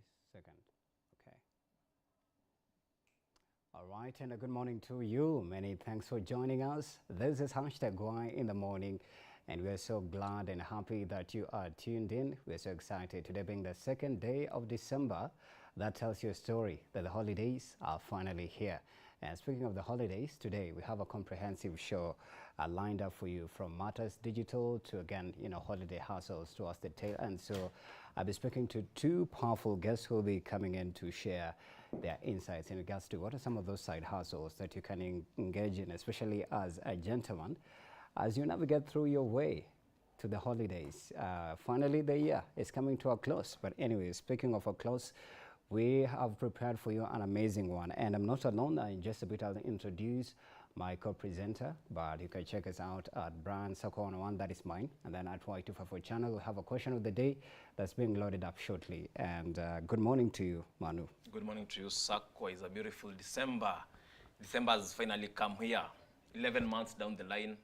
22nd. Okay. All right, and a good morning to you. Many thanks for joining us. This is hashtag Why in the Morning, and we are so glad and happy that you are tuned in. We're so excited today being the second day of December. That tells you a story that the holidays are finally here. And speaking of the holidays, today we have a comprehensive show lined up for you, from matters digital to, again, holiday hassles towards the tail end. So I'll be speaking to two powerful guests who will be coming in to share their insights in regards to what are some of those side hustles that you can engage in, especially as a gentleman, as you navigate through your way to the holidays. Finally, the year is coming to a close. But anyway, speaking of a close, we have prepared for you an amazing one. And I'm not alone. In just a bit, I'll introduce my co-presenter, but you can check us out at Brian Sako on one, that is mine. And then at Y254 channel, we have a question of the day that's being loaded up shortly. And good morning to you, Manu. Good morning to you, Sako. It's a beautiful December. December has finally come here. 11 months down the line.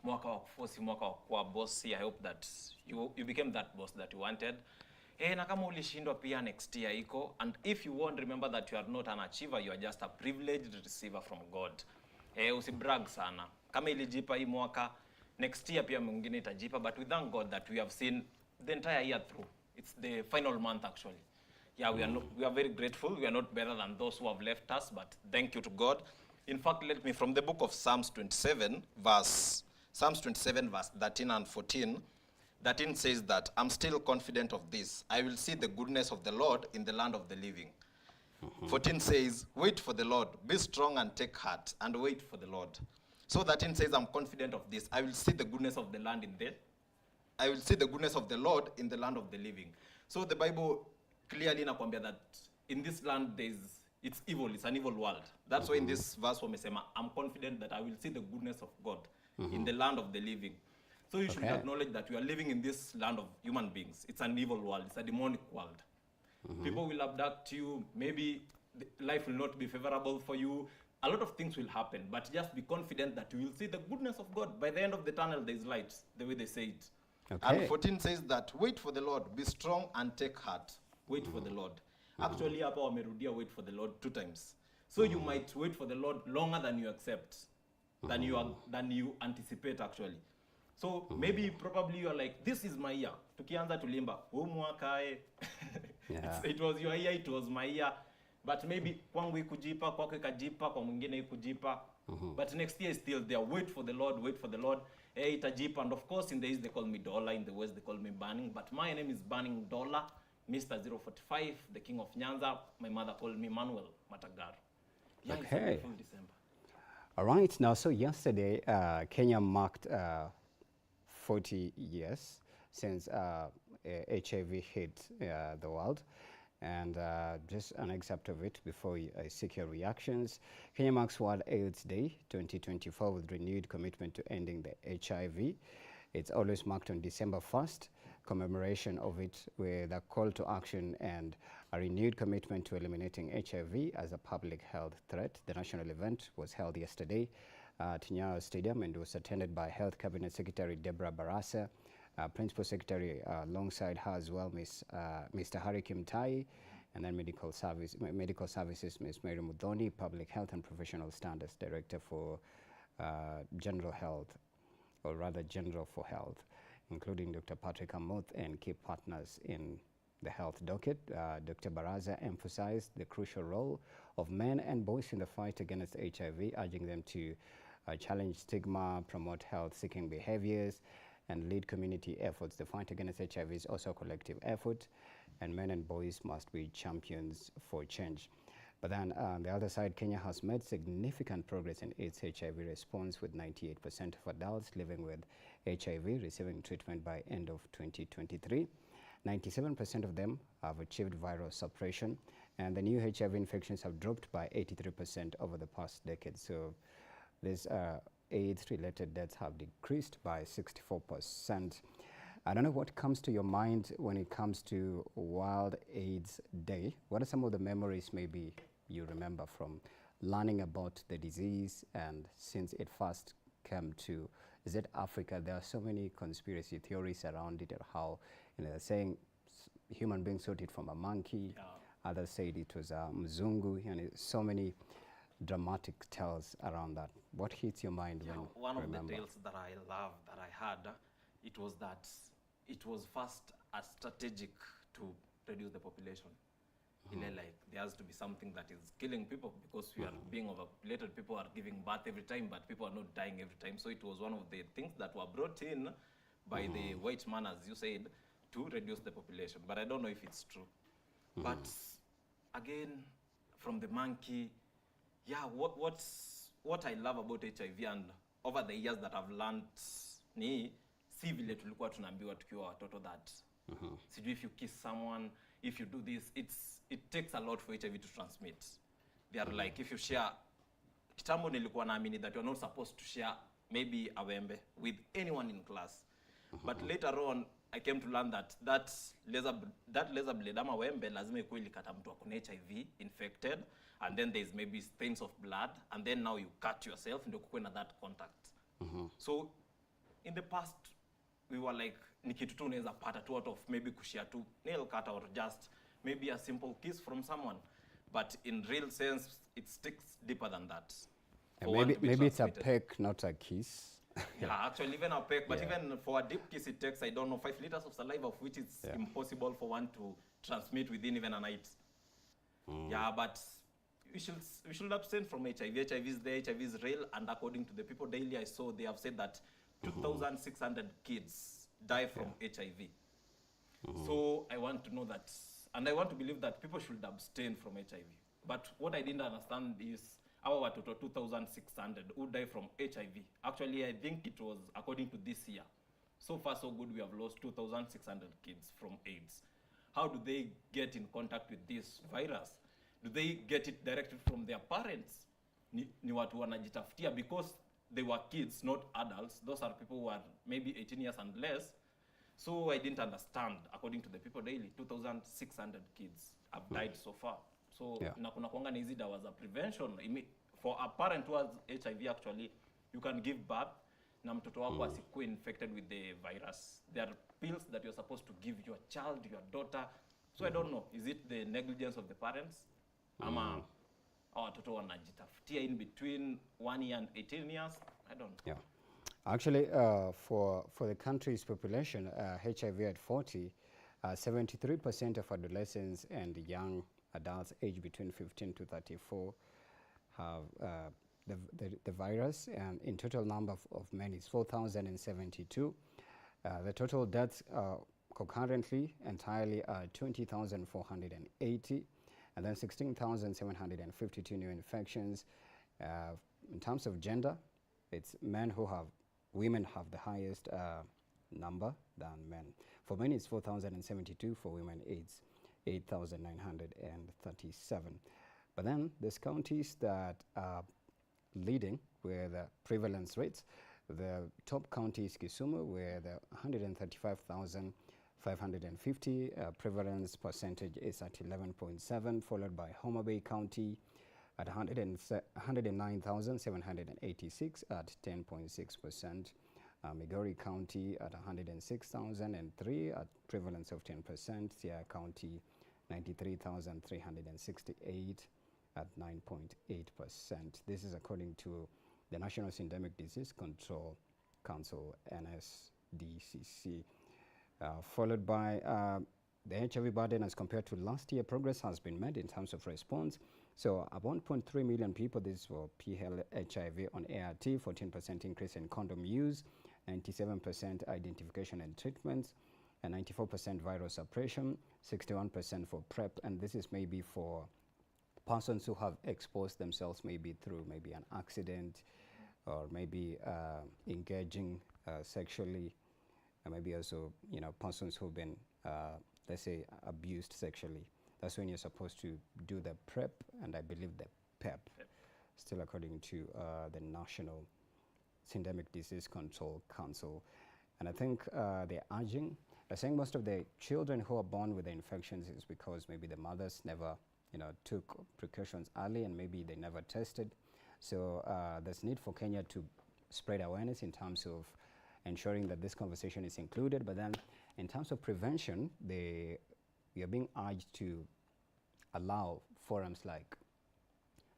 Mwaka wa kufosi, mwaka wa kuwa bossy. I hope that you became that boss that you wanted. Na kama ulishindwa pia, next year iko. And if you won't, remember that you are not an achiever, you are just a privileged receiver from God. Usibrag sana. Kama ilijipa hii mwaka, next year pia mwingine itajipa, but we thank God that we have seen the entire year through. It's the final month actually. Yeah, we are very grateful. We are not better than those who have left us, but thank you to God. In fact, let me, from the book of Psalms 27 verse 13 and 14, 13 says that, I'm still confident of this. I will see the goodness of the Lord in the land of the living. 14 says, wait for the Lord, be strong and take heart, and wait for the Lord. So 13 says, I'm confident of this. I will see the goodness of the land I will see the goodness of the Lord in the land of the living. So the Bible clearly inakwambia that in this land it's evil, it's an evil world. That's why in this verse wamesema, I'm confident that I will see the goodness of God in the land of the living. So you should acknowledge that you are living in this land of human beings. It's an evil world. It's a demonic world. People will abduct you. Maybe life will not be favorable for you. A lot of things will happen. But just be confident that you will see the goodness of God. By the end of the tunnel, there is light, the way they say it. And 14 says that, wait for the Lord, be strong and take heart. Wait for the Lord. Actually, hapa wamerudia wait for the Lord 2 times. So you might wait for the Lord longer than you accept, than you anticipate actually. So maybe probably you are like, this is my year. Tukianza tulimba, it was your year, it was my year. But maybe kwangu ikujipa, kwako ikajipa, kwa mwingine ikujipa. But next year is still there. Wait for the Lord, wait for the Lord. Itajipa. And of course in the East they call me Dollar, in the West they call me Banning. But my name is Banning Dollar, Mr. 045, the King of Nyanza. My mother called me Manuel Matagar. Yeah, it's a beautiful December. All right. Now, so yesterday, Kenya marked 40 years since HIV hit the world. And just an excerpt of it before I seek your reactions. Kenya marks World AIDS Day 2024 with renewed commitment to ending the HIV. It's always marked on December 1st, commemoration of it with a call to action and a renewed commitment to eliminating HIV as a public health threat. The national event was held yesterday at Nyayo Stadium and was attended by Health Cabinet Secretary Deborah Barasa, Principal Secretary alongside her as well, Mr. Harry Kimtai, and then Medical Services, Ms. Mary Mudhoni, Public Health and Professional Standards Director for General Health, or rather General for Health, including Dr. Patrick Amoth and key partners in the health docket. Dr. Baraza emphasized the crucial role of men and boys in the fight against HIV, urging them to challenge stigma, promote health-seeking behaviors, and lead community efforts. The fight against HIV is also a collective effort, and men and boys must be champions for change. But then on the other side, Kenya has made significant progress in its HIV response, with 98% of adults living with HIV receiving treatment by end of 2023. 97% of them have achieved viral suppression, and the new HIV infections have dropped by 83% over the past decade. So these AIDS-related deaths have decreased by 64%. I don't know what comes to your mind when it comes to World AIDS Day. What are some of the memories maybe you remember from learning about the disease, and since it first came to, is it Africa? There are so many conspiracy theories around it, or how, saying human beings got it from a monkey. Others said it was Mzungu, and so many dramatic tales around that. What hits your mind Yeah, when one you of remember? the tales that I love that I had, it was that it was first a strategic to reduce the population. Like there has to be something that is killing people because we are being overpopulated. People are giving birth every time, but people are not dying every time. So it was one of the things that were brought in by the white man, as you said, to reduce the population. But I don't know if it's true. But again, from the monkey, yeah, what I love about HIV and over the years that I've learned ni si vile tulikuwa tunaambiwa tukiwa watoto that sijui if you kiss someone, if you do this, it takes a lot for HIV to transmit. They are like, if you share, kitambo nilikuwa naamini that you're not supposed to share maybe a wembe with anyone in class. But later on, I came to learn that laser blade ama wembe lazima ikuwe ilikata mtu akona HIV infected, and then there's maybe stains of blood, and then now you cut yourself ndio kukuwe na that contact. So in the past we were like ni kitu tu unaweza pata tu out of maybe kushare tu nail cut or just maybe a simple kiss from someone, but in real sense it sticks deeper than that. And maybe it's a peck, not a kiss. Yeah, actually even a peck, but even for a deep kiss it takes, I don't know, 5 liters of saliva, of which it's impossible for one to transmit within even a night. Yeah, but we should abstain from HIV. HIV is there, HIV is real, and according to the people daily I saw, they have said that 2,600 kids die from HIV. So I want to know that, and I want to believe that people should abstain from HIV. But what I didn't understand is our watoto 2,600 who die from HIV. Actually, I think it was according to this year. So far, so good, we have lost 2,600 kids from AIDS. How do they get in contact with this virus? Do they get it directly from their parents? Ni watu wanajitafutia because they were kids, not adults. Those are people who are maybe 18 years and less. So I didn't understand. According to the people daily, 2,600 kids have died so far. So na kuna kuanga na hizi dawa za prevention. For a parent who has HIV, actually, you can give birth na mtoto wako asikuwe infected with the virus. There are pills that you're supposed to give your child, your daughter. So I don't know, is it the negligence of the parents? Ama watoto wanajitafutia in between 1 year and 18 years? I don't know. Yeah. Actually, for the country's population, HIV at 40, 73% of adolescents and young adults aged between 15 to 34 have the virus, and in total number of men is 4,072. The total deaths concurrently entirely are 20,480, and then 16,752 new infections. In terms of gender, it's women have the highest number than men. For men, it's 4,072. For women, it's 8,937. But then there's counties that are leading with the prevalence rates. The top county is Kisumu, where the 135,550 prevalence percentage is at 11.7, followed by Homa Bay County at 109,786 at 10.6%. Migori County at 106,003 at prevalence of 10%. Siaya County 93,368 at 9.8%. This is according to the National Syndemic Disease Control Council, NSDCC. Followed by the HIV burden as compared to last year. Progress has been made in terms of response. So 1.3 million people, this for PL-HIV on ART, 14% increase in condom use, 97% identification and treatments, and 94% viral suppression, 61% for PrEP, and this is maybe for persons who have exposed themselves maybe through maybe an accident or maybe engaging sexually, and maybe also, you know, persons who've been, let's say, abused sexually. That's when you're supposed to do the PrEP, and I believe the PEP, still according to the National Syndemic Disease Control Council. And I think they're saying most of the children who are born with the infections is because maybe the mothers never, you know, took precautions early, and maybe they never tested. So there's need for Kenya to spread awareness in terms of ensuring that this conversation is included. But then in terms of prevention, we are being urged to allow forums like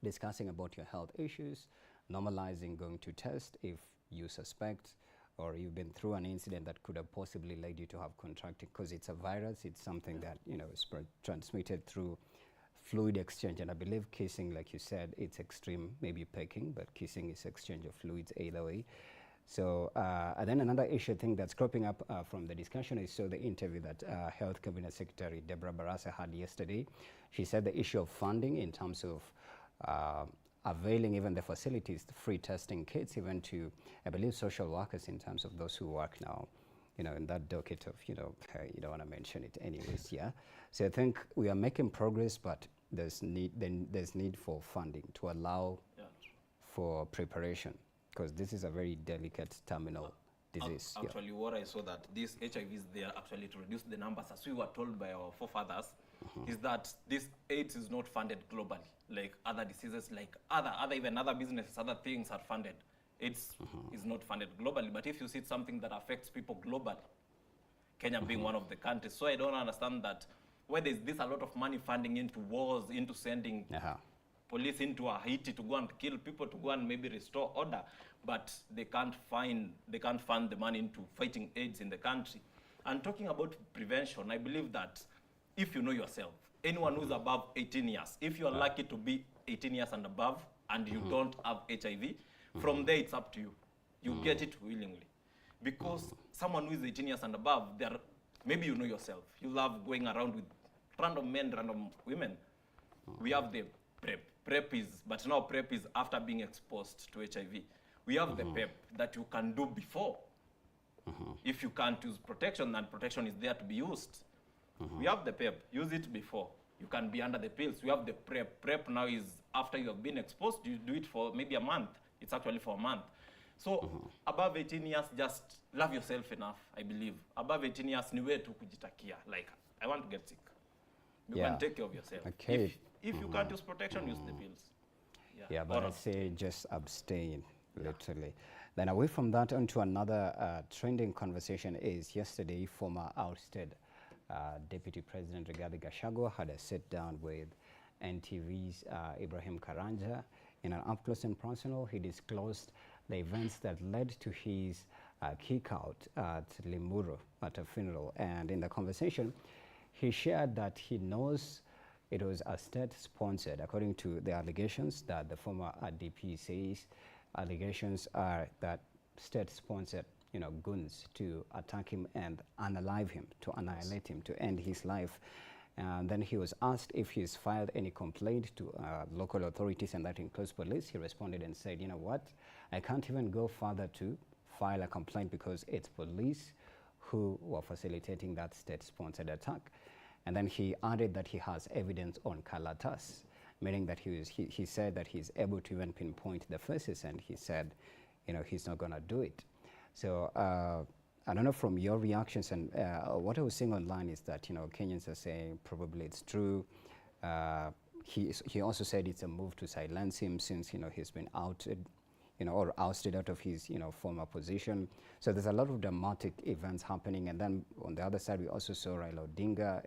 discussing about your health issues, normalizing going to test if you suspect or you've been through an incident that could have possibly led you to have contracted, because it's a virus, it's something that, you know, is transmitted through fluid exchange. And I believe kissing, like you said, it's extreme, maybe pecking, but kissing is exchange of fluids either way. So, and then another issue thing that's cropping up from the discussion is the interview that Health Cabinet Secretary Deborah Barasa had yesterday. She said the issue of funding in terms of availing even the facilities, the free testing kits, even to, I believe, social workers in terms of those who work now, you know, in that docket of, you know, you don't want to mention it anyways, yeah. So I think we are making progress, but there's need for funding to allow for preparation, because this is a very delicate terminal disease. Actually, what I saw that these HIVs, they are actually to reduce the numbers, as we were told by our forefathers, is that this AIDS is not funded globally, like other diseases, like even other businesses, other things are funded. AIDS is not funded globally, but if you see something that affects people globally, Kenya being one of the countries, so I don't understand that why there's this a lot of money funding into wars, into sending police into Haiti to go and kill people, to go and maybe restore order, but they can't fund the money into fighting AIDS in the country. And talking about prevention, I believe that if you know yourself, anyone who's above 18 years, if you're lucky to be 18 years and above and you don't have HIV, from there it's up to you. You get it willingly. Because someone who is 18 years and above, maybe you know yourself. You love going around with random men, random women. We have the PrEP. But now PrEP is after being exposed to HIV. We have the PEP that you can do before. If you can't use protection, then protection is there to be used. We have the PEP, use it before. You can be under the pills. We have the PrEP. PrEP now is after you have been exposed, you do it for maybe a month. It's actually for a month. So above 18 years, just love yourself enough, I believe. Above 18 years, ni wewe tu kujitakia. Like, I want to get sick. You can take care of yourself. Okay. If you can't use protection, use the pills. Yeah, but I'd say just abstain, literally. Then away from that, onto another trending conversation is yesterday, former ousted Deputy President Rigathi Gachagua had a sit-down with NTV's Ibrahim Karanja. In an up-close and personal, he disclosed the events that led to his kick-out at Limuru at a funeral. And in the conversation, he shared that he knows it was a state-sponsored, according to the allegations that the former DP says. Allegations are that state-sponsored, you know, goons to attack him and unalive him, to annihilate him, to end his life. And then he was asked if he's filed any complaint to local authorities, and that includes police. He responded and said, you know what, I can't even go further to file a complaint because it's police who were facilitating that state-sponsored attack. And then he added that he has evidence on Kalatas, meaning that he said that he's able to even pinpoint the faces, and he said, you know, he's not gonna do it. So I don't know from your reactions, and what I was seeing online is that, you know, Kenyans are saying probably it's true. He also said it's a move to silence him since, you know, he's been outed, you know, or ousted out of his, you know, former position. So there's a lot of dramatic events happening. And then on the other side, we also saw Raila Odinga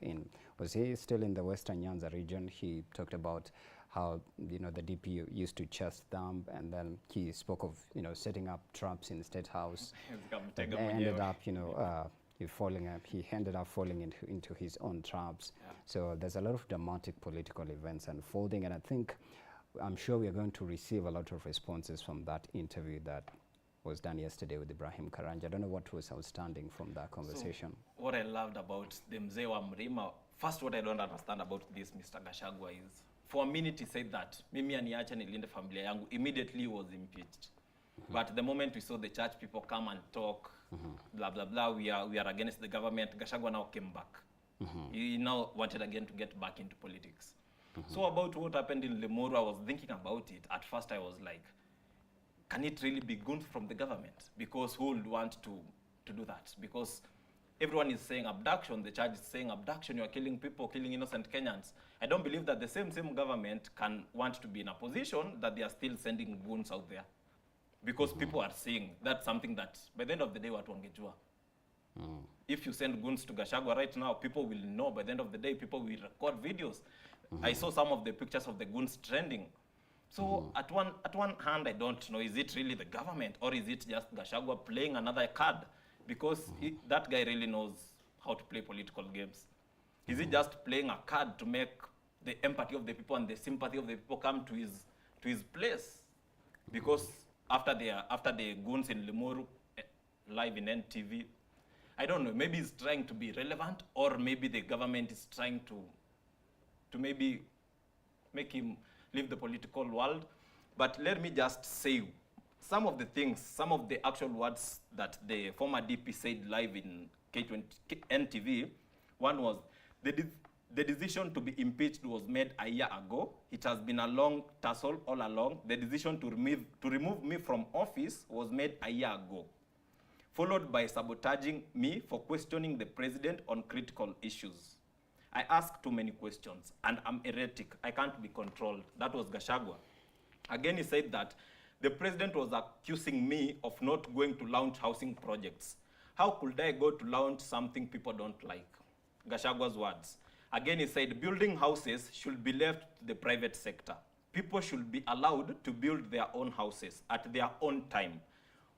was he still in the Western Nyanza region? He talked about how, you know, the DP used to chest dump, and then he spoke of, you know, setting up traps in the State House. He ended up, you know, he ended up falling into his own traps. Yeah. So there's a lot of dramatic political events unfolding, and I think, I'm sure we are going to receive a lot of responses from that interview that was done yesterday with Ibrahim Karanja. I don't know what was outstanding from that conversation. So, what I loved about the Mzee wa Mrima, first what I don't understand about this Mr. Gachagua is, for a minute he said that, mimi aniacha nilinde familia yangu, immediately he was impeached. But the moment we saw the church people come and talk, blah, blah, blah, we are against the government, Gachagua now came back. He now wanted again to get back into politics. So about what happened in Limuru, I was thinking about it. At first I was like, can it really be goons from the government? Because who would want to do that? Because everyone is saying abduction, the church is saying abduction, you are killing people, killing innocent Kenyans. I don't believe that the same government can want to be in a position that they are still sending goons out there. Because people are saying that's something that, by the end of the day, watu wangejua. If you send goons to Gachagua right now, people will know. By the end of the day, people will record videos. I saw some of the pictures of the goons trending. So at one hand, I don't know, is it really the government or is it just Gachagua playing another card? Because that guy really knows how to play political games. Is he just playing a card to make the empathy of the people and the sympathy of the people come to his place? Because after the goons in Limuru live in NTV, I don't know, maybe he's trying to be relevant, or maybe the government is trying to maybe make him leave the political world. But let me just say some of the things, some of the actual words that the former DP said live in K20 NTV. One was, the decision to be impeached was made a year ago. It has been a long tussle all along. The decision to remove me from office was made a year ago, followed by sabotaging me for questioning the president on critical issues. I ask too many questions, and I'm erratic. I can't be controlled. That was Gachagua. Again, he said that the president was accusing me of not going to launch housing projects. How could I go to launch something people don't like? Gachagua's words. Again, he said building houses should be left to the private sector. People should be allowed to build their own houses at their own time.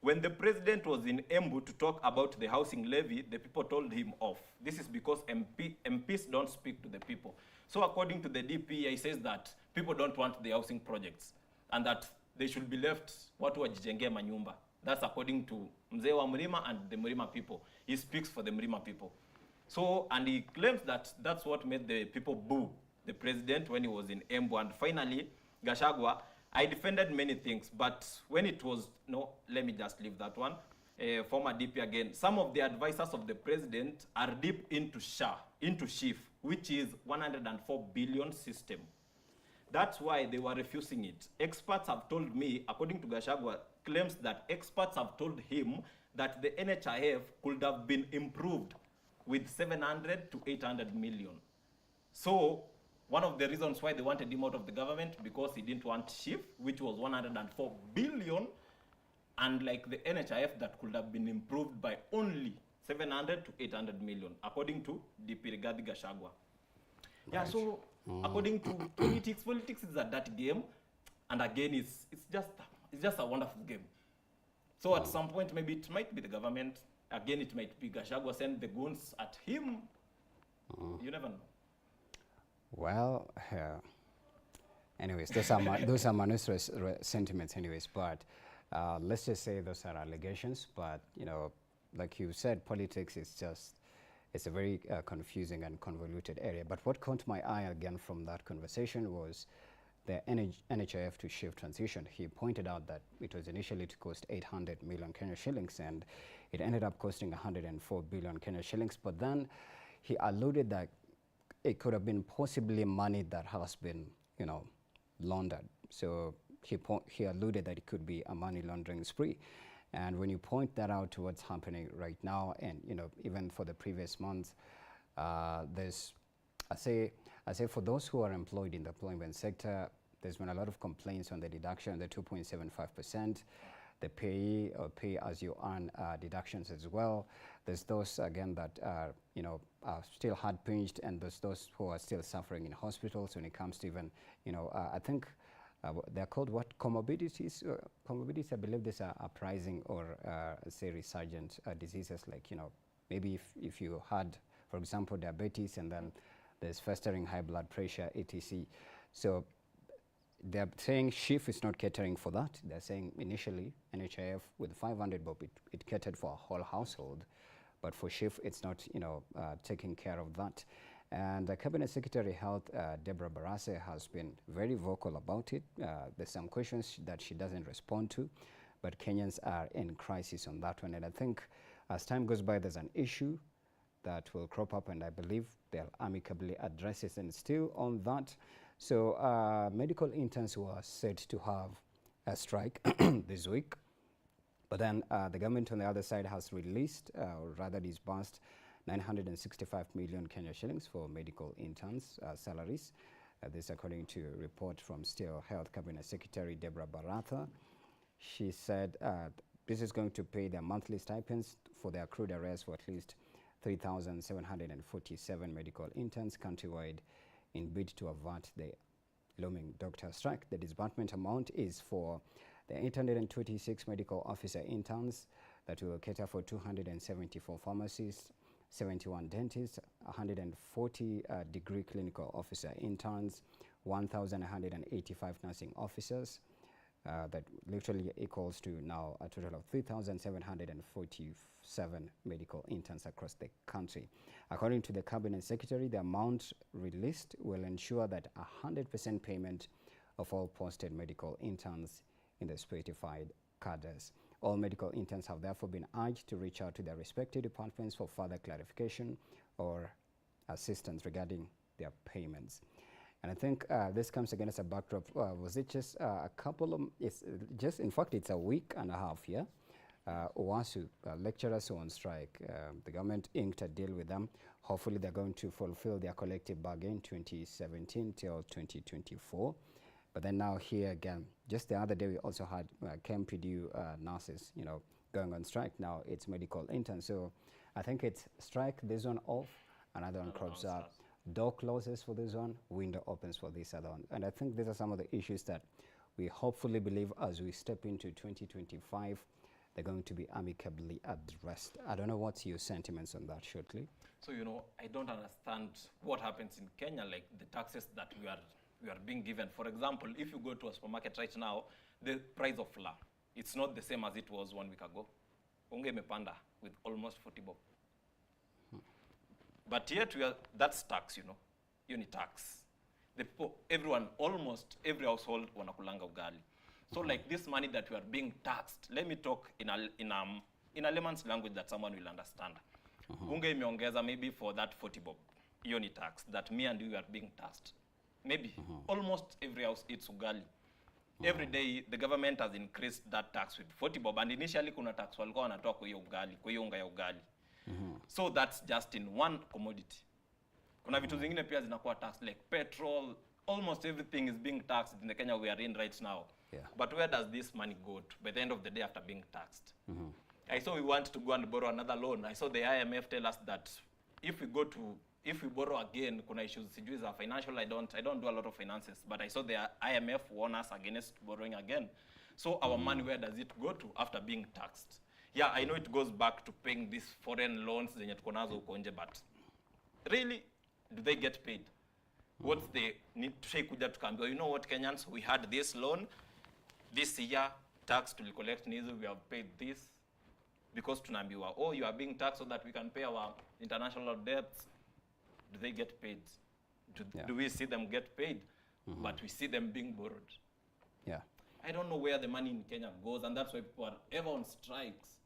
When the president was in Embu to talk about the housing levy, the people told him off. This is because MPs don't speak to the people. So according to the DP, he says that people don't want the housing projects and that they should be left watu wajijengee manyumba. That's according to Mzee wa Mlima and the Mlima people. He speaks for the Mlima people. So, and he claims that that's what made the people boo the president when he was in Embu. And finally, Gachagua, I defended many things, but when it was, no, let me just leave that one. Former DP again. Some of the advisors of the president are deep into SHIF, which is 104 billion system. That's why they were refusing it. Experts have told me, according to Gachagua, claims that experts have told him that the NHIF could have been improved with 700 to 800 million. So one of the reasons why they wanted him out of the government, because he didn't want SHIF, which was 104 billion, and like the NHIF that could have been improved by only 700 to 800 million, according to DP Rigathi Gachagua. Yeah, so according to politics is a dirty game, and again, it's just a wonderful game. So at some point, maybe it might be the government. Again, it might be Gachagua send the goons at him. You never know. Well, anyways, those are Manu's sentiments anyways, but let's just say those are allegations. But, you know, like you said, politics is just, it's a very confusing and convoluted area. But what caught my eye again from that conversation was the NHIF to SHIF transition. He pointed out that it was initially to cost 800 million Kenya shillings, and it ended up costing 104 billion Kenya shillings. But then he alluded that it could have been possibly money that has been, you know, laundered. So he alluded that it could be a money laundering spree. And when you point that out to what's happening right now, and you know, even for the previous months, there's, I say for those who are employed in the employment sector, there's been a lot of complaints on the deduction, the 2.75%, the pay or pay as you earn deductions as well. There's those again that are, you know, are still hard pinched, and there's those who are still suffering in hospitals when it comes to even, you know, I think they're called what, comorbidities? Comorbidities, I believe these are uprising or say resurgent diseases, like, you know, maybe if you had, for example, diabetes, and then there's festering high blood pressure, etc. So they're saying SHIF is not catering for that. They're saying initially NHIF with 500 bob, it catered for a whole household, but for SHIF it's not, you know, taking care of that. And the Cabinet Secretary Health, Deborah Barasa, has been very vocal about it. There's some questions that she doesn't respond to, but Kenyans are in crisis on that one. And I think as time goes by, there's an issue that will crop up, and I believe they'll amicably address it. And still on that, so medical interns were set to have a strike this week, but then the government on the other side has released, or rather disbursed, 965 million Kenya shillings for medical interns' salaries. This according to a report from Still Health Cabinet Secretary Deborah Baratha. She said this is going to pay their monthly stipends for their accrued arrears for at least 3,747 medical interns countrywide in bid to avert the looming doctor strike. The disbursement amount is for the 826 medical officer interns that will cater for 274 pharmacists, 71 dentists, 140 degree clinical officer interns, 1,185 nursing officers. That literally equals to now a total of 3,747 medical interns across the country. According to the Cabinet Secretary, the amount released will ensure that 100% payment of all posted medical interns in the specified cadres. All medical interns have therefore been urged to reach out to their respective departments for further clarification or assistance regarding their payments. And I think this comes against a backdrop. Was it just a couple of, it's just, in fact, it's a week and a half here. OASU, lecturers who are on strike, the government inked a deal with them. Hopefully they're going to fulfill their collective bargain 2017 till 2024. But then now here again, just the other day we also had KMPDU nurses, you know, going on strike. Now it's medical interns. So I think it's strike, this one off, another one crops up. Door closes for this one, window opens for this other one. And I think these are some of the issues that we hopefully believe as we step into 2025, they're going to be amicably addressed. I don't know what's your sentiments on that shortly. So, you know, I don't understand what happens in Kenya, like the taxes that we are being given. For example, if you go to a supermarket right now, the price of flour, it's not the same as it was 1 week ago. Unge imepanda with almost 40 bob. But yet that's tax, you know. Uni tax. The people, everyone, almost every household wanakulanga ugali. So like this money that we are being taxed, let me talk in a layman's language that someone will understand. Unge imeongeza maybe for that 40 bob. Uni tax that me and you are being taxed. Maybe almost every house eats ugali. Every day the government has increased that tax with 40 bob, and initially kuna tax walikuwa wanatoa kwa hiyo ugali, kwa hiyo unga ya ugali. So that's just in one commodity. Kuna vitu zingine pia zinakuwa taxed, like petrol, almost everything is being taxed in the Kenya we are in right now. Yeah. But where does this money go to by the end of the day after being taxed? I saw we want to go and borrow another loan. I saw the IMF tell us that if we borrow again, kuna issues sijui za financial. I don't do a lot of finances, but I saw the IMF warn us against borrowing again. So our money, where does it go to after being taxed? Yeah, I know it goes back to paying these foreign loans zenye tuko nazo huko nje, but really, do they get paid? What's the need to kuja tukaambiwa, you know what, Kenyans, we had this loan this year, tax to collect nizo, we have paid this, because tunaambiwa, oh, you are being taxed so that we can pay our international debts. Do they get paid? Do we see them get paid? But we see them being borrowed. Yeah. I don't know where the money in Kenya goes, and that's why people are ever on strikes.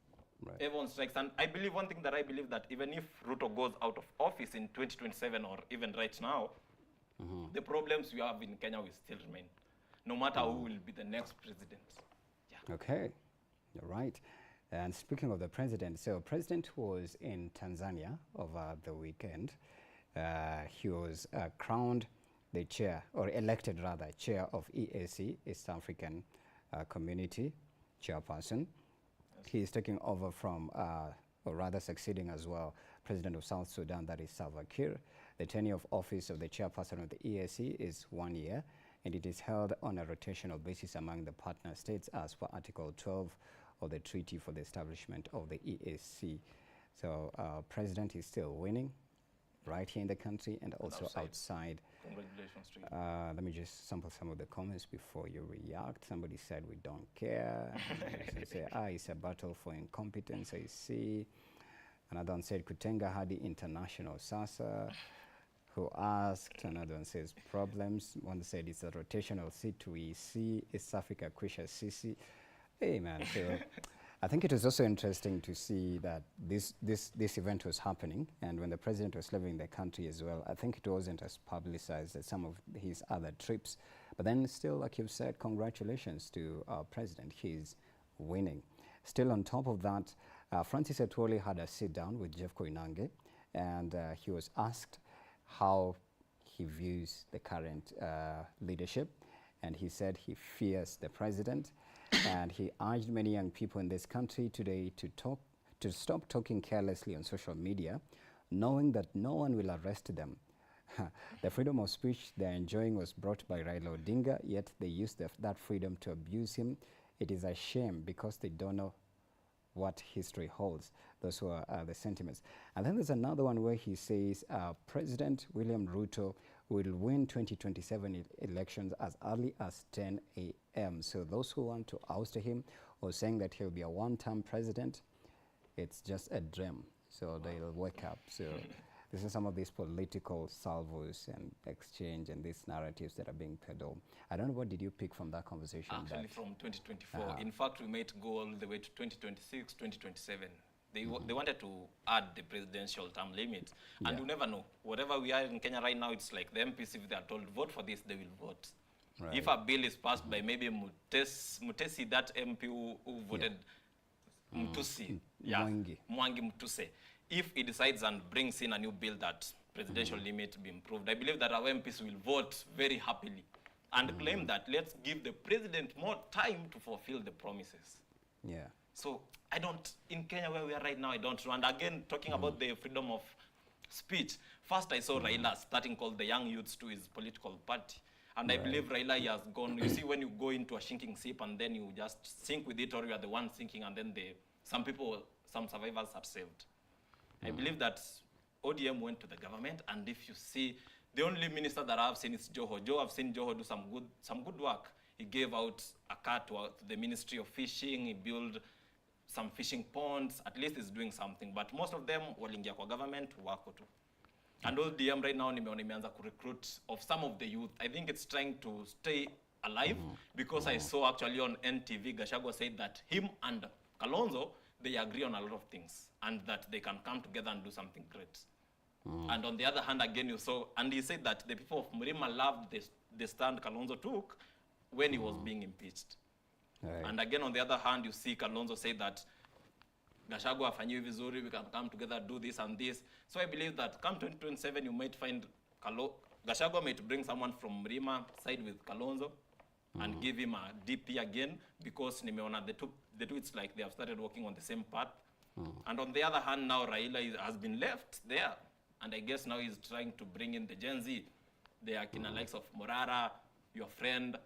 Right. Everyone strikes. And I believe one thing that I believe that even if Ruto goes out of office in 2027 or even right now, the problems we have in Kenya will still remain, no matter who will be the next president. Yeah. Okay, you're right. And speaking of the president, so president was in Tanzania over the weekend. He was crowned the chair, or elected rather, chair of EAC, East African Community chairperson. He is taking over from, or rather succeeding as well, President of South Sudan, that is Salva Kiir. The tenure of office of the chairperson of the EAC is 1 year, and it is held on a rotational basis among the partner states as per Article 12 of the Treaty for the Establishment of the EAC. So President is still winning right here in the country and also outside. Congratulations to you. Let me just sample some of the comments before you react. Somebody said we don't care. Say, it's a battle for incompetence, I see. Another one said Kutenga Hadi International Sasa. Who asked? Another one says problems. One said it's a rotational seat we see. East Africa Kwisha Sisi. Hey man, so I think it was also interesting to see that this event was happening, and when the president was leaving the country as well, I think it wasn't as publicized as some of his other trips. But then still, like you've said, congratulations to our president. He's winning. Still on top of that, Francis Atwoli had a sit down with Jeff Koinange, and he was asked how he views the current leadership, and he said he fears the president. And he urged many young people in this country today to stop talking carelessly on social media, knowing that no one will arrest them The freedom of speech they're enjoying was brought by Raila Odinga, yet they use that freedom to abuse him. It is a shame because they don't know what history holds. Those were the sentiments. And then there's another one where he says President William Ruto will win 2027 elections as early as 10 a.m. So those who want to oust him or saying that he'll be a one-term president, it's just a dream. So they'll wake up. So this is some of these political salvos and exchange and these narratives that are being peddled. I don't know, what did you pick from that conversation? Actually, from 2024. In fact, we might go all the way to 2026, 2027. They wanted to add the presidential term limit. And you never know. Whatever we are in Kenya right now, it's like the MPs, if they are told, vote for this, they will vote. Right. If a bill is passed by maybe Mutesi, that MP who voted Mtusi, Mwangi Mtuse, if he decides and brings in a new bill that presidential limit be improved, I believe that our MPs will vote very happily and claim that let's give the president more time to fulfill the promises. Yeah. So I don't, in Kenya where we are right now, I don't know. And again, talking about the freedom of speech, first I saw Raila starting called the young youths to his political party. And I believe Raila has gone, you see when you go into a sinking ship and then you just sink with it, or you are the one sinking and then some survivors are saved. I believe that ODM went to the government, and if you see, the only minister that I've seen is Joho. I've seen Joho do some good work. He gave out a car to the Ministry of Fishing. He built some fishing ponds. At least he's doing something. But most of them walingia kwa government wako tu. And ODM right now imeanza to recruit of some of the youth. I think it's trying to stay alive because I saw actually on NTV, Gachagua said that him and Kalonzo, they agree on a lot of things and that they can come together and do something great. And on the other hand, again, you saw, and he said that the people of Murima loved the stand Kalonzo took when he was being impeached. Right. And again, on the other hand, you see Kalonzo say that Gachagua afanyiwe vizuri, we can come together, do this and this. So I believe that come 2027, you might find Gachagua might bring someone from Murima, side with Kalonzo, and give him a DP again, because nimeona the two, it's like they have started working on the same path. And on the other hand, now Raila has been left there. And I guess now he's trying to bring in the Gen Z, the likes of Morara, your friend,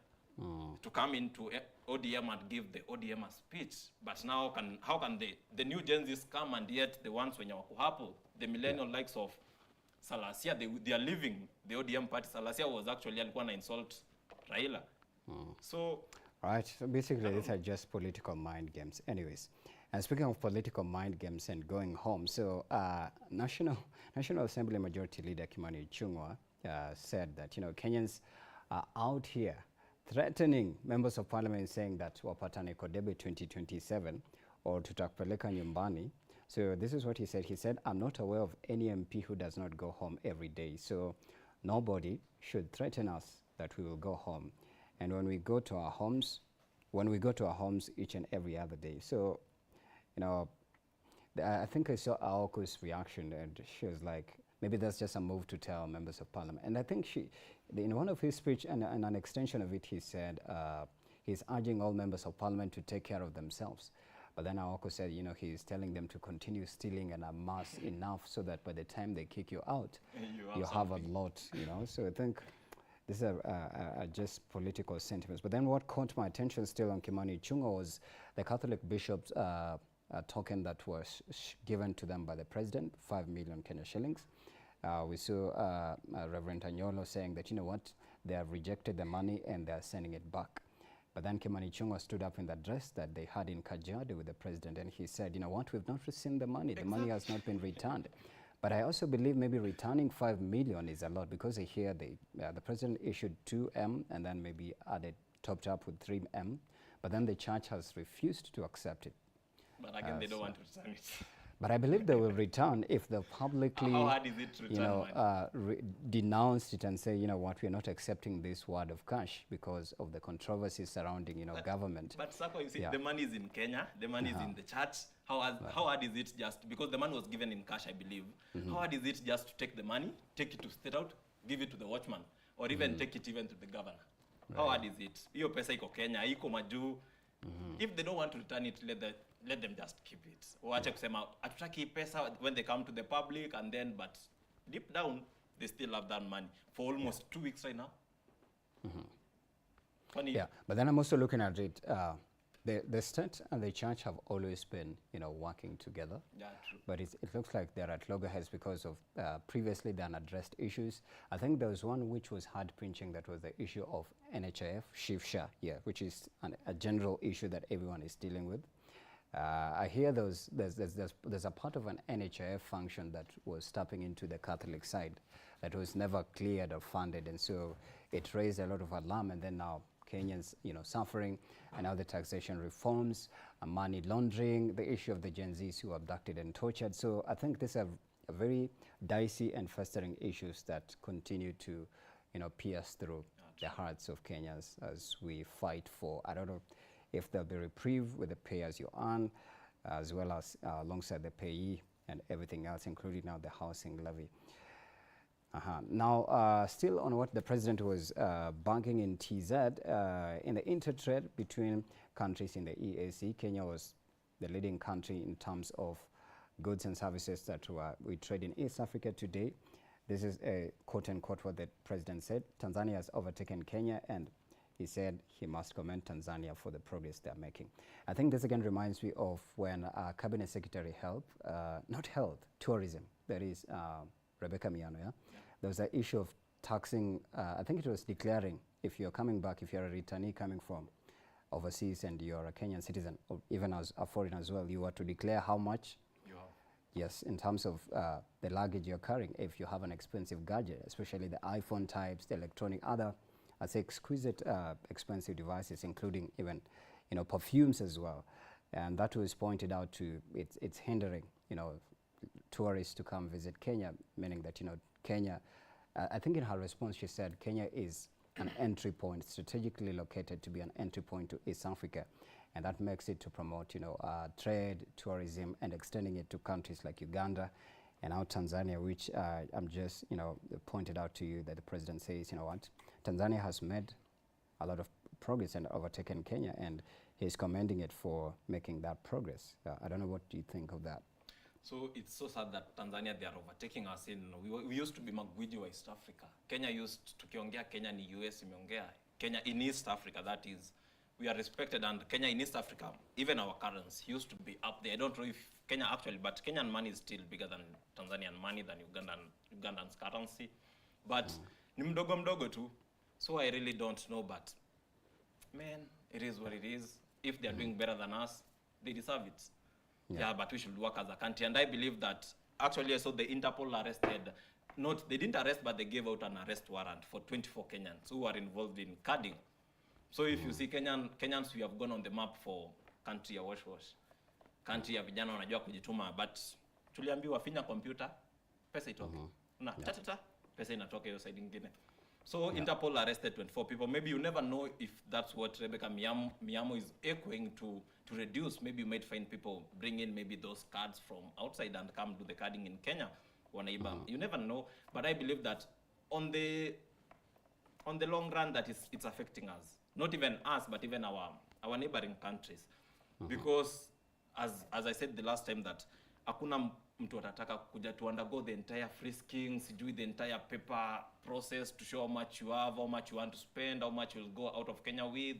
to come into ODM and give the ODM a speech. But now how can the new Gen Zs come, and yet the ones when you're happy, the millennial likes of Salasia, they are leaving the ODM party. Salasia was actually alikuwa na insult Raila. So, right, so basically these are just political mind games. Anyways, and speaking of political mind games and going home, so National Assembly Majority Leader Kimani Ichung'wah said that, Kenyans are out here threatening members of parliament, saying that wapatane kwa debe 2027 or tutakupeleka nyumbani. So this is what he said. He said, I'm not aware of any MP who does not go home every day. So nobody should threaten us that we will go home. And when we go to our homes each and every other day. So, I think I saw Aoko's reaction, and she was like, maybe that's just a move to tell members of parliament. And I think in one of his speech, and an extension of it, he said he's urging all members of parliament to take care of themselves. But then Aoko said, he's telling them to continue stealing and amass enough so that by the time they kick you out, you have a lot, So I think these are just political sentiments. But then what caught my attention still on Kimani Ichung'wah was the Catholic bishops' token that was given to them by the president, 5 million Kenya shillings. We saw Reverend Anyolo saying that, they have rejected the money and they are sending it back. But then Kimani Ichung'wah stood up in the dress that they had in Kajiado with the president, and he said, we've not received the money. The money has not been returned. But I also believe maybe returning 5 million is a lot, because here the president issued 2M and then maybe topped up with 3M. But then the church has refused to accept it. But again, they don't want to return it. But I believe they will return if they publicly, how hard is it to return denounced it and say, we're not accepting this word of cash because of the controversies surrounding, government. But Sako, you see, the money is in Kenya, the money is in the church. How hard is it just, because the money was given in cash, I believe, how hard is it just to take the money, take it to State House, give it to the watchman, or even take it even to the governor? Right. How hard is it? Hiyo pesa iko Kenya, iko majuu. If they don't want to return it, let them just keep it. Waache kusema hatutaki pesa when they come to the public, and then, but deep down they still have that money for almost 2 weeks right now. Funny. Yeah, but then I'm also looking at it. The state and the church have always been, working together. Yeah, true. But it looks like they're at loggerheads because of previously the unaddressed issues. I think there was one which was hard pinching, that was the issue of NHIF, Shivsha, which is a general issue that everyone is dealing with. I hear there's a part of an NHIF function that was tapping into the Catholic side that was never cleared or funded, and so it raised a lot of alarm. And then now Kenyans, suffering, and now the taxation reforms, money laundering, the issue of the Gen Zs who were abducted and tortured. So I think these are very dicey and festering issues that continue to, pierce through the hearts of Kenyans as we fight for, I don't know if there'll be reprieve with the pay as you earn, as well as alongside the payee and everything else, including now the housing levy. Now, still on what the president was banking in TZ, in the intertrade between countries in the EAC, Kenya was the leading country in terms of goods and services that we trade in East Africa today. This is a quote-unquote what the president said. Tanzania has overtaken Kenya, and he said he must commend Tanzania for the progress they're making. I think this again reminds me of when Cabinet Secretary Tourism, that is Rebecca Miano, yeah? There was an issue of taxing, I think it was declaring, if you're coming back, if you're a returnee coming from overseas and you're a Kenyan citizen, or even as a foreigner as well, you are to declare how much, yes, in terms of the luggage you're carrying. If you have an expensive gadget, especially the iPhone types, the electronic, other, I'd say exquisite, expensive devices, including even, perfumes as well. And that was pointed out to, it's hindering, tourists to come visit Kenya, meaning that, Kenya, I think in her response she said Kenya is an entry point, strategically located to be an entry point to East Africa, and that makes it to promote, trade, tourism, and extending it to countries like Uganda and now Tanzania, which I'm just, pointed out to you that the president says, Tanzania has made a lot of progress and overtaken Kenya, and he's commending it for making that progress. I don't know, what do you think of that? So it's so sad that Tanzania, they are overtaking us. We used to be magwiji wa East Africa. Kenya tukiongea Kenya ni US imeongea. Kenya in East Africa, that is, we are respected, and Kenya in East Africa, even our currency used to be up there. I don't know if Kenya actually, but Kenyan money is still bigger than Tanzanian money, than Ugandan's currency. But ni mdogo tu. So I really don't know, but man, it is what it is. If they are doing better than us, they deserve it. Yeah, but we should work as a country. And I believe that actually I saw the Interpol arrested, they didn't arrest, but they gave out an arrest warrant for 24 Kenyans who are involved in carding. So if you see Kenyans, we have gone on the map for country ya wash, country ya vijana wanajua kujituma, but tuliambiwa finya computer, pesa itoke. Na pesa inatoka hiyo side ingine. So Interpol arrested 24 people. Maybe you never know if that's what Rebecca Miano is echoing to reduce. Maybe you might find people bring in maybe those cards from outside and come do the carding in Kenya. You never know. But I believe that on the long run, that it's affecting us. Not even us, but even our neighboring countries. Because as I said the last time, that hakuna mtu atataka kuja to undergo the entire frisking, the entire paper process to show how much you have, how much you want to spend, how much you'll go out of Kenya with.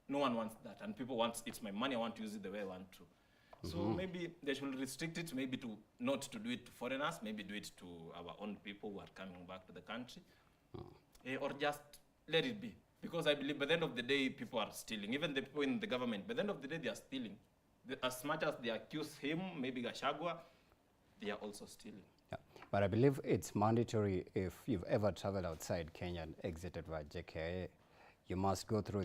No one wants that, and people want, it's my money, I want to use it the way I want to. So maybe they should restrict it, maybe not to do it to foreigners, maybe do it to our own people who are coming back to the country. Or just let it be. Because I believe by the end of the day, people are stealing. Even the people in the government, by the end of the day, they are stealing. As much as they accuse him, maybe Gachagua, they are also stealing. Yeah. But I believe it's mandatory, if you've ever traveled outside Kenya and exited via JKIA, you must go through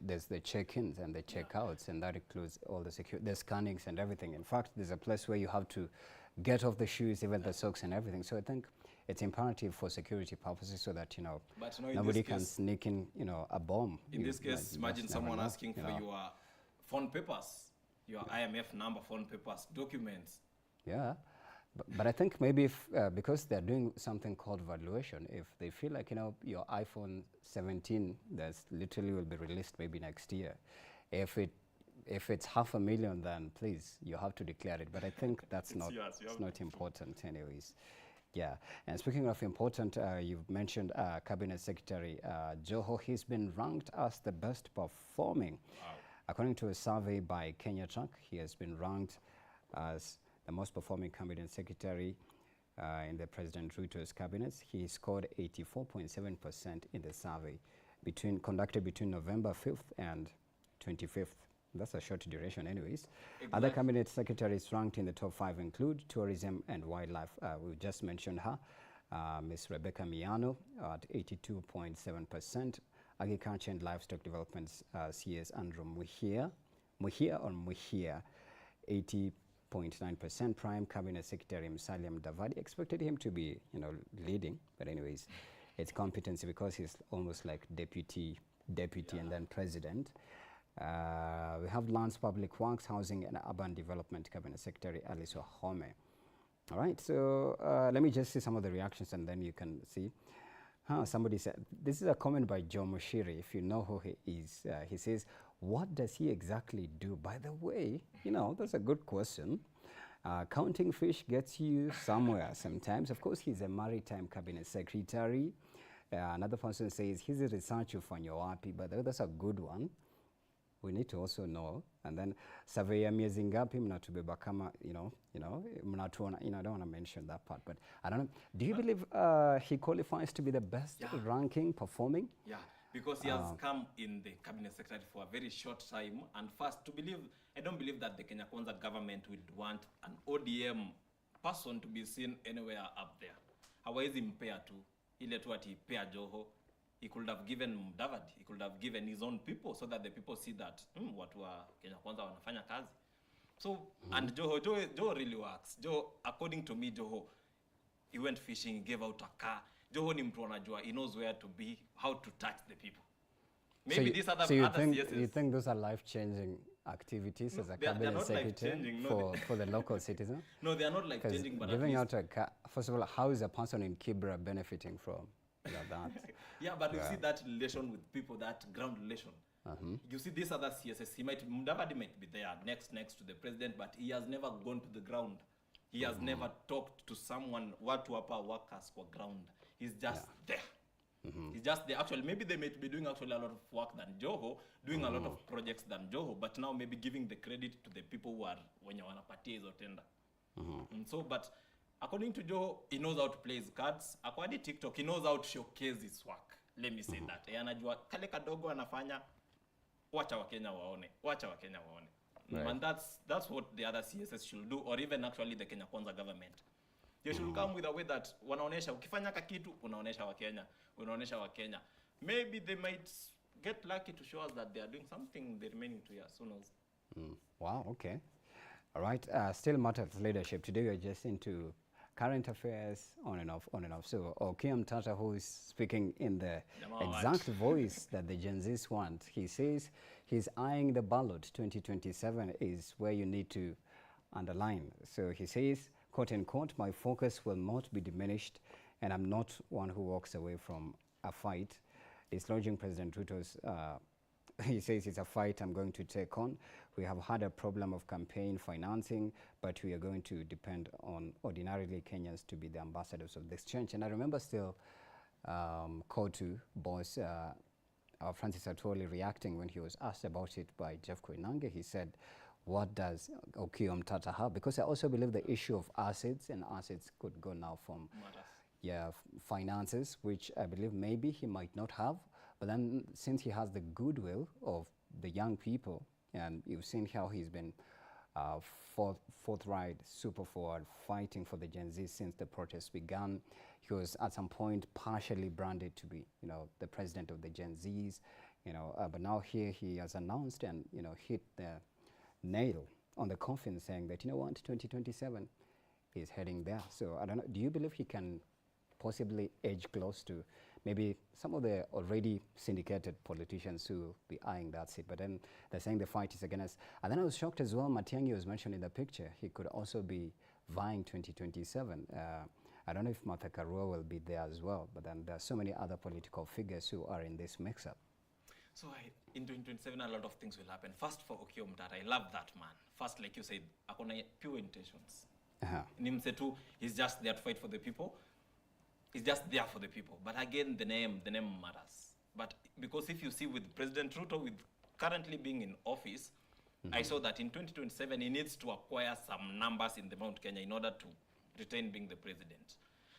there's the check-ins and the check-outs, and that includes all the scannings and everything. In fact, there's a place where you have to get off the shoes, even the socks and everything. So I think it's imperative for security purposes, so that, nobody can sneak in, a bomb. In this case, imagine someone asking for your phone papers, your IMF number, phone papers, documents. Yeah, but I think maybe if, because they're doing something called valuation, if they feel like, your iPhone 17 that's literally will be released maybe next year, if it's 500,000, then please, you have to declare it. But I think that's not important anyways. Yeah, and speaking of important, you've mentioned Cabinet Secretary Joho. He's been ranked as the best performing. Wow. According to a survey by Kenya Truck, he has been ranked as the most performing Cabinet Secretary in the President Ruto's cabinets. He scored 84.7% in the survey conducted between November 5th and 25th. That's a short duration anyways. Exactly. Other cabinet secretaries ranked in the top 5 include tourism and wildlife. We just mentioned her, Ms. Rebecca Miano at 82.7%. Agriculture and livestock developments, CS Andrew Muhia, 80.9%. Prime Cabinet Secretary Musalia Mudavadi, expected him to be, leading, but anyways, it's competency because he's almost like deputy, and then president. We have Lands, Public Works, Housing and Urban Development Cabinet Secretary Alice Wahome. All right, so let me just see some of the reactions and then you can see. Somebody said, this is a comment by Joe Mushiri, if you know who he is. He says, what does he exactly do? By the way, that's a good question. Counting fish gets you somewhere sometimes. Of course, he's a maritime cabinet secretary. Another person says, he's a researcher for Nyowapi, but that's a good one. We need to also know. And then surveyor miezi ngapi mnatubeba kama, mnatuona, I don't want to mention that part, but I don't know. Do you believe he qualifies to be the best ranking performing? Yeah, because he has come in the cabinet secretary for a very short time. And first, I don't believe that the Kenya Kwanza government would want an ODM person to be seen anywhere up there. Hawezi mpea tu, ile tu ati pea Joho. He could have given Mudavadi, he could have given his own people so that the people see that watu wa Kenya Kwanza wanafanya kazi. So, and Joho really works. Joho, according to me, Joho, he went fishing, he gave out a car. Joho ni mtu anajua, he knows where to be, how to touch the people. Maybe these other CSs. You think those are life-changing activities as a cabinet secretary for the local citizen? No, they are not life-changing, but giving out a car, first of all, how is a person in Kibra benefiting from that? Yeah, but you see that relation with people, that ground relation. You see this other CSS, Mudavadi might be there next to the president, but he has never gone to the ground. He has never talked to someone, watu hapa workers for ground. He's just there. He's just there. Actually, maybe they might be doing actually a lot of work than Joho, doing a lot of projects than Joho, but now maybe giving the credit to the people who are when you want to party is tender. But according to Joho, he knows how to play his cards. According to TikTok, he knows how to showcase his work. Let me say that. Anajua kale kadogo anafanya, wacha Wakenya waone. Right. And that's what the other CSS should do, or even actually the Kenya Kwanza government. They should come with a way that wanaonesha ukifanya kakitu unaonesha Wakenya. Maybe they might get lucky to show us that they are doing something the remaining 2 years. Who knows? Wow, okay. All right, still matters leadership. Today we're just into current affairs, on and off. So Okiya Mtata, who is speaking in the exact voice that the Gen Zs want, he says he's eyeing the ballot. 2027 is where you need to underline. So he says, quote unquote, my focus will not be diminished and I'm not one who walks away from a fight. Dislodging President Ruto's, he says it's a fight I'm going to take on. We have had a problem of campaign financing, but we are going to depend on ordinarily Kenyans to be the ambassadors of this change. And I remember still Kotu boss Francis Atwoli reacting when he was asked about it by Jeff Koinange. He said, what does Okiya Mtata have? Because I also believe the issue of assets could go now from finances, which I believe maybe he might not have. But then since he has the goodwill of the young people, and you've seen how he's been forthright, super forward, fighting for the Gen Z since the protests began. He was at some point partially branded to be, the president of the Gen Zs, but now here he has announced and, hit the nail on the coffin saying that, 2027 is heading there. So I don't know, do you believe he can possibly edge close to maybe some of the already syndicated politicians who will be eyeing that seat? But then they're saying the fight is against. And then I was shocked as well, Matiang'i was mentioned in the picture. He could also be vying 2027. I don't know if Martha Karua will be there as well, but then there are so many other political figures who are in this mix-up. So in 2027, a lot of things will happen. First, for Okiya Mtata, I love that man. First, like you said, akona pure intentions. Ni mse tu, he's just there to fight for the people. He's just there for the people. But again, the name matters. But because if you see with President Ruto, with currently being in office, I saw that in 2027 he needs to acquire some numbers in the Mount Kenya in order to retain being the president.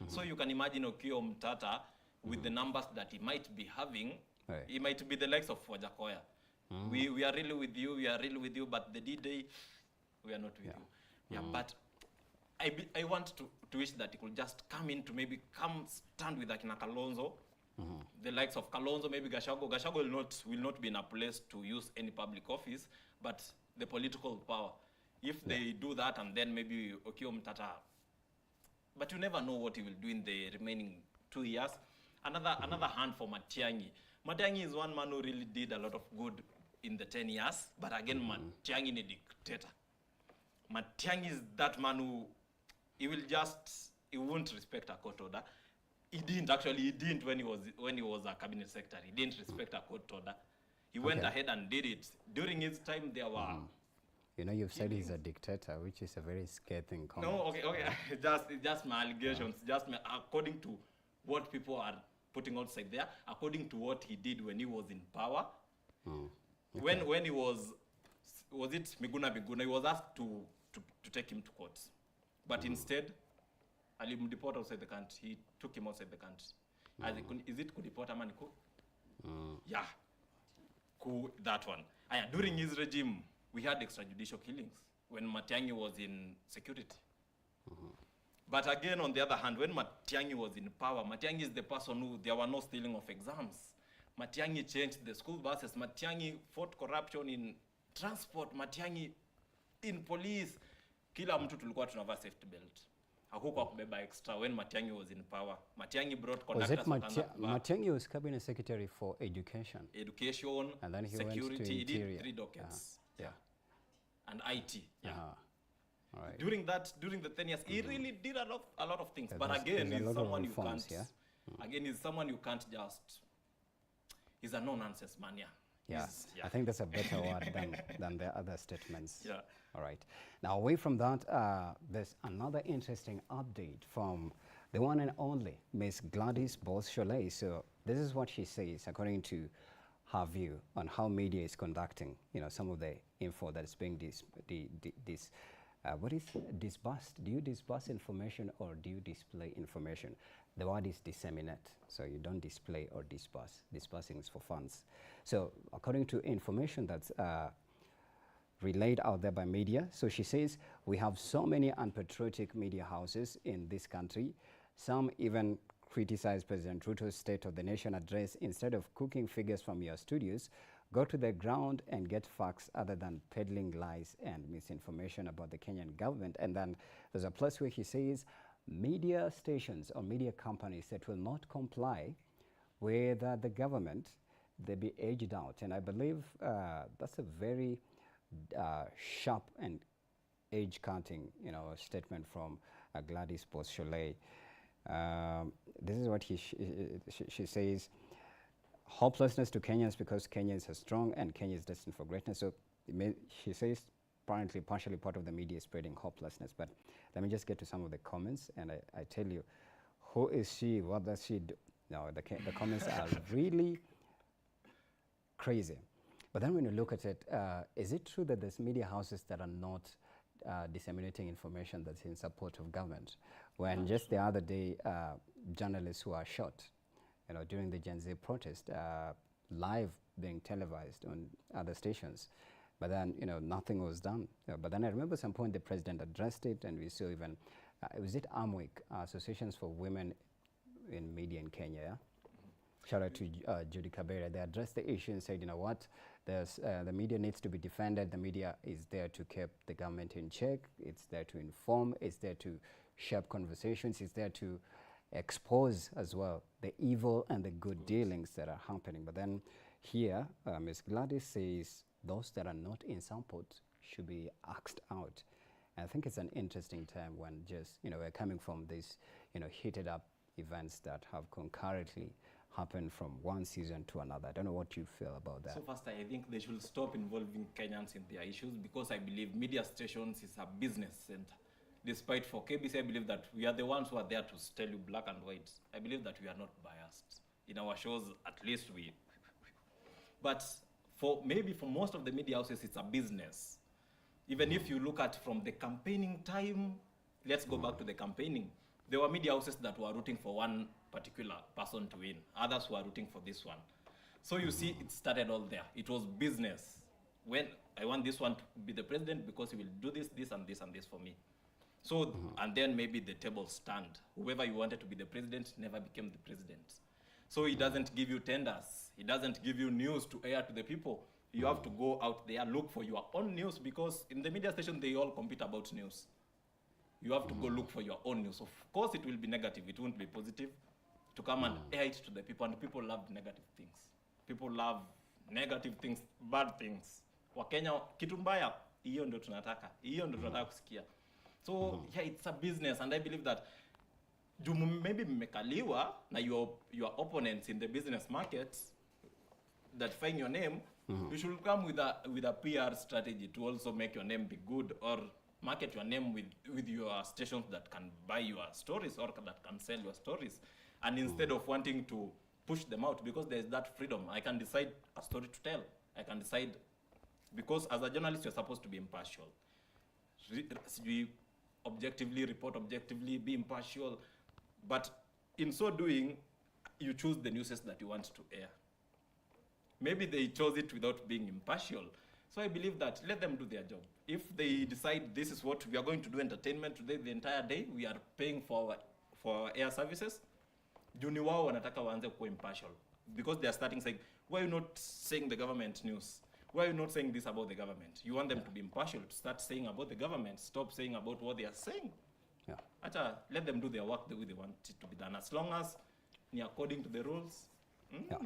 So you can imagine Okiya Omtatah with the numbers that he might be having, he might be the likes of Wajakoya. We are really with you, but the D-Day, we are not with you. Yeah, but I want to wish that he could just come in to maybe come stand with Akina Kalonzo, the likes of Kalonzo, maybe Gachagua. Gachagua will not be in a place to use any public office, but the political power. If they do that, and then maybe Okiya Omtatah, but you never know what he will do in the remaining 2 years. Another hand for Matiang'i. Matiang'i is one man who really did a lot of good in the 10 years, but again, Matiang'i is a dictator. Matiang'i is that man who, he won't respect a court order. He didn't when he was a cabinet secretary. He didn't respect a court order. He went ahead and did it. During his time, there were... You know, you've said he's a dictator, which is a very scathing comment. No, okay. Just my allegations. According to what people are putting outside there, according to what he did when he was in power. When he was it Miguna, he was asked to take him to court. But instead, alimdeport outside the country. He took him outside the country. Is it kudeport ama niku? Yeah. That one. During his regime, we had extrajudicial killings when Matiang'i was in security. But again, on the other hand, when Matiang'i was in power, Matiang'i is the person who, there were no stealing of exams. Matiang'i changed the school buses. Matiang'i fought corruption in transport. Matiang'i in police. Kila mtu tulikuwa tunavaa safety belt. Hakukuwa kubeba extra when Matiang'i was in power. Matiang'i brought conductors. Matiang'i was cabinet secretary for education. Education, and then he security, went to he interior. did 3 dockets. And IT. All right. During the 10 years, he really did a lot of things. But again, he's someone you can't. Again, he's someone you can't just. He's a no-nonsense man. I think that's a better word than the other statements. Yeah. All right. Now, away from that, there's another interesting update from the one and only Miss Gladys Boss-Sholay. So this is what she says, according to her view on how media is conducting, some of the info that is being disbursed. Do you disburse information or do you display information? The word is disseminate, so you don't display or disburse. Disbursing is for funds. So according to information that's relayed out there by media, so she says, we have so many unpatriotic media houses in this country. Some even criticize President Ruto's State of the Nation address. Instead of cooking figures from your studios, go to the ground and get facts other than peddling lies and misinformation about the Kenyan government. And then there's a place where he says, media stations or media companies that will not comply with the government, they'll be aged out. And I believe that's a very sharp and age-cutting, statement from Gladys Boss-Sholay. This is what she says. Hopelessness to Kenyans because Kenya is strong and Kenya is destined for greatness. So she says apparently partially part of the media is spreading hopelessness. But let me just get to some of the comments, and I tell you, who is she? What does she do? No, the comments are really crazy. But then when you look at it, is it true that there's media houses that are not disseminating information that's in support of government? When just the other day, journalists who are shot, during the Gen Z protest, live being televised on other stations, but then, nothing was done. But then I remember some point the president addressed it, and we saw even, was it AMWIC, Associations for Women in Media in Kenya, yeah? Shout out to Judy Kabera. They addressed the issue and said, you know what, the media needs to be defended. The media is there to keep the government in check. It's there to inform. It's there to shape conversations. It's there to expose as well the evil and the good dealings that are happening. But then here, Ms. Gladys says those that are not in support should be axed out. And I think it's an interesting time when just, we're coming from these, heated up events that have concurrently happened from one season to another. I don't know what you feel about that. So first, I think they should stop involving Kenyans in their issues, because I believe media stations is a business center. despite for KBC, I believe that we are the ones who are there to tell you black and white. I believe that we are not biased. In our shows, at least we. But for most of the media houses, it's a business. Even if you look at from the campaigning time, let's go back to the campaigning. There were media houses that were rooting for one particular person to win. Others were rooting for this one. So you see, it started all there. It was business. When I want this one to be the president because he will do this, this, and this, and this for me. So, and then maybe the tables turned. Whoever you wanted to be the president never became the president. So he doesn't give you tenders. He doesn't give you news to air to the people. You have to go out there, look for your own news, because in the media station, they all compete about news. You have to go look for your own news. Of course, it will be negative. It won't be positive. To come and air it to the people, and people love negative things. People love negative things, bad things. Wakenya, kitu mbaya, hiyo ndo tunataka. Hiyo ndo tunataka kusikia. So, yeah, it's a business, and I believe that maybe mmekaliwa na your opponents in the business market that find your name, you should come with a PR strategy to also make your name be good, or market your name with your stations that can buy your stories or that can sell your stories. And instead of wanting to push them out, because there's that freedom. I can decide a story to tell. I can decide, because as a journalist, you're supposed to be impartial. Objectively, report objectively, be impartial. But in so doing, you choose the news that you want to air. Maybe they chose it without being impartial. So I believe that let them do their job. If they decide this is what we are going to do, entertainment today, the entire day, we are paying for our air services, juni wao wanataka waanze kuwa impartial. Because they are starting saying, why are you not saying the government news? Why are you not saying this about the government? You want them to be impartial, to start saying about the government, stop saying about what they are saying. Yeah. Let them do their work the way they want it to be done. As long as ni according to the rules. Yeah.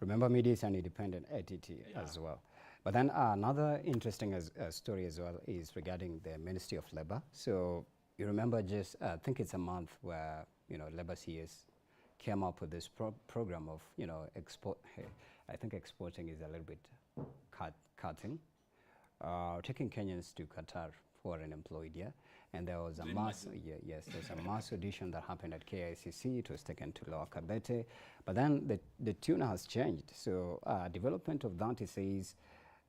Remember, media is an independent entity as well. But then another interesting story as well is regarding the Ministry of Labor. So you remember just, I think it's a month where, Labor CS came up with this program of, I think exporting is a little bit cutting, taking Kenyans to Qatar for an employed year. And there was a there's a mass audition that happened at KICC. It was taken to Lower Kabete. But then the tune has changed. So development of that, it says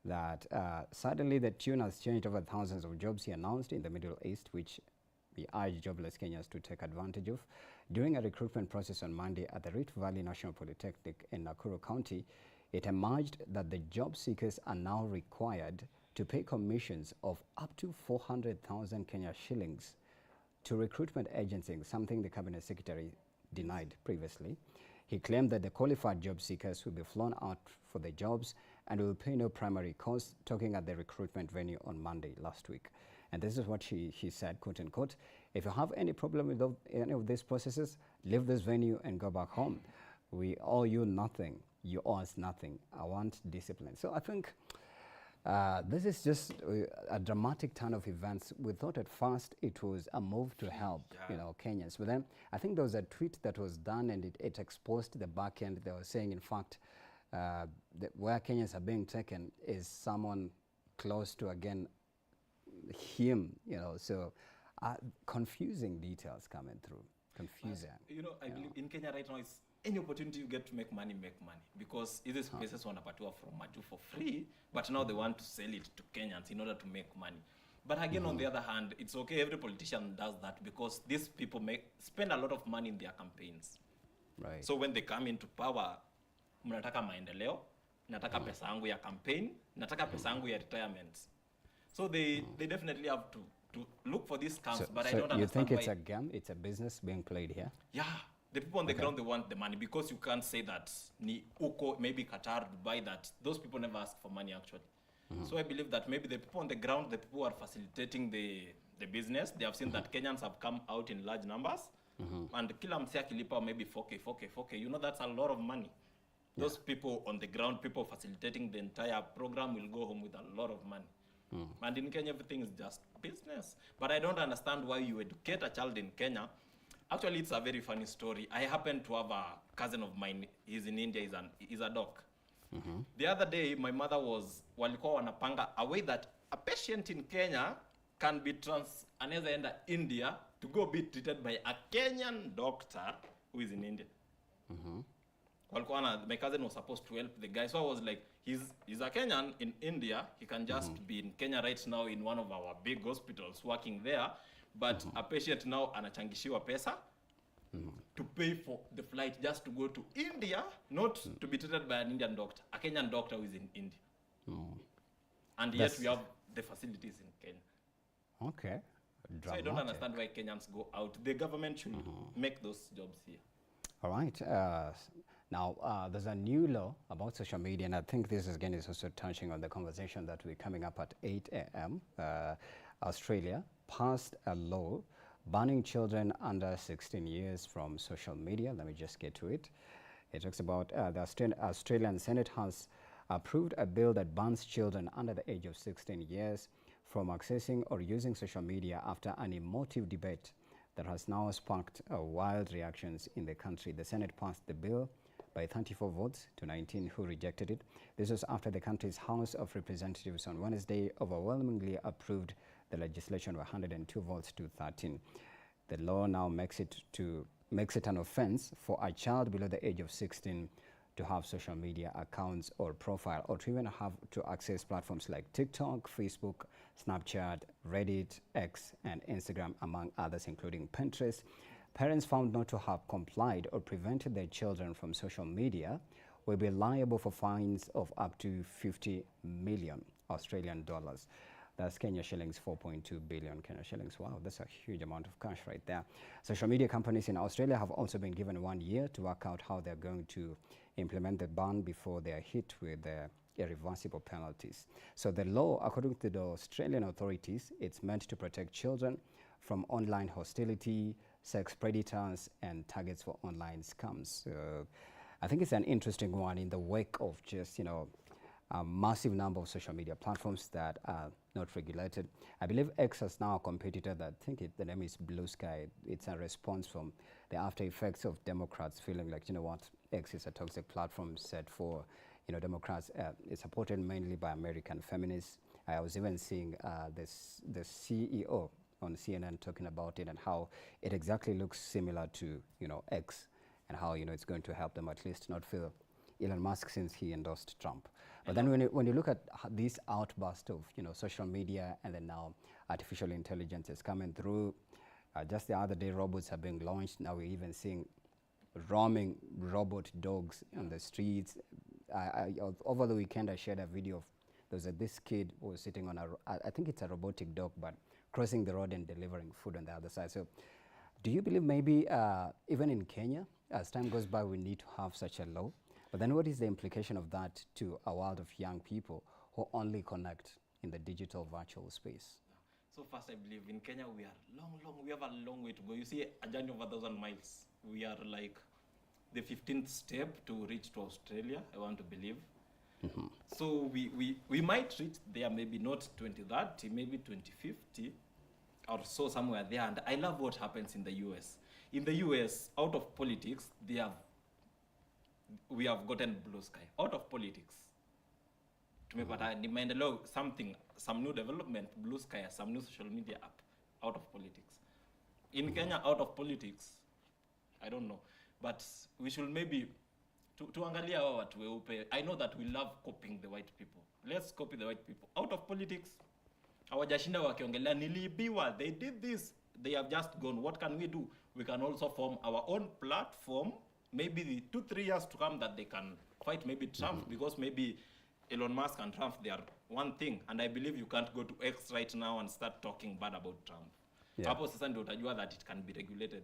that suddenly the tune has changed over thousands of jobs he announced in the Middle East, which we urge jobless Kenyans to take advantage of. During a recruitment process on Monday at the Rift Valley National Polytechnic in Nakuru County, it emerged that the job seekers are now required to pay commissions of up to 400,000 Kenya shillings to recruitment agencies, something the Cabinet Secretary denied previously. He claimed that the qualified job seekers will be flown out for the jobs and will pay no primary cost, talking at the recruitment venue on Monday last week. And this is what he said, quote unquote, if you have any problem with any of these processes, leave this venue and go back home. We owe you nothing. You owe us nothing. I want discipline. So I think this is just a dramatic turn of events. We thought at first it was a move to help, Kenyans. But then I think there was a tweet that was done and it exposed the back end. They were saying, in fact, where Kenyans are being taken is someone close to, again, him, so confusing details coming through. Confusing. I believe in Kenya right now, it's any opportunity you get to make money. Because these places wanapatiwa from Maju for free, but now they want to sell it to Kenyans in order to make money. But again, on the other hand, it's okay, every politician does that because these people spend a lot of money in their campaigns. Right. So when they come into power, mnataka maendeleo, nataka pesa yangu ya campaign, nataka pesa yangu ya retirement. So they definitely have to look for these scams, but I don't understand. You think it's a game, it's a business being played here? Yeah. The people on the ground, they want the money, because you can't say that ni uko, maybe Qatar, Dubai, that those people never ask for money actually. So I believe that maybe the people on the ground, the people who are facilitating the business, they have seen that Kenyans have come out in large numbers, and kila msea kilipa maybe 4K, that's a lot of money. Those people on the ground, people facilitating the entire program, will go home with a lot of money. And in Kenya, everything is just business. But I don't understand why you educate a child in Kenya. Actually, it's a very funny story. I happen to have a cousin of mine. He's in India. He's a doc. The other day, my mother walikuwa wanapanga a way that a patient in Kenya can be anaweza enda India to go be treated by a Kenyan doctor who is in India. My cousin was supposed to help the guy, so I was like, he's a Kenyan in India, he can just be in Kenya right now in one of our big hospitals working there, but a patient now anachangishiwa pesa to pay for the flight just to go to India, not to be treated by an Indian doctor, a Kenyan doctor who is in India. And yet we have the facilities in Kenya. Okay. So I don't understand why Kenyans go out. The government should make those jobs here. All right. Now, there's a new law about social media, and I think this again is also touching on the conversation that we're coming up at 8 a.m. Australia passed a law banning children under 16 years from social media. Let me just get to it. It talks about the Australian Senate has approved a bill that bans children under the age of 16 years from accessing or using social media after an emotive debate that has now sparked wild reactions in the country. The Senate passed the bill by 34 votes to 19 who rejected it. This was after the country's House of Representatives on Wednesday overwhelmingly approved the legislation by 102 votes to 13. The law now makes it an offense for a child below the age of 16 to have social media accounts or profile, or to even have to access platforms like TikTok, Facebook, Snapchat, Reddit, X, and Instagram, among others, including Pinterest. Parents found not to have complied or prevented their children from social media will be liable for fines of up to 50 million Australian dollars. That's Kenya shillings, 4.2 billion Kenya shillings. Wow, that's a huge amount of cash right there. Social media companies in Australia have also been given 1 year to work out how they're going to implement the ban before they are hit with irreversible penalties. So the law, according to the Australian authorities, it's meant to protect children from online hostility, sex predators, and targets for online scams. I think it's an interesting one in the wake of just, a massive number of social media platforms that are not regulated. I believe X has now a competitor that I think the name is Blue Sky. It's a response from the after effects of Democrats feeling like, X is a toxic platform set for, Democrats. It's supported mainly by American feminists. I was even seeing the CEO on CNN talking about it and how it exactly looks similar to, X, and how, it's going to help them at least not feel Elon Musk since he endorsed Trump. But then when you look at this outburst of social media, and then now artificial intelligence is coming through, just the other day robots are being launched. Now we're even seeing roaming robot dogs on the streets. Over the weekend I shared a video of this kid who was sitting on I think it's a robotic dog, but crossing the road and delivering food on the other side. So do you believe maybe even in Kenya, as time goes by, we need to have such a law? But then what is the implication of that to a world of young people who only connect in the digital virtual space? So first, I believe in Kenya we are we have a long way to go. You see, a journey of 1,000 miles. We are like the 15th step to reach to Australia, I want to believe. So we might reach there, maybe not 2030, maybe 2050 or so, somewhere there. And I love what happens in the US. In the US, out of politics, we have gotten Blue Sky. Out of politics, tumepata ni maendeleo, some new development, Blue Sky, some new social media app. Out of politics. In Kenya, out of politics, I don't know, but we should maybe tuangalia hawa watu weupe. I know that we love copying the white people. Let's copy the white people. Out of politics, hawajashinda wakiongelea niliibiwa, they did this, they have just gone. What can we do? We can also form our own platform, maybe the 2-3 years to come, that they can fight maybe Trump, because maybe Elon Musk and Trump, they are one thing, and I believe you can't go to X right now and start talking bad about Trump. Hapo sasa ndio utajua that it can be regulated.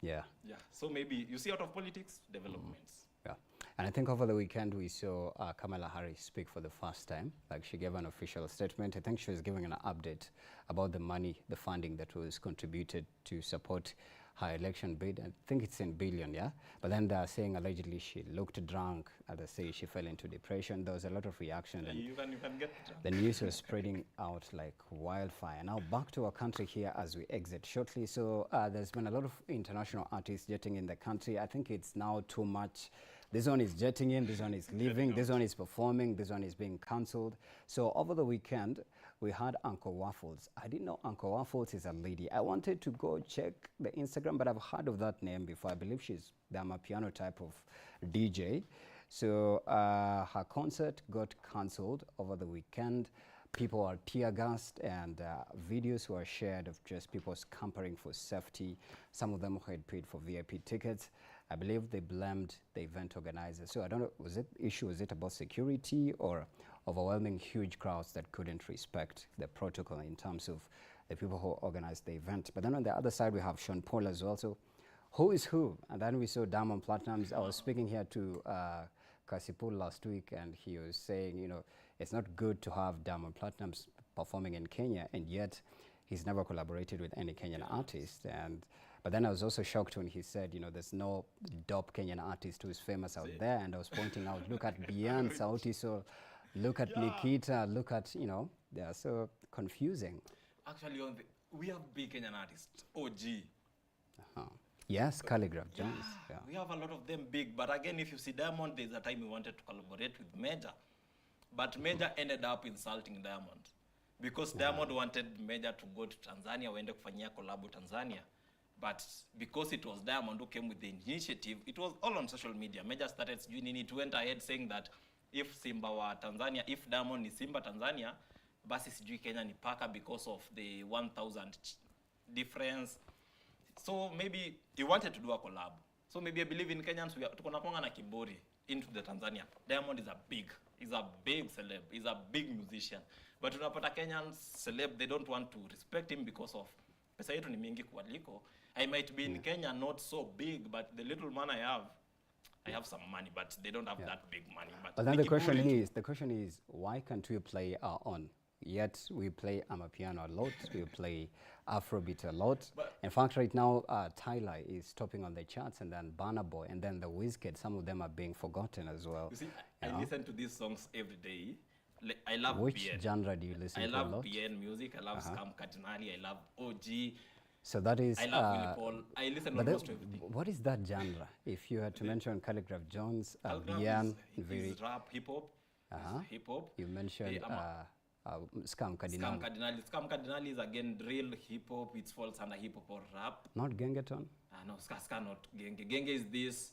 Yeah. So maybe you see, out of politics, developments. Yeah. And I think over the weekend we saw Kamala Harris speak for the first time. Like, she gave an official statement. I think she was giving an update about the funding that was contributed to support her election bid. I think it's in billion, yeah? But then they're saying allegedly she looked drunk. Others say she fell into depression. There was a lot of reaction. And you can get drunk. The news was spreading out like wildfire. Now back to our country here as we exit shortly. So there's been a lot of international artists jetting in the country. I think it's now too much. This one is jetting in, this one is leaving, this one is performing, this one is being cancelled. So over the weekend, we had Uncle Waffles. I didn't know Uncle Waffles is a lady. I wanted to go check the Instagram, but I've heard of that name before. I believe she's the Amapiano type of DJ. So her concert got cancelled over the weekend. People are tear gassed, and videos were shared of just people scampering for safety. Some of them had paid for VIP tickets. I believe they blamed the event organizers. So I don't know, was it about security or overwhelming huge crowds that couldn't respect the protocol in terms of the people who organized the event? But then on the other side, we have Sean Paul as well. So who is who? And then we saw Diamond Platnumz. I was speaking here to Kasipul last week, and he was saying, you know, it's not good to have Diamond Platnumz performing in Kenya, and yet he's never collaborated with any Kenyan artist. But then I was also shocked when he said, you know, there's no dope Kenyan artist who is famous out there. And I was pointing out, look at Bien, Sauti Sol, look at Nikita, look at, you know, they are so confusing. Actually, we have big Kenyan artists, OG. Yes, Calligraph Jones. Yeah. We have a lot of them big, but again, if you see Diamond, there's a time we wanted to collaborate with Major, but Major ended up insulting Diamond because Diamond wanted Major to go to Tanzania, waende kufanyia collab Tanzania, but because it was Diamond who came with the initiative, it was all on social media. Major started doing it, went ahead saying that if Simba wa Tanzania, if Diamond is Simba Tanzania, basi sijui Kenya ni paka because of the 1,000 difference. So maybe he wanted to do a collab. So maybe I believe in Kenyans, tukona kwanga na kiburi into the Tanzania. Diamond is a big celeb, he's a big musician. But unapata Kenyans celeb, they don't want to respect him because of pesa yetu ni mingi kualiko. I might be in Kenya not so big, but the little man I have some money, but they don't have that big money. But then the question is, why can't we play our own? Yet we play Amapiano a lot, we play Afrobeat a lot. In fact, right now, Tyler is topping on the charts, and then Burna Boy, and then the Wizkid, some of them are being forgotten as well. You see, I listen to these songs every day. I love Which BN. genre do you listen to a lot? I love BN music, I love Scam Cardinali, I love OG. So that is... I love Willie Paul. I listen almost to everything. What is that genre? If you had to mention Calligraph Jones, Calligraph BN, is rap, hip-hop. Hip-hop. You mentioned... Scam Cardinali. Scam Cardinali is again drill, hip-hop, it falls under hip-hop or rap. Not Gengeton? No, ska not Genge. Genge is this,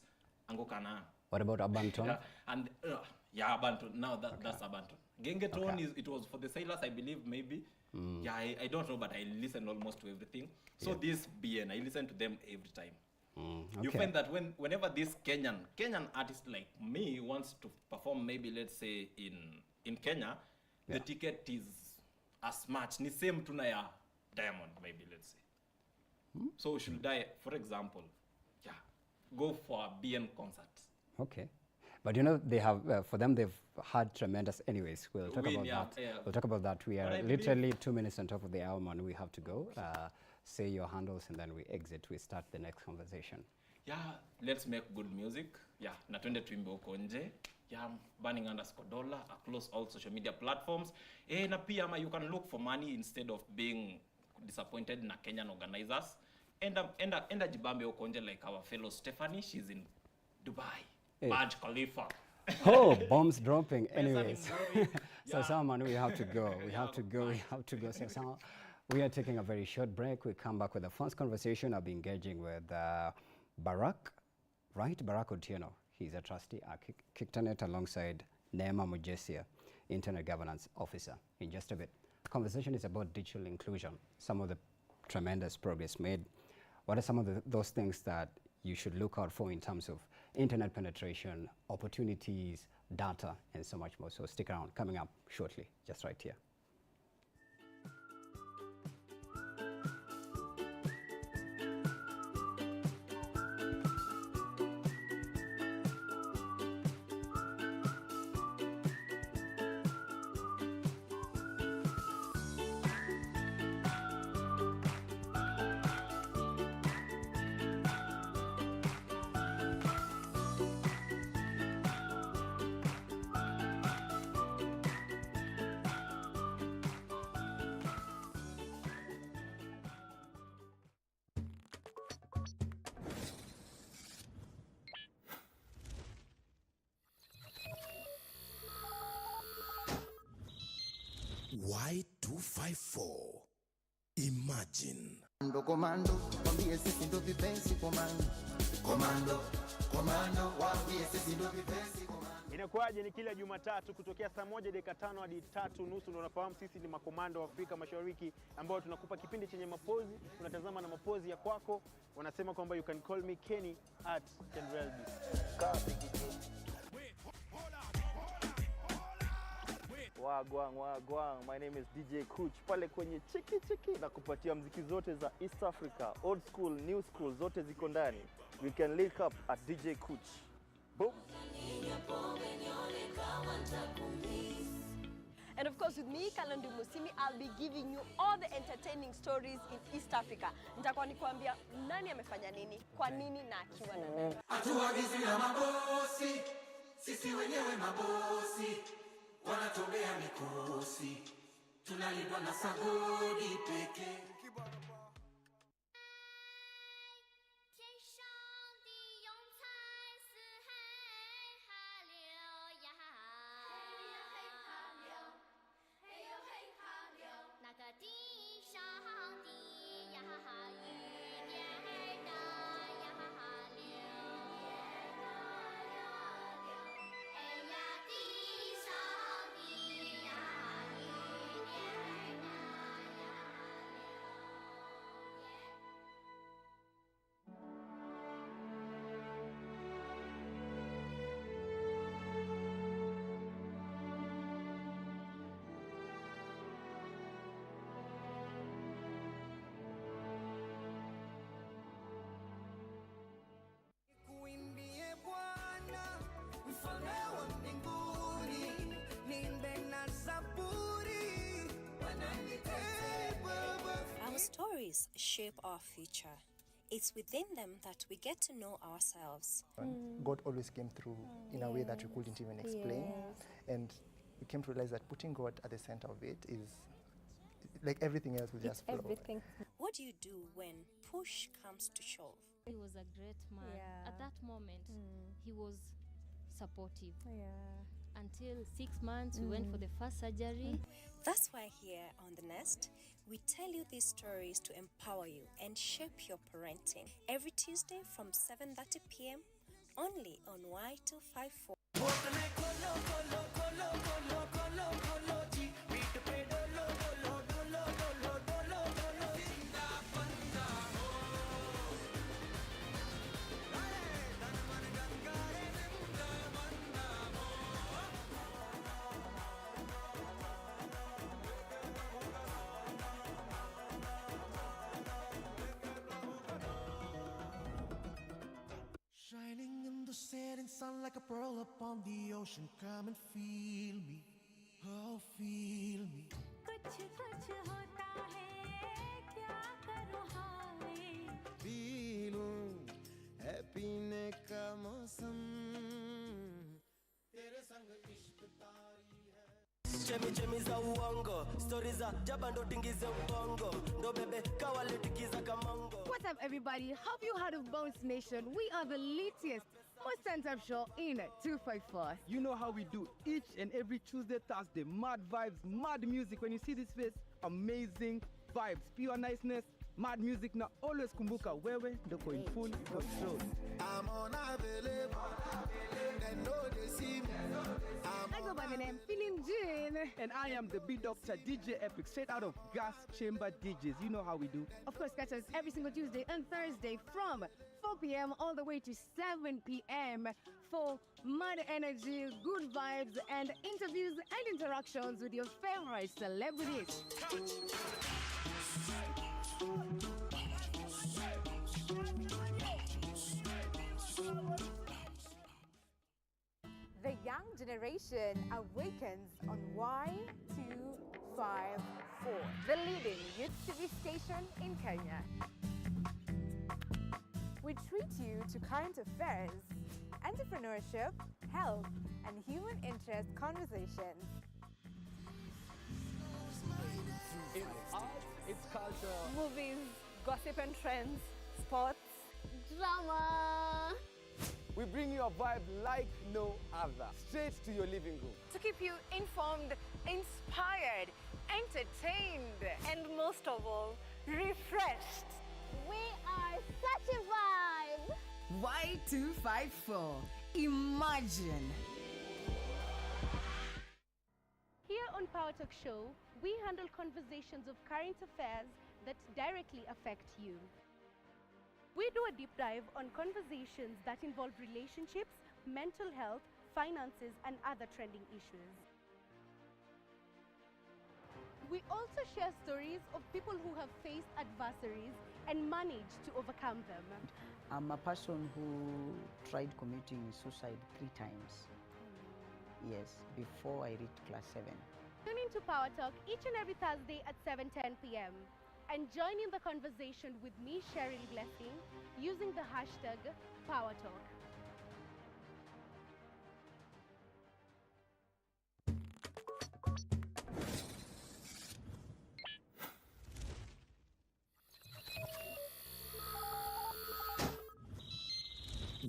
Angokana. What about Abanton? Abanton. Now that's Abanton. Gengeton it was for the sailors, I believe, maybe. Yeah, I don't know, but I listen almost to everything. So this BN, I listen to them every time. You find that whenever this Kenyan artist like me wants to perform, maybe let's say in Kenya, the ticket is as much. Ni same tuna ya Diamond, maybe let's say. So should I, for example, go for a BN concert? Okay. But you know, they have, for them, they've had tremendous, anyways, we'll talk about that. Yeah. We'll talk about that. We are literally 2 minutes on top of the hour, man. We have to go. Say your handles, and then we exit. We start the next conversation. Yeah, let's make good music. Yeah, na twende tuimbe huko nje. Yeah, Burning_dollar across all social media platforms. Na pia you can look for money instead of being disappointed na Kenyan organizers. Enda jibambe huko nje like our fellow Stephanie. She's in Dubai. Burj Khalifa. Oh, bombs dropping. Anyways. So, Salman, we have to go. We have to go. So, we are taking a very short break. We come back with the first conversation. I'll be engaging with Barack, right? Barack Otieno. He's a trustee at Kictanet alongside Neema Mujesia, Internet Governance Officer. In just a bit. Conversation is about digital inclusion, some of the tremendous progress made. What are some of those things that you should look out for in terms of internet penetration, opportunities, data, and so much more? So stick around. Coming up shortly, just right here. Y254. Imagine. Komando, wambie sisi ndo vipenzi komando. Komando, wambie sisi ndo vipenzi komando. Inakuwaje? Ni kila Jumatatu kutokea saa 1:05 hadi 3:30. Ndio unafahamu sisi ni makomando wa Afrika Mashariki ambao tunakupa kipindi chenye mapozi, tunatazama na mapozi ya kwako. Wanasema kwamba you can call me Kenny at Kenrelby. Wagwang, my name is DJ Kuch. Pale kwenye chiki na kupatia mziki zote za East Africa, old school, new school, zote ziko ndani. We can link up at DJ Kuch. Boom. And of course with me, Kalondu Musimi, I'll be giving you all the entertaining stories in East Africa. Nitakuwa nikuambia nani amefanya nini, kwa nini na akiwa na nani. Hatuagizi na mabosi, sisi wenyewe mabosi. Wanatobea mikosi, tunalindwa na sagodi pekee. Our stories shape our future. It's within them that we get to know ourselves. God always came through in a way that we couldn't even explain. And we came to realize that putting God at the center of it is like everything else will just flow. Everything. What do you do when push comes to shove? He was a great man. Yeah. At that moment, he was supportive. Yeah. Until 6 months, we went for the first surgery. That's why here on The Nest, we tell you these stories to empower you and shape your parenting. Every Tuesday from 7:30 p.m. only on Y254. Shining in the setting sun like a pearl upon the ocean. Come and feel me, oh feel me. Feelun है पीने का मौसम तेरे संग इश्क तारी है chemi za uongo, stories za jaba ndo tingize ubongo, ndo bebe kawaletikiza kamongo. What's up everybody? Have you heard of Bounce Nation? We are the latest, most stand-up show in 254. You know how we do each and every Tuesday, Thursday. Mad vibes, mad music. When you see this face, amazing vibes, pure niceness, mad music. Now always kumbuka wewe ndoko in full control. I'm unavailable, they know they see me. I go by the name Feeling Jean. And I am the beat doctor, DJ Epic, straight out of Gas Chamber DJs. You know how we do. Of course, catch us every single Tuesday and Thursday from 4 p.m. all the way to 7 p.m. for mad energy, good vibes, and interviews and interactions with your favorite celebrities. The young generation awakens on Y254, the leading youth TV station in Kenya. We treat you to current affairs, entrepreneurship, health, and human interest conversations. It's art, it's culture. Movies, gossip and trends, sports, Drama. we bring you a vibe like no other, straight to your living room. To keep you informed, inspired, entertained, and most of all, refreshed. We are such a vibe. Y254. Imagine. Here on Power Talk Show, we handle conversations of current affairs that directly affect you. We do a deep dive on conversations that involve relationships, mental health, finances, and other trending issues. We also share stories of people who have faced adversaries and managed to overcome them. I'm a person who tried committing suicide 3 times. Yes, before I reached class 7. Tune into Power Talk each and every Thursday at 7:10 p.m. and join in the conversation with me, Cheryl Blessing, using the hashtag Power Talk.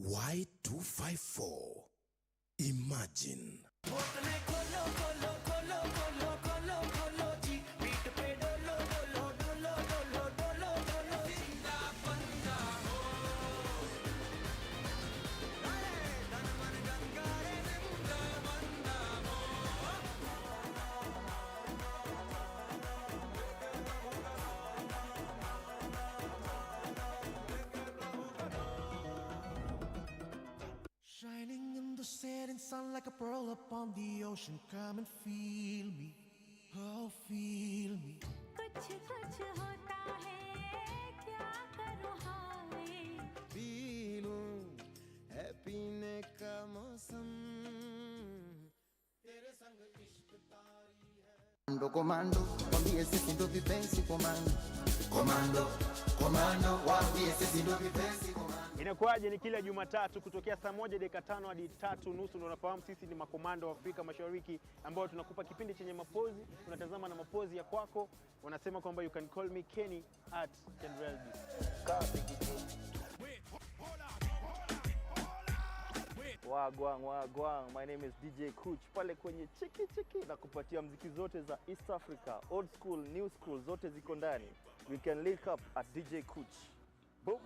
Y254. Imagine. Shining in the setting sun like a pearl upon the ocean. Come and feel me, oh feel me. पीलूं है पीने का मौसम Comando, comando, waambie sisi ndo vipenzi komando. Komando, komando, waambie sisi ndo vipenzi komando. Inakuwaje? Ni kila Jumatatu kutokea saa 1 dakika 5 hadi 3:30. Ndio unafahamu sisi ni makomando wa Afrika Mashariki ambao tunakupa kipindi chenye mapozi, tunatazama na mapozi ya kwako. Wanasema kwamba you can call me Kenny at Kenrelby. Wagwang, my name is DJ Kuch. Pale kwenye chiki na kupatia mziki zote za East Africa, old school, new school, zote ziko ndani. We can link up at DJ Kuch. Boom.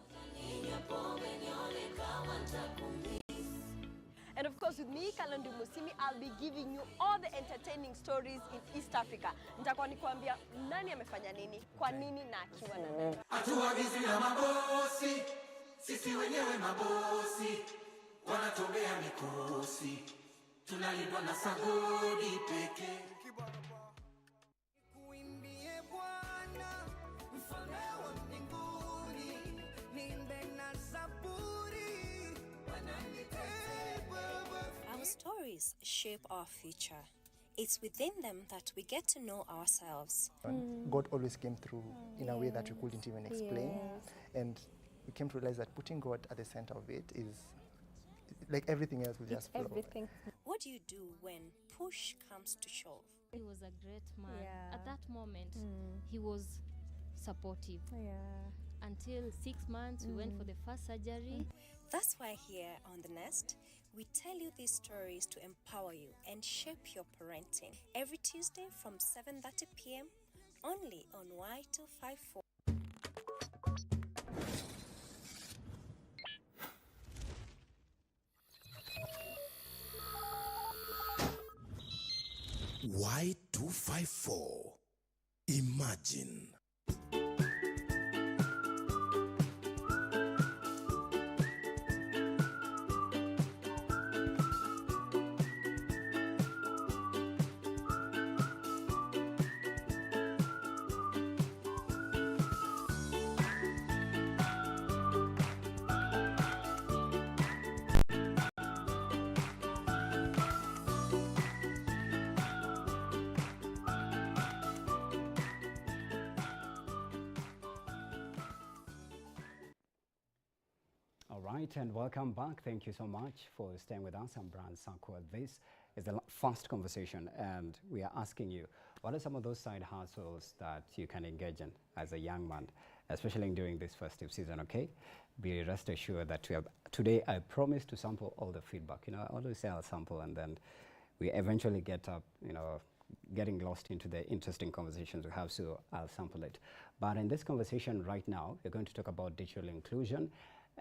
And of course with me, Kalondu Musimi, I'll be giving you all the entertaining stories in East Africa. Nitakuwa nikuambia nani amefanya nini, kwa nini na akiwa na nani. Hatuagizi na mabosi, sisi wenyewe mabosi. Wanatobea mikosi, tunalindwa na sagodi pekee. Kuimbie Bwana, mfalme wa mbinguni, nimbe na zaburi, Our stories shape our future. It's within them that we get to know ourselves. God always came through in a way that we couldn't even explain. Yes. And we came to realize that putting God at the center of it is like everything else will just flow. Everything. What do you do when push comes to shove? He was a great man. Yeah. At that moment, he was supportive. Until 6 months, we went for the first surgery. That's why here on The Nest, we tell you these stories to empower you and shape your parenting. Every Tuesday from 7:30 p.m. only on Y254. Y254. Imagine. All right, and welcome back. Thank you so much for staying with us. I'm Brian Sanko. This is the first conversation, and we are asking you, what are some of those side hustles that you can engage in as a young man? especially during this festive season, okay? Be rest assured that today I promise to sample all the feedback. You know, I always say I'll sample, and then we eventually get up, you know, getting lost into the interesting conversations we have, so I'll sample it. But in this conversation right now, we're going to talk about digital inclusion,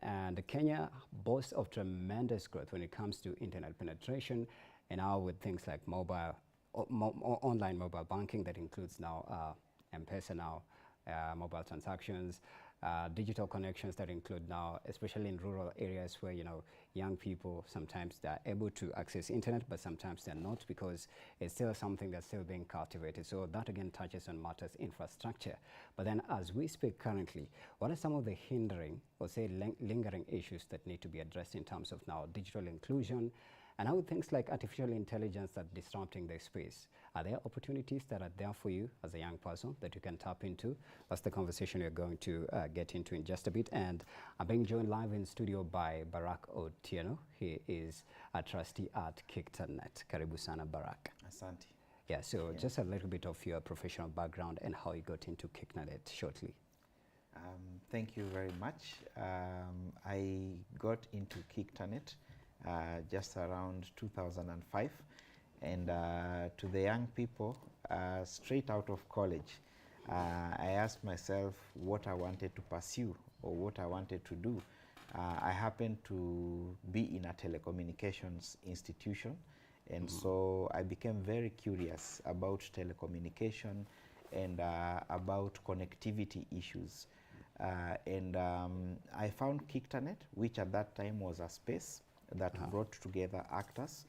and Kenya boasts of tremendous growth when it comes to internet penetration, and now with things like online mobile banking that includes now M-Pesa now, mobile transactions, digital connections that include now, especially in rural areas where, you know, young people, sometimes they're able to access internet, but sometimes they're not, because it's still something that's still being cultivated. So that again touches on matters infrastructure. But then as we speak currently, what are some of the hindering or say lingering issues that need to be addressed in terms of now digital inclusion, and how things like artificial intelligence are disrupting the space? Are there opportunities that are there for you as a young person that you can tap into? That's the conversation we're going to get into in just a bit. And I'm being joined live in studio by Barak Otieno. He is a trustee at KickTNet. Karibu sana, Barak. Asante. Yeah, so just a little bit of your professional background and how you got into KickTNet shortly. Thank you very much. I got into KickTNet just around 2005, and to the young people straight out of college, I asked myself what I wanted to pursue or what I wanted to do. I happened to be in a telecommunications institution, and so I became very curious about telecommunication and about connectivity issues. I found KickTNet, which at that time was a space that brought together actors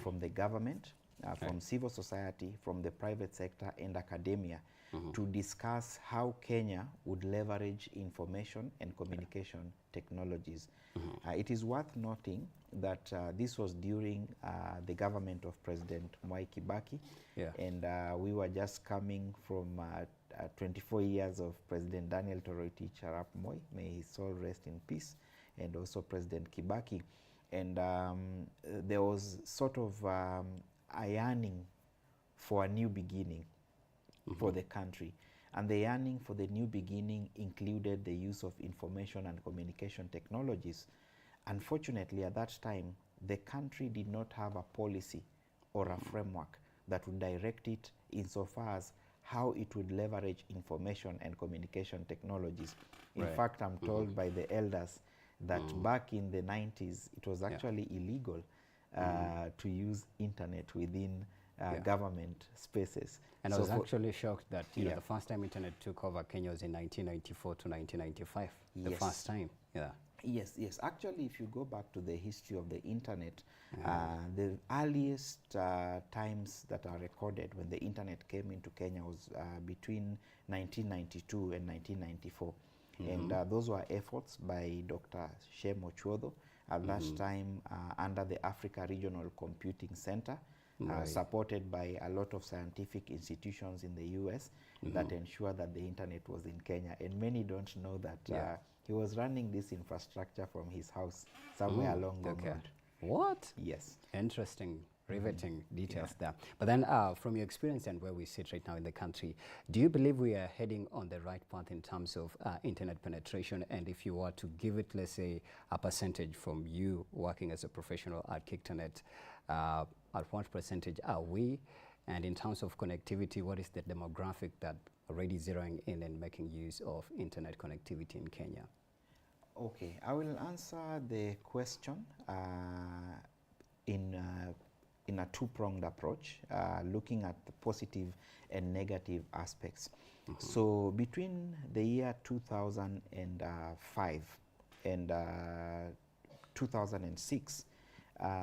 from the government, from civil society, from the private sector and academia to discuss how Kenya would leverage information and communication technologies. It is worth noting that this was during the government of President Mwai Kibaki, and we were just coming from 24 years of President Daniel Toroitich Arap Moi, may his soul rest in peace, and also President Kibaki. And there was sort of a yearning for a new beginning for the country. And the yearning for the new beginning included the use of information and communication technologies. Unfortunately, at that time, the country did not have a policy or a framework that would direct it insofar as how it would leverage information and communication technologies. In fact, I'm told by the elders that back in the 90s, it was actually illegal to use internet within government spaces. And so I was actually shocked that you know, the first time internet took over Kenya was in 1994 to 1995. The first time, Yes. Actually, if you go back to the history of the internet, the earliest times that are recorded when the internet came into Kenya was between 1992 and 1994. And those were efforts by Dr. Shem Ochuodho, at that time under the Africa Regional Computing Center, supported by a lot of scientific institutions in the US that ensured that the internet was in Kenya. And many don't know that he was running this infrastructure from his house somewhere along the road. What? Yes. Interesting. Riveting details there. But then from your experience and where we sit right now in the country, do you believe we are heading on the right path in terms of internet penetration? And if you were to give it, let's say, a percentage from you working as a professional at KickTNet, at what percentage are we? And in terms of connectivity, what is the demographic that already zeroing in and making use of internet connectivity in Kenya? Okay, I will answer the question in a two-pronged approach, looking at the positive and negative aspects. So between the year 2005 and 2006,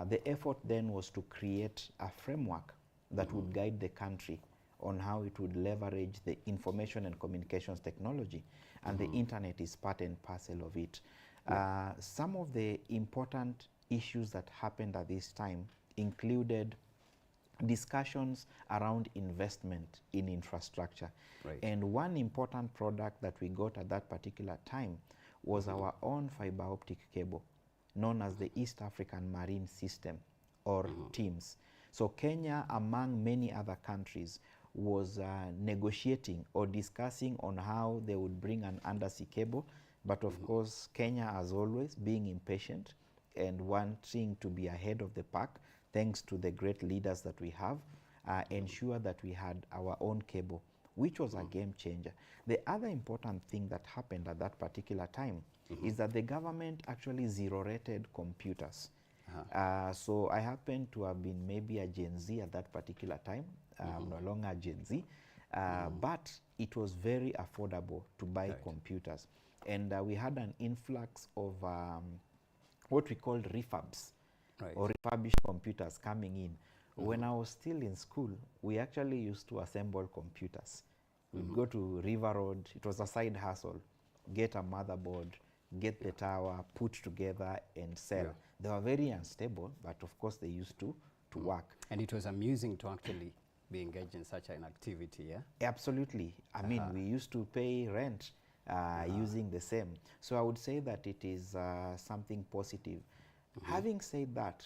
the effort then was to create a framework that would guide the country on how it would leverage the information and communications technology, and the internet is part and parcel of it. Some of the important issues that happened at this time included discussions around investment in infrastructure. And one important product that we got at that particular time was our own fiber optic cable, known as the East African Marine System, or TEAMS. So Kenya, among many other countries, was negotiating or discussing on how they would bring an undersea cable. But of course, Kenya, as always, being impatient and wanting to be ahead of the pack, thanks to the great leaders that we have, ensure that we had our own cable, which was a game changer. The other important thing that happened at that particular time is that the government actually zero-rated computers. So I happen to have been maybe a Gen Z at that particular time. I'm no longer a Gen Z, but it was very affordable to buy computers. And we had an influx of what we called refurbs, or refurbished computers coming in. When I was still in school, we actually used to assemble computers. We'd go to River Road. It was a side hustle. Get a motherboard, get the tower, put together and sell. They were very unstable, but of course they used to work. And it was amusing to actually be engaged in such an activity, yeah? Absolutely. I mean, we used to pay rent using the same. So I would say that it is something positive. Having said that,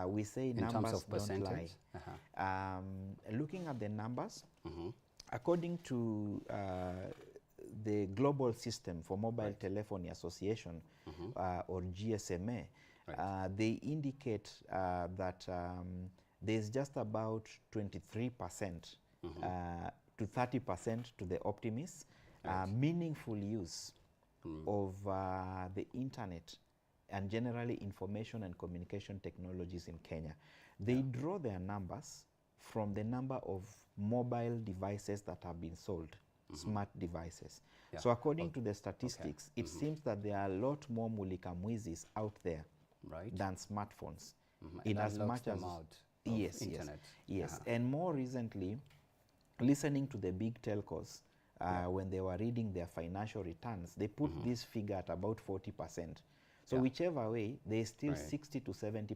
we say in numbers terms of don't percentage? lie. Looking at the numbers, according to the Global System for Mobile Telephony Association, or GSMA, they indicate that there's just about 23% to 30% to the optimists, meaningful use of the internet and generally information and communication technologies in Kenya. They draw their numbers from the number of mobile devices that have been sold, smart devices. So according to the statistics, it seems that there are a lot more mulika mwizis out there than smartphones. In as much as yes. And more recently, listening to the big telcos, when they were reading their financial returns, they put this figure at about 40%. So whichever way, there's still 60 to 70%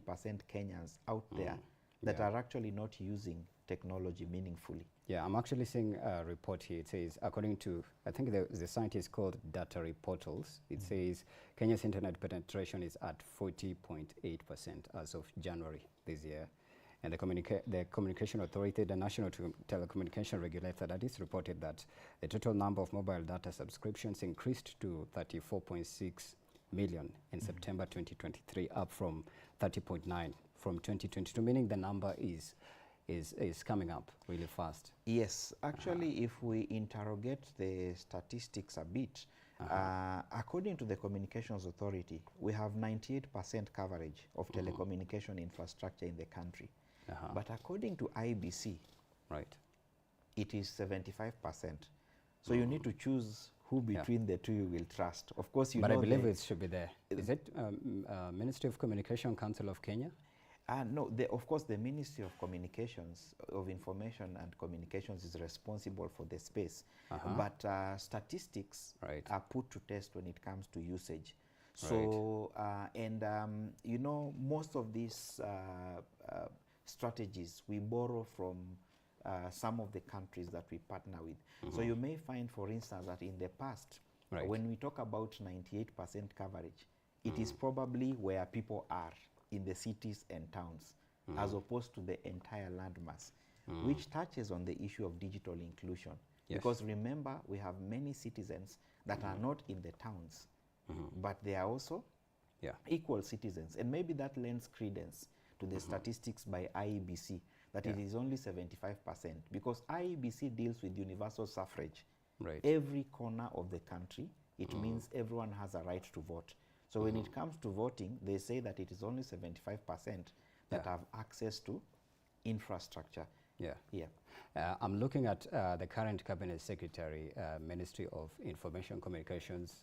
Kenyans out there that are actually not using technology meaningfully. Yeah, I'm actually seeing a report here. It says, according to, I think the site is called Data Reportals, it says Kenya's internet penetration is at 40.8% as of January this year. And the Communication Authority, the National Telecommunication Regulator, that is reported that the total number of mobile data subscriptions increased to 34.6 million in September 2023, up from 30.9 from 2022, meaning the number is coming up really fast. Yes, actually, if we interrogate the statistics a bit, according to the Communications Authority, we have 98% coverage of telecommunication infrastructure in the country. But according to IBC, it is 75%. So you need to choose who between the two you will trust. Of course, you know. But I believe it should be there. Is it Ministry of Communication Council of Kenya? No, of course, the Ministry of Communications, of Information and Communications is responsible for the space. But statistics are put to test when it comes to usage. So, you know, most of these strategies we borrow from some of the countries that we partner with. So you may find, for instance, that in the past, when we talk about 98% coverage, it is probably where people are in the cities and towns, as opposed to the entire landmass, which touches on the issue of digital inclusion. Because remember, we have many citizens that are not in the towns, but they are also equal citizens. And maybe that lends credence to the statistics by IEBC, that it is only 75%, because IEBC deals with universal suffrage. Every corner of the country, it means everyone has a right to vote. So when it comes to voting, they say that it is only 75% that have access to infrastructure. I'm looking at the current Cabinet Secretary, Ministry of Information Communications,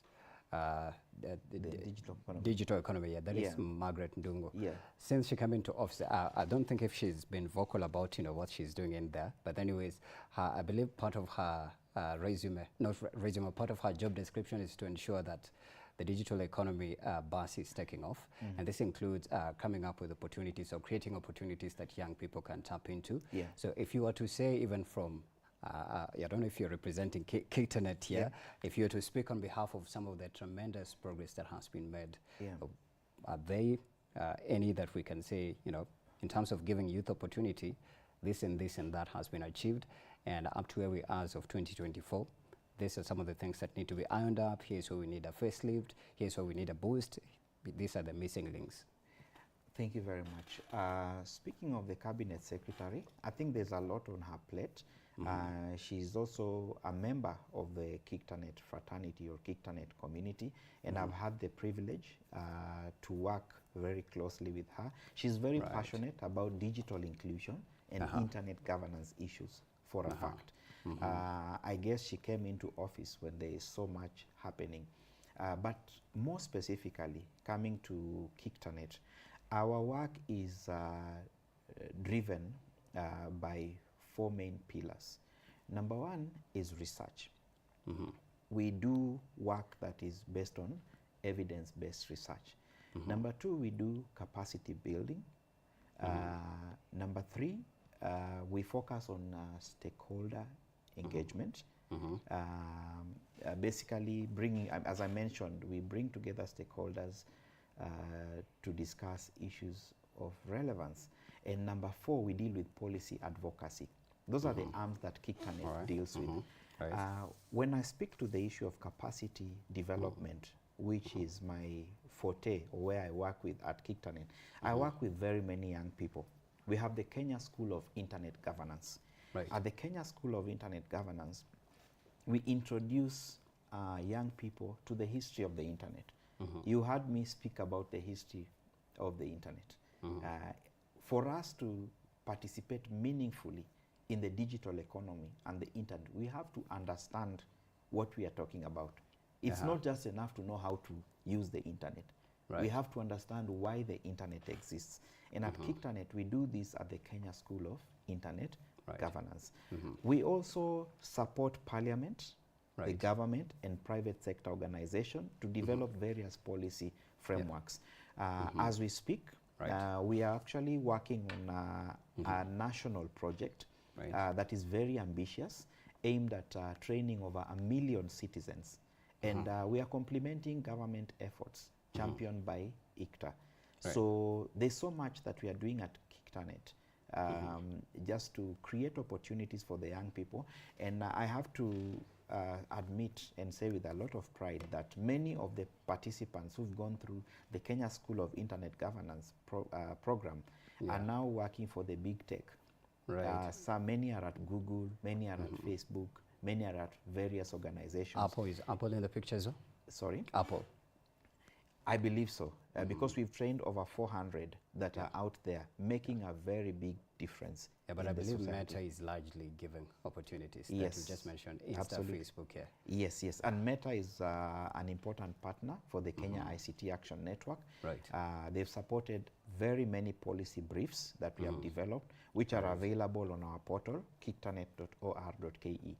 digital economy. That is Margaret Ndungu. Since she came into office, I don't think if she's been vocal about what she's doing in there. But anyways, I believe part of her part of her job description is to ensure that the digital economy bus is taking off. And this includes coming up with opportunities or creating opportunities that young people can tap into. So if you were to say, even from, I don't know if you're representing Kitanet here, if you were to speak on behalf of some of the tremendous progress that has been made, are there any that we can say, in terms of giving youth opportunity, this and that has been achieved? and up to where we are as of 2024. These are some of the things that need to be ironed up. Here's where we need a facelift. Here's where we need a boost. These are the missing links. Thank you very much. Speaking of the Cabinet Secretary, I think there's a lot on her plate. She's also a member of the Kiktanet fraternity or Kiktanet community, and I've had the privilege to work very closely with her. She's very passionate about digital inclusion and internet governance issues for a fact. I guess she came into office when there is so much happening. But more specifically, coming to Kiktanet, our work is driven by 4 main pillars. Number 1 is research. We do work that is based on evidence-based research. Number 2, we do capacity building. Number 3, we focus on stakeholder engagement. Basically bringing, as I mentioned, we bring together stakeholders to discuss issues of relevance. And number 4, we deal with policy advocacy. Those are the arms that Kiktanet deals with. When I speak to the issue of capacity development, which is my forte, or where I work with at Kiktanet, I work with very many young people. We have the Kenya School of Internet Governance. At the Kenya School of Internet Governance, we introduce young people to the history of the internet. You heard me speak about the history of the internet. For us to participate meaningfully in the digital economy and the internet, we have to understand what we are talking about. It's not just enough to know how to use the internet. We have to understand why the internet exists. And at Kiktanet, we do this at the Kenya School of Internet Governance. We also support Parliament, the government, and private sector organization to develop various policy frameworks. As we speak, we are actually working on a national project that is very ambitious, aimed at training over 1 million citizens. And we are complementing government efforts championed by ICTA. So there's so much that we are doing at Kiktanet just to create opportunities for the young people. And I have to admit and say with a lot of pride that many of the participants who've gone through the Kenya School of Internet Governance program are now working for the big tech. Many are at Google, many are at Facebook, many are at various organizations. Is Apple in the picture as well? Sorry? Apple. I believe so, because we've trained over 400 that are out there making a very big difference. But I believe Meta is largely giving opportunities that you just mentioned, Insta, Facebook. Yes, and Meta is an important partner for the Kenya ICT Action Network. They've supported very many policy briefs that we have developed, which are available on our portal, kiktanet.or.ke.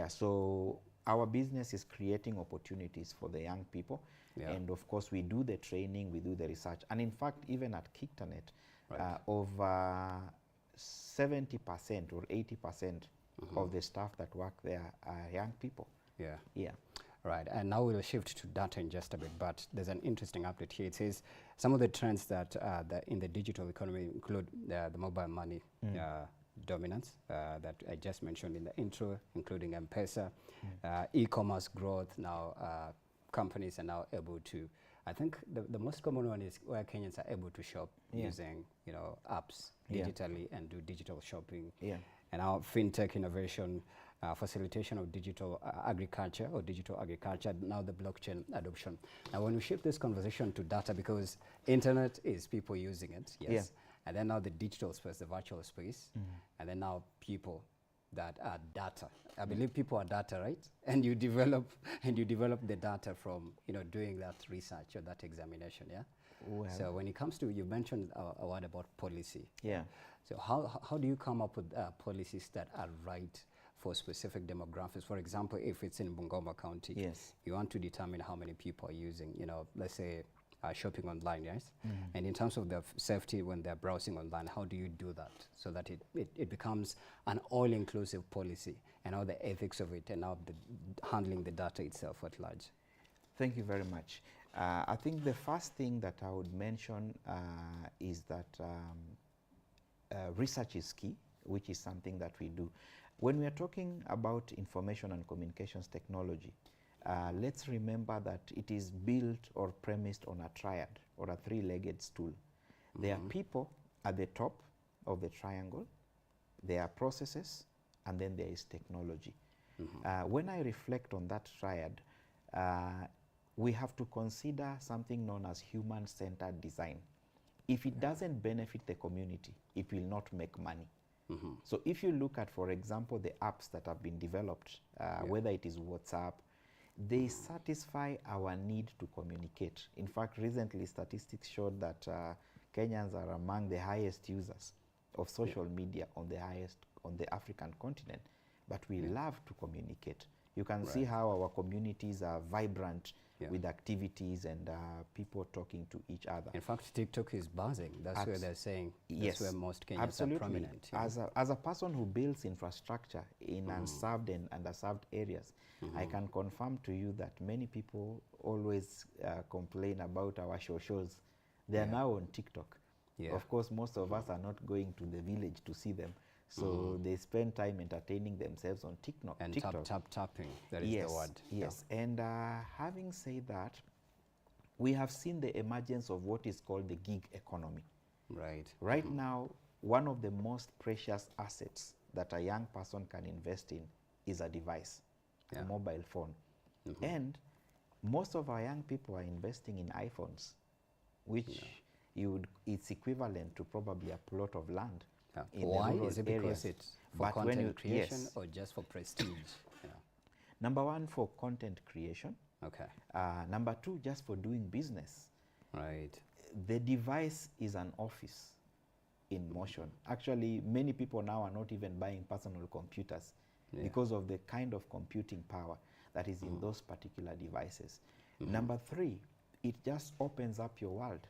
So our business is creating opportunities for the young people. And of course, we do the training, we do the research. And in fact, even at Kiktanet, over 70% or 80% of the staff that work there are young people. Right, and now we'll shift to data in just a bit, but there's an interesting update here. It says some of the trends that, in the digital economy include the mobile money dominance that I just mentioned in the intro, including M-Pesa, e-commerce growth. Now companies are now able to, I think the most common one is where Kenyans are able to shop using apps digitally and do digital shopping. And now fintech innovation, facilitation of digital agriculture or digital agriculture, now the blockchain adoption. Now when we shift this conversation to data, because internet is people using it, and then now the digital space, the virtual space, and then now people that are data. I believe people are data, right? And you develop the data from doing that research or that examination, So when it comes to, you mentioned a word about policy. So how do you come up with policies that are right for specific demographics? For example, if it's in Bungoma County, you want to determine how many people are using, let's say shopping online, and in terms of the safety when they're browsing online, how do you do that so that it becomes an all-inclusive policy, and all the ethics of it, and now the handling the data itself at large? Thank you very much. I think the first thing that I would mention is that research is key. which is something that we do. When we are talking about information and communications technology, let's remember that it is built or premised on a triad or a three-legged stool. There are people at the top of the triangle, there are processes, and then there is technology. When I reflect on that triad, we have to consider something known as human-centered design. If it doesn't benefit the community, it will not make money. So if you look at, for example, the apps that have been developed, whether it is WhatsApp, they satisfy our need to communicate. In fact, recently statistics showed that Kenyans are among the highest users of social media on the African continent, but we love to communicate. You can see how our communities are vibrant with activities and people talking to each other. In fact, TikTok is buzzing. That's where they're saying that's where most Kenyans are prominent. As a person who builds infrastructure in unserved and underserved areas, I can confirm to you that many people always complain about our shows. They are now on TikTok. Of course, most of us are not going to the village to see them. So they spend time entertaining themselves on TikTok. And tapping, that is the word. Yes, and having said that, we have seen the emergence of what is called the gig economy. Right now, one of the most precious assets that a young person can invest in is a device, a mobile phone. And most of our young people are investing in iPhones, which it's equivalent to probably a plot of land. Why? Is it because it's for content creation or just for prestige? Number one, for content creation. Number two, just for doing business. The device is an office in motion. Actually, many people now are not even buying personal computers because of the kind of computing power that is in those particular devices. Number three, it just opens up your world.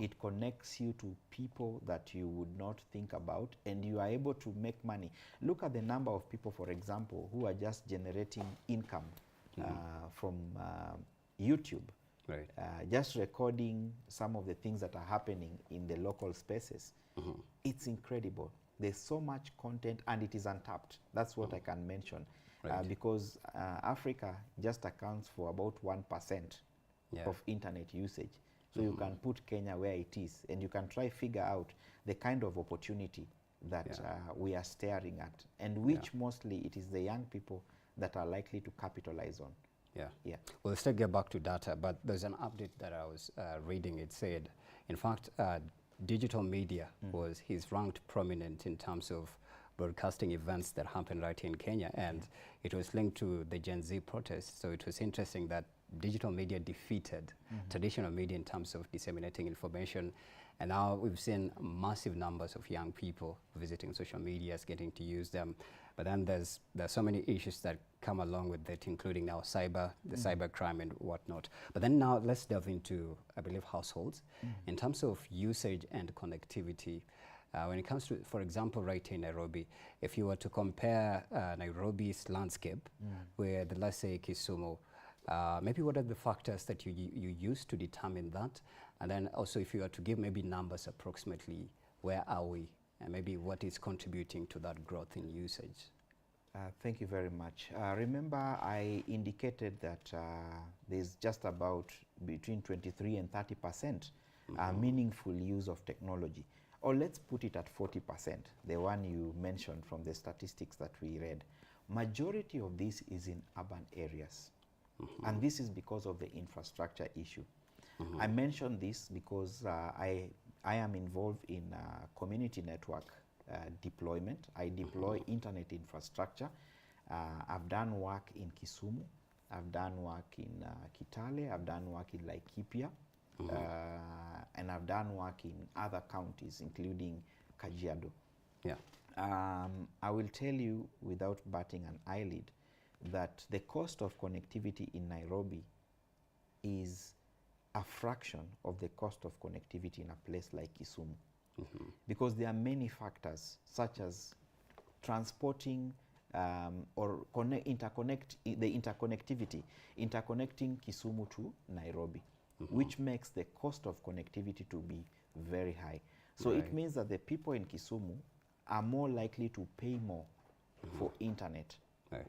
It connects you to people that you would not think about, and you are able to make money. Look at the number of people, for example, who are just generating income from YouTube, just recording some of the things that are happening in the local spaces. It's incredible. There's so much content, and it is untapped. That's what I can mention, because Africa just accounts for about 1% of internet usage. So you can put Kenya where it is, and you can try figure out the kind of opportunity that we are staring at, and which mostly it is the young people that are likely to capitalize on. Well, let's still get back to data, but there's an update that I was reading. It said, in fact, digital media is ranked prominent in terms of broadcasting events that happen right here in Kenya, and it was linked to the Gen Z protests. So it was interesting that digital media defeated traditional media in terms of disseminating information, and now we've seen massive numbers of young people visiting social medias, getting to use them. But then there's so many issues that come along with it, including now cyber crime and whatnot. But then now let's delve into, I believe, households. In terms of usage and connectivity, when it comes to, for example, right here in Nairobi, if you were to compare Nairobi's landscape with, let's say, Kisumu, maybe what are the factors that you use to determine that? And then also, if you were to give maybe numbers approximately, where are we? And maybe what is contributing to that growth in usage? Thank you very much. Remember, I indicated that there's just about between 23 and 30% meaningful use of technology. Or let's put it at 40%, the one you mentioned from the statistics that we read. Majority of this is in urban areas. And this is because of the infrastructure issue. I mention this because I am involved in community network deployment. I deploy internet infrastructure. I've done work in Kisumu. I've done work in Kitale. I've done work in Laikipia. And I've done work in other counties, including Kajiado. I will tell you without batting an eyelid that the cost of connectivity in Nairobi is a fraction of the cost of connectivity in a place like Kisumu. Because there are many factors, such as transporting or interconnectivity, interconnecting Kisumu to Nairobi, which makes the cost of connectivity to be very high. So it means that the people in Kisumu are more likely to pay more for internet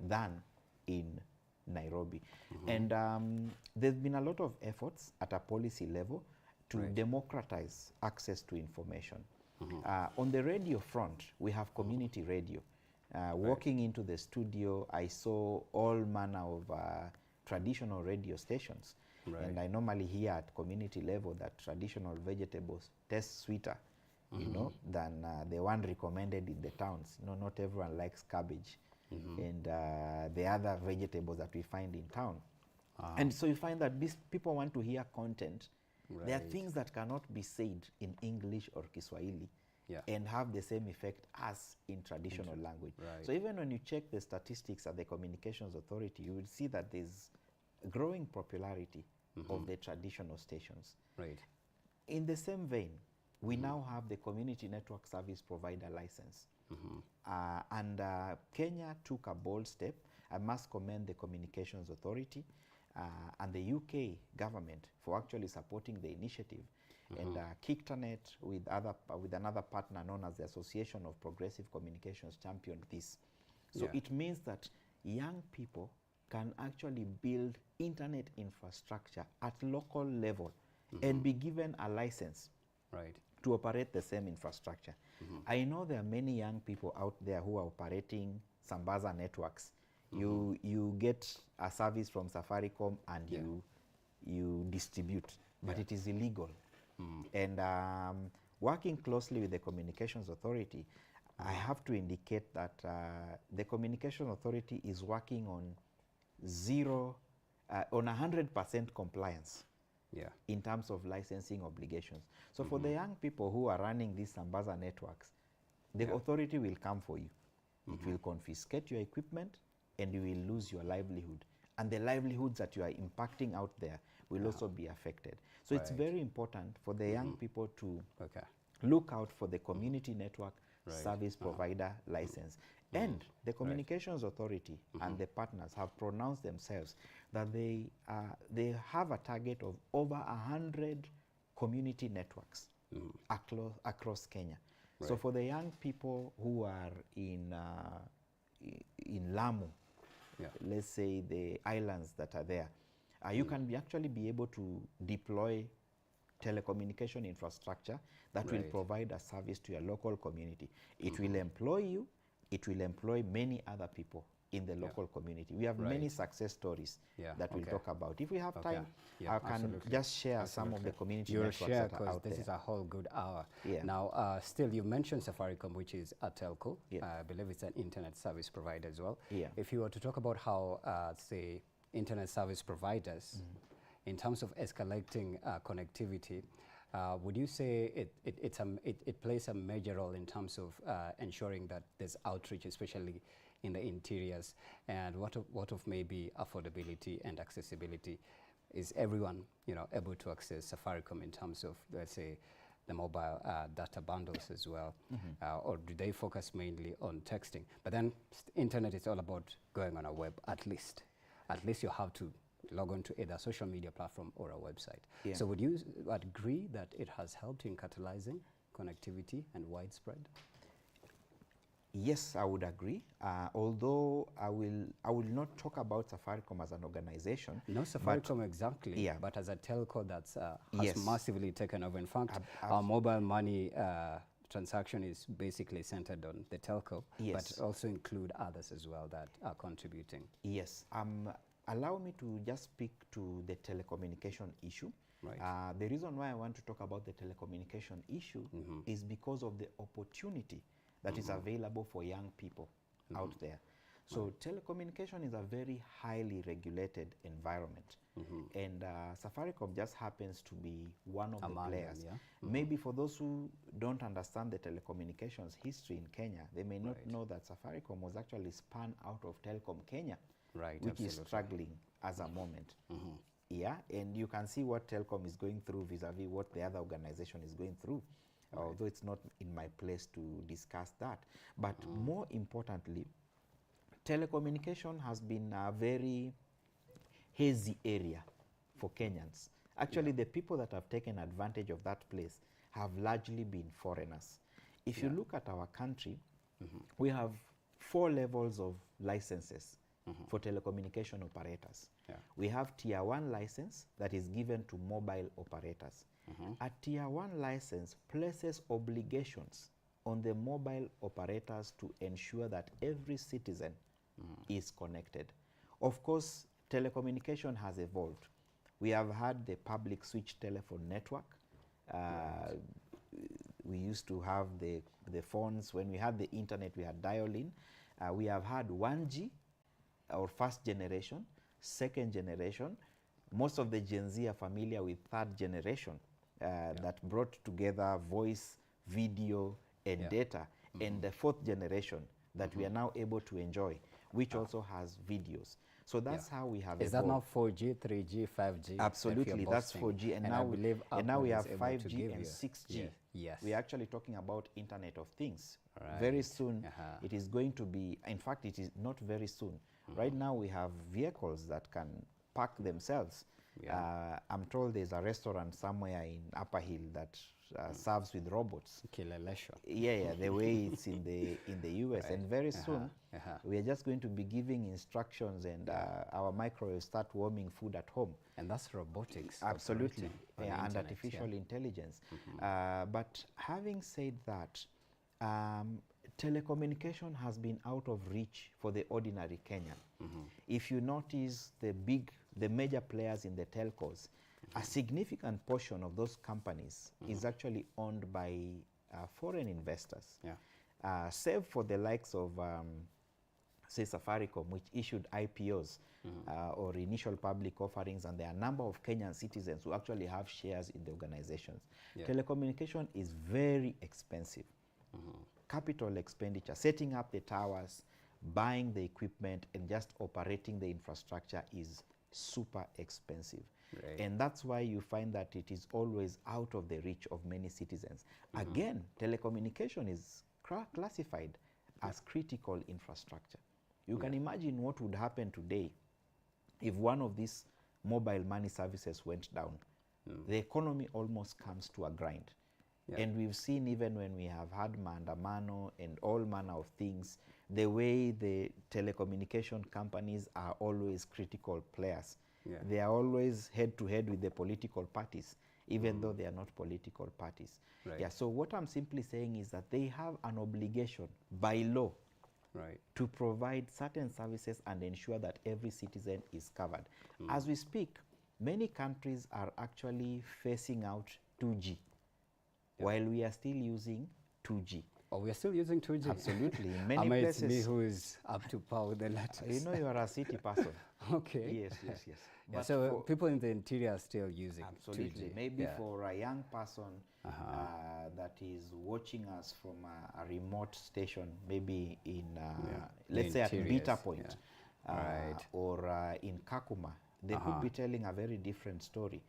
than in Nairobi. And there's been a lot of efforts at a policy level to democratize access to information. On the radio front, we have community radio. Walking into the studio, I saw all manner of traditional radio stations. And I normally hear at community level that traditional vegetables taste sweeter, you know, than the one recommended in the towns. You know, not everyone likes cabbage and the other vegetables that we find in town. And so you find that these people want to hear content. There are things that cannot be said in English or Kiswahili and have the same effect as in traditional language. So even when you check the statistics at the Communications Authority, you will see that there's growing popularity of the traditional stations. In the same vein, we now have the Community Network Service Provider license. And Kenya took a bold step. I must commend the Communications Authority and the UK government for actually supporting the initiative. And Kictanet with another partner known as the Association of Progressive Communications championed this. So it means that young people can actually build internet infrastructure at local level and be given a license to operate the same infrastructure. I know there are many young people out there who are operating Sambaza networks. You get a service from Safaricom and you distribute, but it is illegal. And working closely with the Communications Authority, I have to indicate that the Communications Authority is working on 100% compliance in terms of licensing obligations. So for the young people who are running these Sambaza networks, the authority will come for you. It will confiscate your equipment and you will lose your livelihood. And the livelihoods that you are impacting out there will also be affected. So it's very important for the young people to look out for the Community Network Service Provider license. And the Communications Authority and the partners have pronounced themselves that they have a target of over 100 community networks across Kenya. So for the young people who are in Lamu, let's say the islands that are there, you can actually be able to deploy telecommunication infrastructure that will provide a service to your local community. It will employ you, it will employ many other people in the local community. We have many success stories that we'll talk about. If we have time, I can just share some of the community networks that are out there. This is a whole good hour. Now, still, you mentioned Safaricom, which is a telco. I believe it's an internet service provider as well. If you were to talk about how, say, internet service providers, in terms of escalating connectivity, would you say it plays a major role in terms of ensuring that there's outreach, especially in the interiors, and what of maybe affordability and accessibility? Is everyone able to access Safaricom in terms of, let's say, the mobile data bundles as well, or do they focus mainly on texting? But then internet is all about going on a web. At least you have to log on to either a social media platform or a website. So would you agree that it has helped in catalyzing connectivity and widespread? Yes, I would agree. Although I will not talk about Safaricom as an organization. No, Safaricom exactly, but as a telco that's has massively taken over. In fact, our mobile money transaction is basically centered on the telco, but also include others as well that are contributing. Yes. Allow me to just speak to the telecommunication issue. The reason why I want to talk about the telecommunication issue is because of the opportunity that is available for young people out there. So telecommunication is a very highly regulated environment. And Safaricom just happens to be one of the players. Maybe for those who don't understand the telecommunications history in Kenya, they may not know that Safaricom was actually spun out of Telecom Kenya, which is struggling as a moment. And you can see what Telcom is going through vis-a-vis what the other organization is going through. Although it's not in my place to discuss that. But more importantly, telecommunication has been a very hazy area for Kenyans. Actually, the people that have taken advantage of that place have largely been foreigners. If you look at our country, we have 4 levels of licenses for telecommunication operators. We have Tier 1 license that is given to mobile operators. A Tier 1 license places obligations on the mobile operators to ensure that every citizen is connected. Of course, telecommunication has evolved. We have had the public switch telephone network. We used to have the phones. When we had the internet, we had dial-in. We have had 1G, or first generation, second generation. Most of the Gen Z are familiar with third generation that brought together voice, video, and data, and the 4th generation that we are now able to enjoy, which also has videos. So that's how we have Is evolved. that now 4G, 3G, 5G? Absolutely, that's 4G, and now we have is able to 5G give and you- 6G. Yes. We are actually talking about Internet of Things. Right. Very soon, it is going to be, in fact, it is not very soon. Right now, we have vehicles that can park themselves. I'm told there's a restaurant somewhere in Upper Hill that serves with robots. Yeah, the way it's in the US. And very soon, we are just going to be giving instructions, and our microwaves start warming food at home. And that's robotics. Absolutely, operating on the and internet, artificial intelligence. But having said that, telecommunication has been out of reach for the ordinary Kenyan. If you notice the major players in the telcos, a significant portion of those companies is actually owned by foreign investors. Save for the likes of, say, Safaricom, which issued IPOs or initial public offerings, and there are a number of Kenyan citizens who actually have shares in the organizations. Telecommunication is very expensive. Capital expenditure, setting up the towers, buying the equipment, and just operating the infrastructure is super expensive. And that's why you find that it is always out of the reach of many citizens. Again, telecommunication is classified as critical infrastructure. You can imagine what would happen today if one of these mobile money services went down. The economy almost comes to a grind. And we've seen, even when we have had maandamano and all manner of things, the way the telecommunication companies are always critical players. They are always head-to-head with the political parties, even though they are not political parties. So what I'm simply saying is that they have an obligation by law to provide certain services and ensure that every citizen is covered. As we speak, many countries are actually phasing out 2G, while we are still using 2G. Oh, we are still using 2G? Absolutely. In many places. It's me who is up to par with the latest. You know, you are a city person. Okay. Yes. Yeah, so people in the interior are still using absolutely 2G. Maybe for a young person that is watching us from a remote station, maybe in, let's say at Beta Point, or in Kakuma, they could be telling a very different story.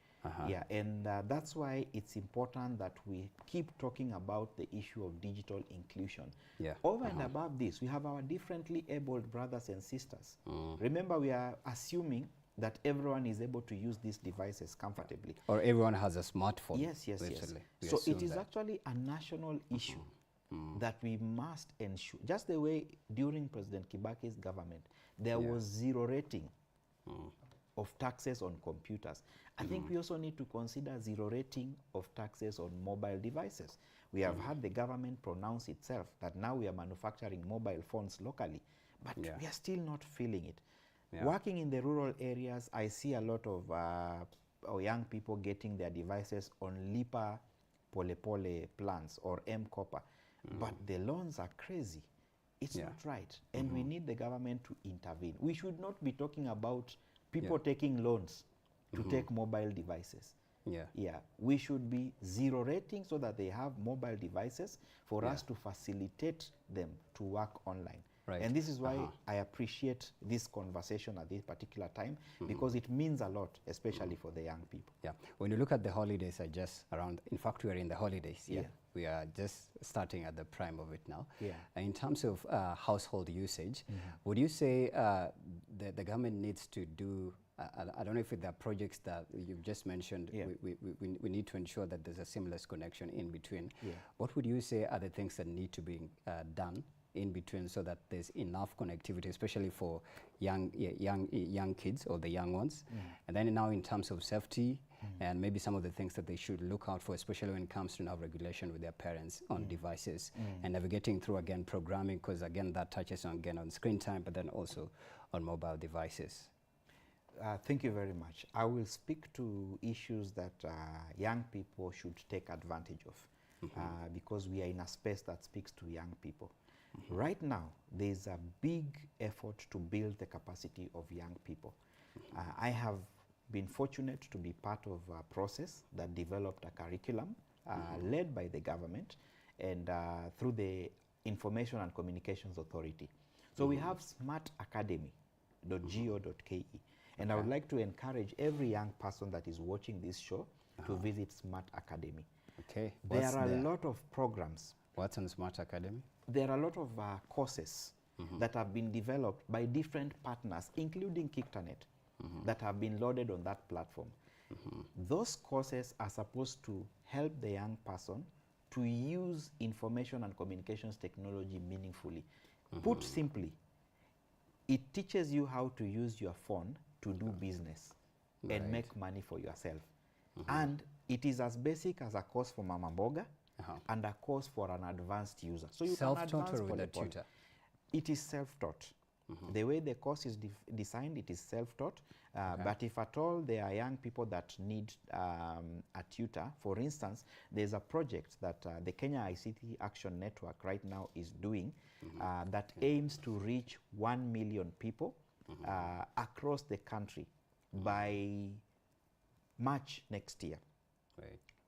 And that's why it's important that we keep talking about the issue of digital inclusion. Over and above this, we have our differently abled brothers and sisters. Remember, we are assuming that everyone is able to use these devices comfortably. Or everyone has a smartphone. Yes. So it is actually a national issue that we must ensure. Just the way during President Kibaki's government, there was zero rating of taxes on computers. I think we also need to consider zero rating of taxes on mobile devices. We have had the government pronounce itself that now we are manufacturing mobile phones locally, but we are still not feeling it. Working in the rural areas, I see a lot of young people getting their devices on Lipa Polepole plans or M-Copper, but the loans are crazy. It's not right, and we need the government to intervene. We should not be talking about people taking loans to take mobile devices. We should be zero rating so that they have mobile devices for us to facilitate them to work online. And this is why I appreciate this conversation at this particular time, because it means a lot, especially for the young people. When you look at the holidays, in fact, we are in the holidays. We are just starting at the prime of it now. In terms of household usage, would you say the government needs to do I don't know if there are projects that you've just mentioned. Yeah. We need to ensure that there's a seamless connection in between. Yeah. What would you say are the things that need to be done in between so that there's enough connectivity, especially for young kids or the young ones? And then now in terms of safety and maybe some of the things that they should look out for, especially when it comes to now regulation with their parents on devices and navigating through, again, programming, because again, that touches on, again, on screen time, but then also on mobile devices. Thank you very much. I will speak to issues that young people should take advantage of because we are in a space that speaks to young people. Right now, there's a big effort to build the capacity of young people. I have been fortunate to be part of a process that developed a curriculum led by the government and through the Information and Communications Authority. So we have smartacademy.go.ke. And I would like to encourage every young person that is watching this show to visit Smart Academy. Okay. There are a lot of programs. What's on Smart Academy? There are a lot of courses that have been developed by different partners, including Kictanet, that have been loaded on that platform. Those courses are supposed to help the young person to use information and communications technology meaningfully. Put simply, it teaches you how to use your phone to do business and make money for yourself. And it is as basic as a course for Mama Mboga and a course for an advanced user. So you can advance or with a tutor? It is self-taught. The way the course is designed, it is self-taught. But if at all there are young people that need a tutor, for instance, there's a project that the Kenya ICT Action Network right now is doing that aims to reach 1 million people across the country by March next year.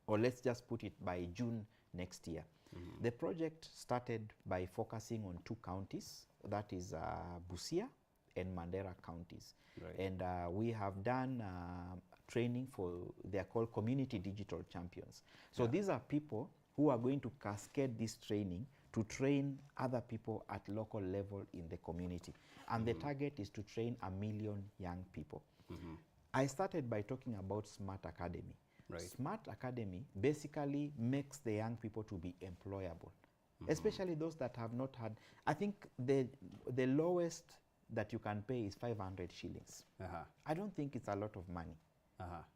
Or let's just put it by June next year. The project started by focusing on 2 counties, that is Busia and Mandera counties. And we have done training for, they are called community digital champions. So these are people who are going to cascade this training to train other people at local level in the community. And the target is to train 1 million young people. I started by talking about Smart Academy. Smart Academy basically makes the young people to be employable, especially those that have not had, I think the lowest that you can pay is 500 shillings. I don't think it's a lot of money.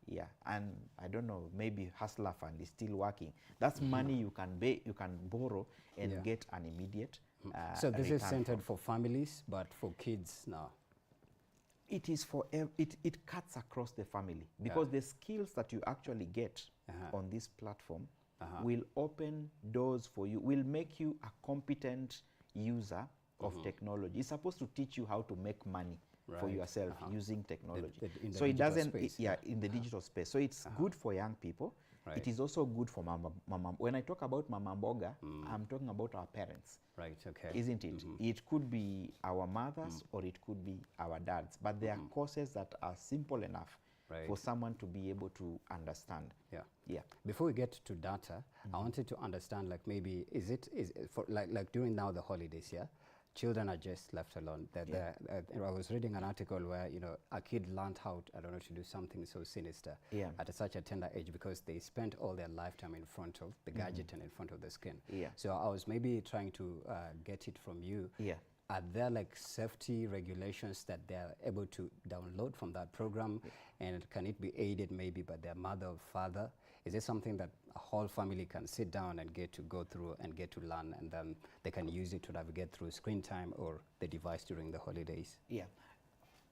Yeah, and I don't know, maybe Hustler Fund is still working. That's money you can borrow and get an immediate so this is centered from. for families, but for kids now? It is for, it cuts across the family because the skills that you actually get on this platform will open doors for you, will make you a competent user of technology. It's supposed to teach you how to make money for yourself using technology. In the so it doesn't, space, in the digital space. So it's good for young people. It is also good for mama. When I talk about Mama Mboga, I'm talking about our parents. Isn't it? It could be our mothers or it could be our dads. But there are courses that are simple enough for someone to be able to understand. Before we get to data, I wanted to understand, like, maybe is for like during now the holidays, children are just left alone. I was reading an article where, you know, a kid learned how to, I don't know, to do something so sinister at such a tender age because they spent all their lifetime in front of the gadget and in front of the screen. So I was maybe trying to get it from you. Are there like safety regulations that they're able to download from that program? And can it be aided maybe by their mother or father? Is it something that a whole family can sit down and get to go through and get to learn, and then they can use it to navigate through screen time or the device during the holidays?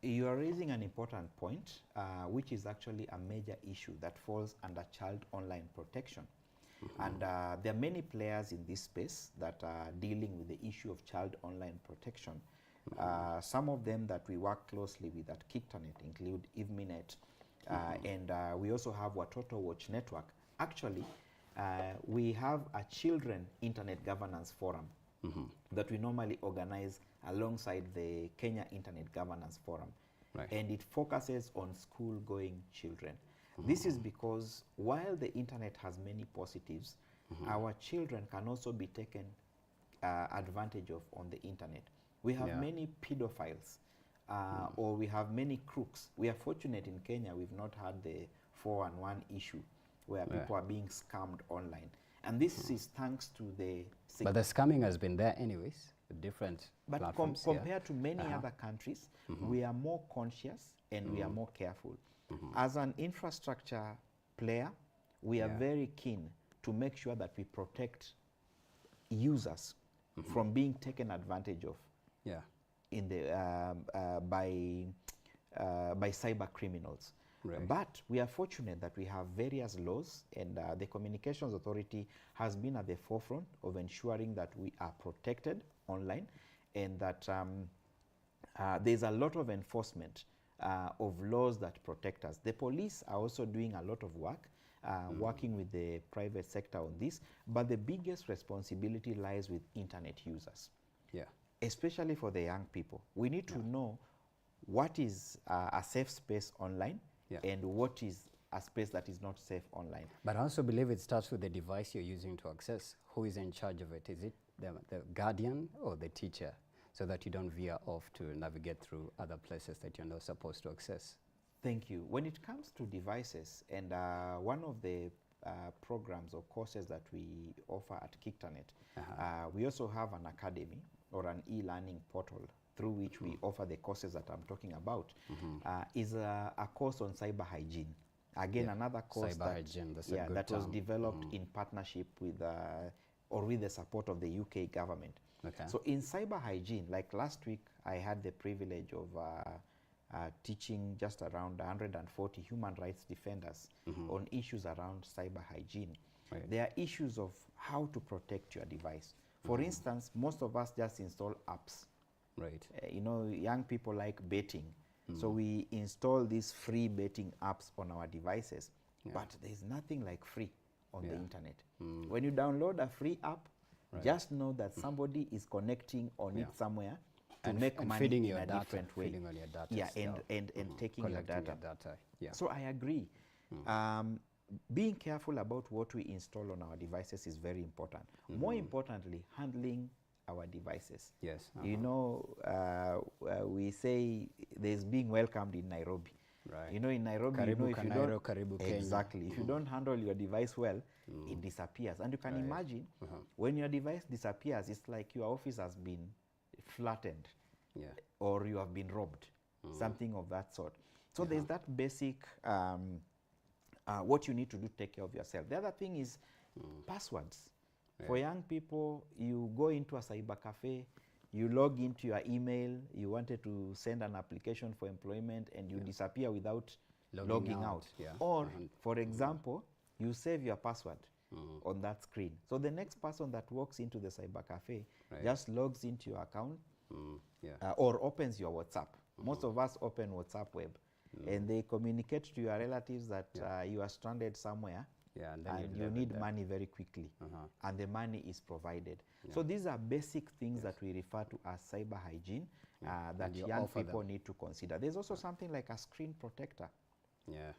You are raising an important point, which is actually a major issue that falls under child online protection. And there are many players in this space that are dealing with the issue of child online protection. Some of them that we work closely with at Kictanet include IVMINET, and we also have Watoto Watch Network. Actually, we have a children internet governance forum that we normally organize alongside the Kenya Internet Governance Forum. And it focuses on school-going children. This is because while the internet has many positives, our children can also be taken advantage of on the internet. We have many pedophiles or we have many crooks. We are fortunate in Kenya, we've not had the 411 issue where people are being scammed online. And this is thanks to the... But the scamming has been there anyways, with different platforms. Compared to many other countries, we are more conscious and we are more careful. As an infrastructure player, we are very keen to make sure that we protect users from being taken advantage of in the, by cyber criminals. But we are fortunate that we have various laws, and the Communications Authority has been at the forefront of ensuring that we are protected online, and that there's a lot of enforcement of laws that protect us. The police are also doing a lot of work, working with the private sector on this, but the biggest responsibility lies with internet users. Especially for the young people. We need to know what is a safe space online and what is a space that is not safe online. But I also believe it starts with the device you're using to access. Who is in charge of it? Is it the guardian or the teacher? So that you don't veer off to navigate through other places that you're not supposed to access. Thank you. When it comes to devices, and one of the programs or courses that we offer at Kictanet, we also have an academy or an e-learning portal through which we offer the courses that I'm talking about, is a course on cyber hygiene. Again, another course that was developed in partnership with, or with the support of the UK government. So in cyber hygiene, like last week, I had the privilege of teaching just around 140 human rights defenders on issues around cyber hygiene. There are issues of how to protect your device. For instance, most of us just install apps. You know, young people like betting. So we install these free betting apps on our devices, but there's nothing like free on the internet. When you download a free app, just know that somebody is connecting on it somewhere to make money in a different way. Feeding on your data and taking your data. Yeah. So I agree. Being careful about what we install on our devices is very important. More importantly, handling our devices. Yes. You know, we say there's being welcomed in Nairobi. You know, in Nairobi, Karibu if you Kanairo, don't, Karibu Kenya. exactly, if you don't handle your device well, it disappears. And you can imagine when your device disappears, it's like your office has been flattened or you have been robbed, something of that sort. So there's that basic, what you need to do to take care of yourself. The other thing is passwords. For young people, you go into a cyber cafe, you log into your email, you wanted to send an application for employment, and you disappear without logging out. Or, for example, you save your password on that screen. So the next person that walks into the cyber cafe just logs into your account or opens your WhatsApp. Most of us open WhatsApp web, and they communicate to your relatives that you are stranded somewhere. And you need money very quickly, and the money is provided. So these are basic things that we refer to as cyber hygiene that young people need to consider. There's also something like a screen protector.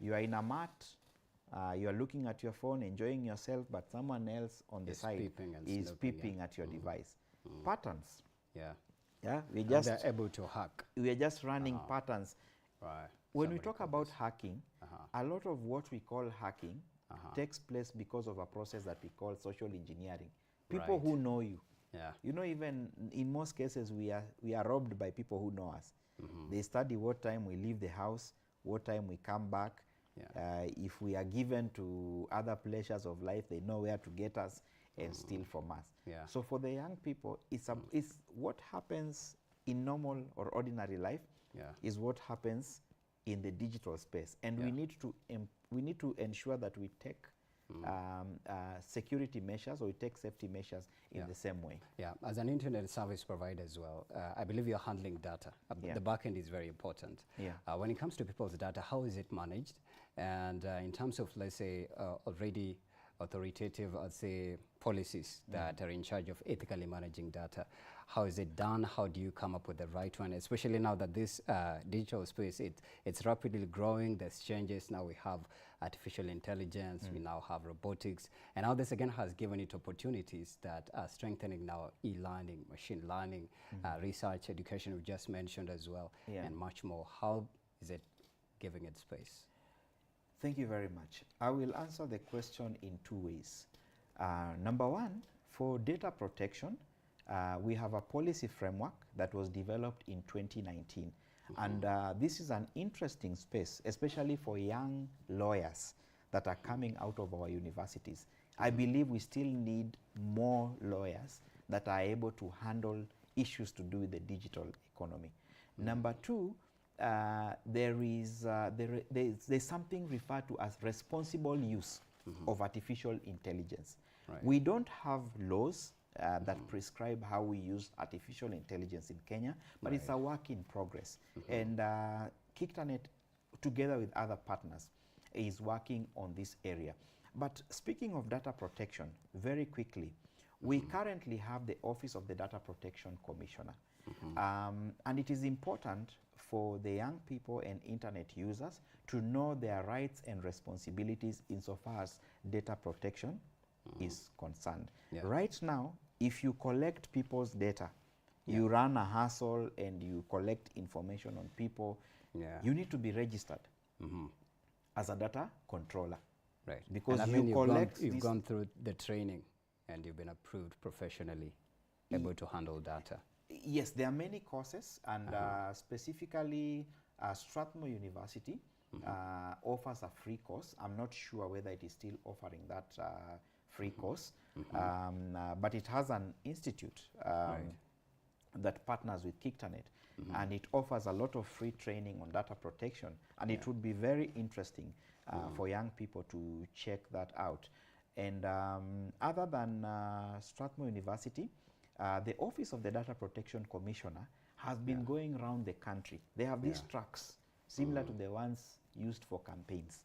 You are in a mat, you are looking at your phone, enjoying yourself, but someone else on the side is peeping at your device. Patterns. We just they're able to hack. We are just running patterns. When we talk about hacking, a lot of what we call hacking takes place because of a process that we call social engineering. People who know you. You know, even in most cases, we are robbed by people who know us. They study what time we leave the house, what time we come back. If we are given to other pleasures of life, they know where to get us and steal from us. So for the young people, it's what happens in normal or ordinary life is what happens in the digital space, and we need to ensure that we take security measures, or we take safety measures in the same way. As an internet service provider as well, I believe you're handling data. The back end is very important. When it comes to people's data, how is it managed? And in terms of, let's say, already authoritative, I'd say, policies that are in charge of ethically managing data, how is it done? How do you come up with the right one? Especially now that this digital space, it's rapidly growing. There's changes. Now we have artificial intelligence. We now have robotics. And now this again has given it opportunities that are strengthening now e-learning, machine learning, research, education we just mentioned as well, and much more. How is it giving it space? Thank you very much. I will answer the question in two ways. Number one, for data protection, we have a policy framework that was developed in 2019. And this is an interesting space, especially for young lawyers that are coming out of our universities. I believe we still need more lawyers that are able to handle issues to do with the digital economy. Number two, there's something referred to as responsible use of artificial intelligence. Right. We don't have laws that prescribe how we use artificial intelligence in Kenya, but it's a work in progress. And KICTANET, together with other partners, is working on this area. But speaking of data protection, very quickly, we currently have the Office of the Data Protection Commissioner. And it is important for the young people and internet users to know their rights and responsibilities insofar as data protection is concerned. Right now, if you collect people's data, you run a hustle and you collect information on people, you need to be registered as a data controller. Right. Because and I you mean, collect you've gone through the training and you've been approved professionally, able to handle data. Yes, there are many courses, and specifically Strathmore University offers a free course. I'm not sure whether it is still offering that free course, but it has an institute that partners with KICTANET, and it offers a lot of free training on data protection, and it would be very interesting for young people to check that out. And other than Strathmore University, the Office of the Data Protection Commissioner has been going around the country. They have these trucks similar to the ones used for campaigns.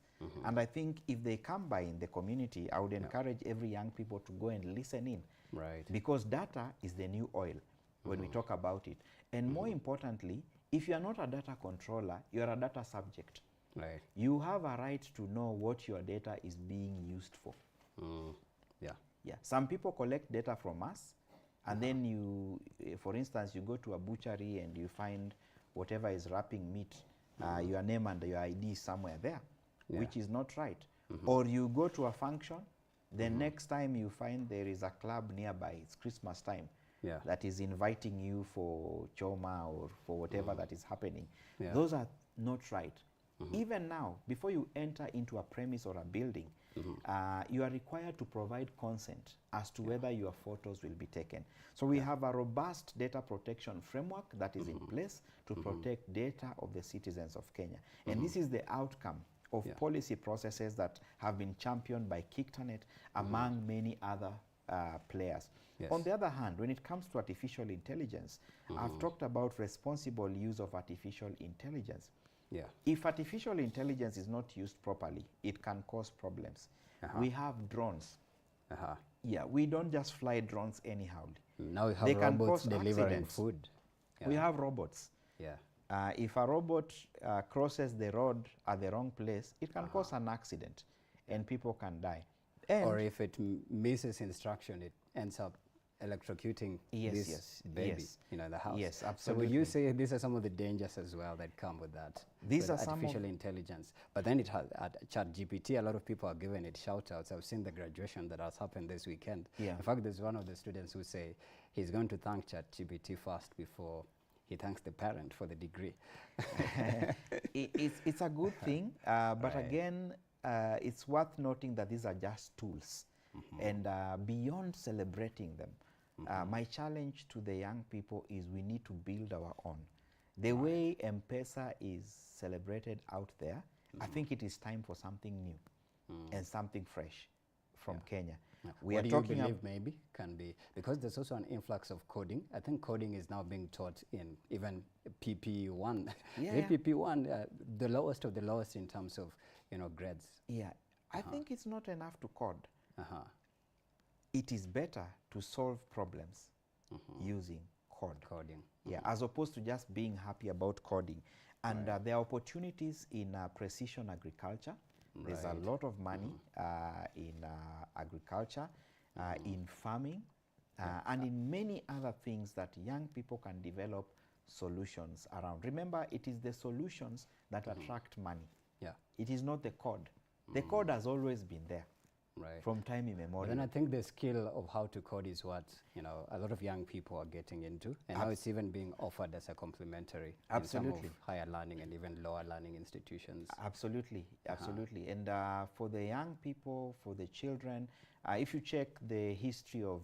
And I think if they come by in the community, I would encourage every young people to go and listen in. Right. Because data is the new oil when we talk about it. And more importantly, if you are not a data controller, you are a data subject. Right. You have a right to know what your data is being used for. Yeah. Some people collect data from us, and then you, for instance, you go to a butchery and you find whatever is wrapping meat, your name and your ID somewhere there, which is not right. Or you go to a function, the next time you find there is a club nearby, it's Christmas time, that is inviting you for choma or for whatever that is happening. Those are not right. Even now, before you enter into a premise or a building, you are required to provide consent as to whether your photos will be taken. So we have a robust data protection framework that is in place to protect data of the citizens of Kenya. And this is the outcome of policy processes that have been championed by KICTANET among many other players. On the other hand, when it comes to artificial intelligence, I've talked about responsible use of artificial intelligence. If artificial intelligence is not used properly, it can cause problems. We have drones. We don't just fly drones anyhow. Now we have they can robots cause delivering accidents. food. We have robots. If a robot crosses the road at the wrong place, it can cause an accident and people can die. And or if it misses instruction, it ends up electrocuting this baby in the house. Yes, So absolutely. would you say these are some of the dangers as well that come with that? These with are some artificial of intelligence. But then it has ChatGPT. A lot of people are giving it shout outs. I've seen the graduation that has happened this weekend. In fact, there's one of the students who say he's going to thank ChatGPT first before he thanks the parent for the degree. It's a good thing, but again, it's worth noting that these are just tools. And beyond celebrating them, my challenge to the young people is we need to build our own. The way M-Pesa is celebrated out there, I think it is time for something new and something fresh from Kenya. We what are talking about maybe can be, because there's also an influx of coding. I think coding is now being taught in even PP1. PP1, the lowest of the lowest in terms of grades. I think it's not enough to code. It is better to solve problems using coding. Yeah, as opposed to just being happy about coding. And there are opportunities in precision agriculture. There's a lot of money in agriculture, in farming, and in many other things that young people can develop solutions around. Remember, it is the solutions that attract money. Yeah. It is not the code. The code has always been there. Right. From time immemorial. But then I think the skill of how to code is what, you know, a lot of young people are getting into. And now it's even being offered as a complementary in some of higher learning and even lower learning institutions. Absolutely, absolutely. And for the young people, for the children, if you check the history of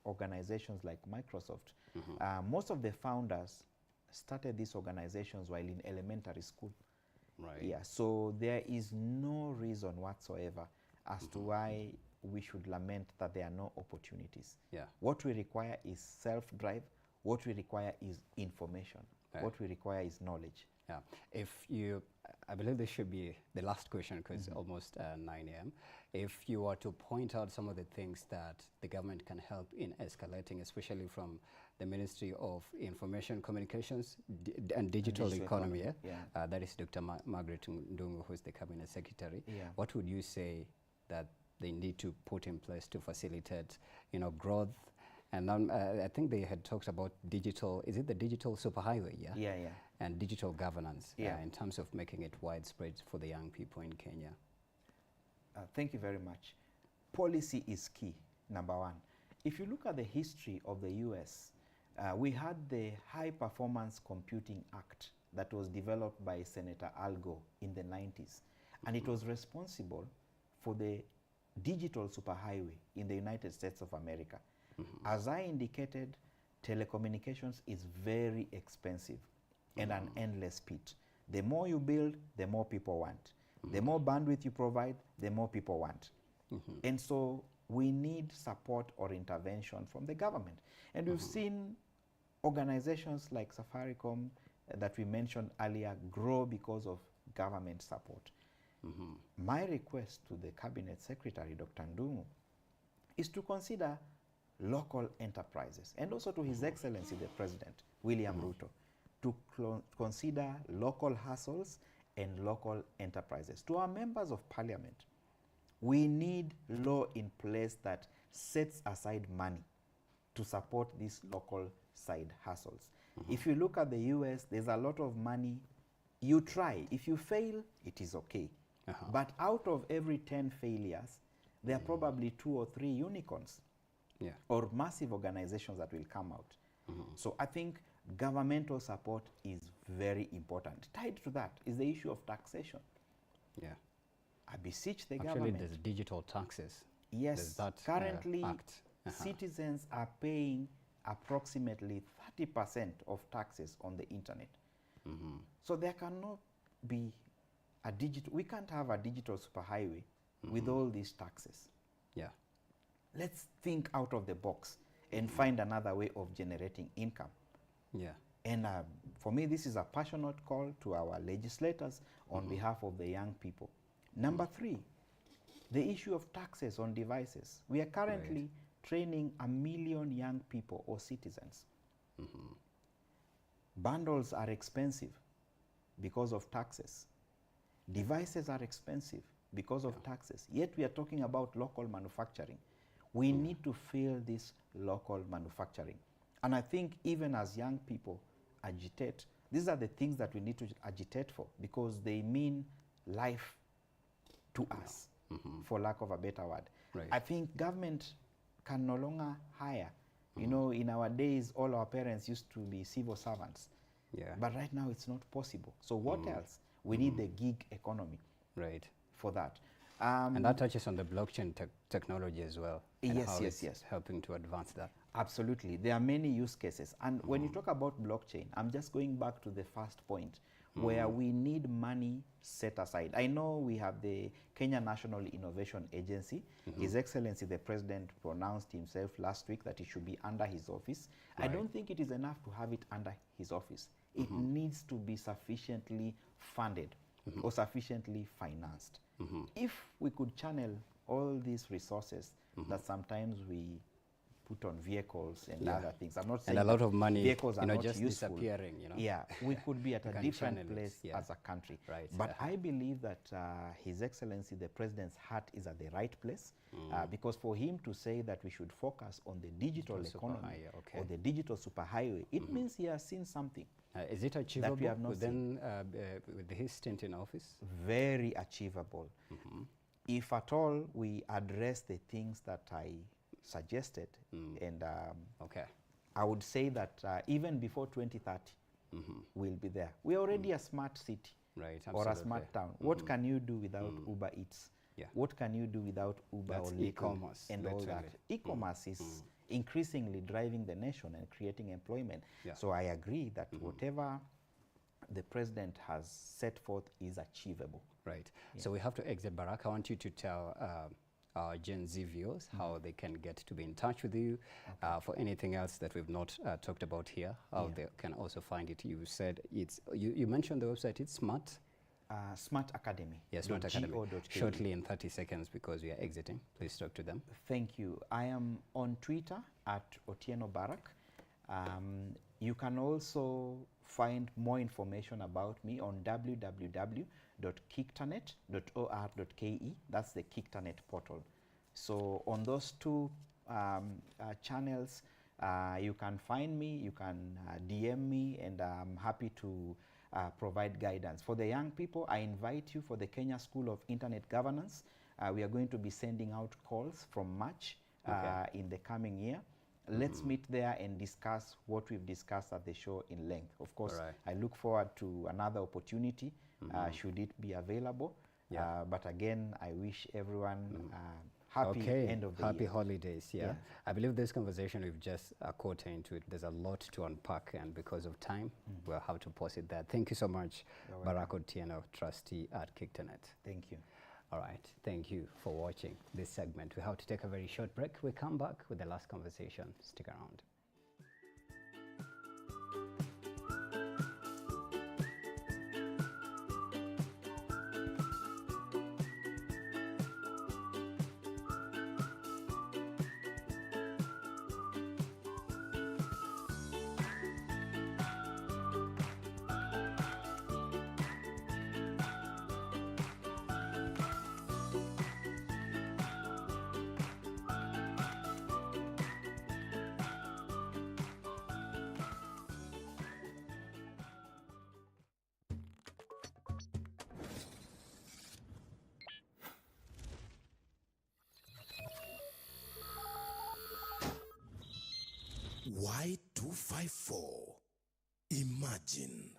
organizations like Microsoft, most of the founders started these organizations while in elementary school. Right. Yeah, so there is no reason whatsoever as to why we should lament that there are no opportunities. Yeah. What we require is self-drive. What we require is information. Right. What we require is knowledge. Yeah. If you, I believe this should be the last question because it's almost 9 a.m. If you were to point out some of the things that the government can help in escalating, especially from the Ministry of Information Communications and Digital Economy, that is Dr. Margaret Ndungu, who is the Cabinet Secretary. Yeah. What would you say that they need to put in place to facilitate, you know, growth? And I think they had talked about digital, is it the digital superhighway? Yeah. Yeah, yeah. And digital governance Yeah. in terms of making it widespread for the young people in Kenya. Thank you very much. Policy is key, number one. If you look at the history of the US, we had the High Performance Computing Act that was developed by Senator Al Gore in the 90s. And it was responsible for the digital superhighway in the United States of America. As I indicated, telecommunications is very expensive and an endless pit. The more you build, the more people want. The more bandwidth you provide, the more people want. And so we need support or intervention from the government. And we've seen organizations like Safaricom that we mentioned earlier grow because of government support. My request to the Cabinet Secretary, Dr. Ndungu, is to consider local enterprises, and also to His Excellency the President, William Ruto, to consider local hustles and local enterprises. To our members of parliament, we need law in place that sets aside money to support these local side hustles. If you look at the US, there's a lot of money. You try. If you fail, it is okay. But out of every 10 failures, there are probably 2 or 3 unicorns or massive organizations that will come out. So I think governmental support is very important. Tied to that is the issue of taxation. Yeah. I beseech the Actually, government. there's digital taxes. Yes, There's that currently act. citizens are paying approximately 30% of taxes on the internet. So there cannot be a digital, we can't have a digital superhighway with all these taxes. Yeah. Let's think out of the box and find another way of generating income. Yeah. And for me, this is a passionate call to our legislators on behalf of the young people. Number 3, the issue of taxes on devices. We are currently training 1 million young people or citizens. Bundles are expensive because of taxes. Devices are expensive because of taxes. Yet we are talking about local manufacturing. We need to feel this local manufacturing. And I think even as young people agitate, these are the things that we need to agitate for because they mean life to us, for lack of a better word. I think government can no longer hire. You know, in our days, all our parents used to be civil servants. But right now, it's not possible. So what else? We need the gig economy for that. And that touches on the blockchain technology as well. And Yes, how yes, it's helping to advance that. Absolutely. There are many use cases. And when you talk about blockchain, I'm just going back to the first point where we need money set aside. I know we have the Kenya National Innovation Agency. His Excellency the President pronounced himself last week that it should be under his office. I don't think it is enough to have it under his office. It needs to be sufficiently funded or sufficiently financed. If we could channel all these resources that sometimes we put on vehicles and Yeah. other things. I'm not And saying a lot that of money, vehicles are you know, not just useful. disappearing, you know. Yeah, we could be at You a can different channel it, place yeah. as a country. Right. But I believe that His Excellency, the President's heart is at the right place, because for him to say that we should focus on the digital economy superhighway, okay. or the digital superhighway, it means he has seen something. Is it achievable that we have not seen. within with his stint in office? Very achievable. If at all we address the things that I suggested, and okay, I would say that even before 2030, we'll be there. We're already a smart city, right, or a absolutely. smart town. What can you do without Uber Eats? Yeah. What can you do without Uber That's or Lyft e-commerce, and all that? literally. E-commerce is increasingly driving the nation and creating employment. Yeah. So I agree that whatever the president has set forth is achievable. Right. So we have to exit, Barack. I want you to tell our Gen Z viewers how they can get to be in touch with you for anything else that we've not talked about here, how they can also find it. You said it's, you mentioned the website, it's Smart? Smart Academy. Yes, Smart Academy. .go.ke. Shortly in 30 seconds because we are exiting. Please talk to them. Thank you. I am on Twitter at Otieno Barak. You can also find more information about me on www.kiktanet.or.ke. That's the Kiktanet portal. So on those two channels, you can find me, you can DM me, and I'm happy to provide guidance. For the young people, I invite you for the Kenya School of Internet Governance. We are going to be sending out calls from March in the coming year. Let's meet there and discuss what we've discussed at the show in length. Of course, I look forward to another opportunity should it be available. But again, I wish everyone happy end of the happy year. holidays. Yeah. I believe this conversation we've just caught into it. There's a lot to unpack, and because of time, we'll have to pause it there. Thank you so much, Barack Otieno, trustee at Kiktanet. Thank you. All right. Thank you for watching this segment. We have to take a very short break. We come back with the last conversation. Stick around. Y254. Imagine.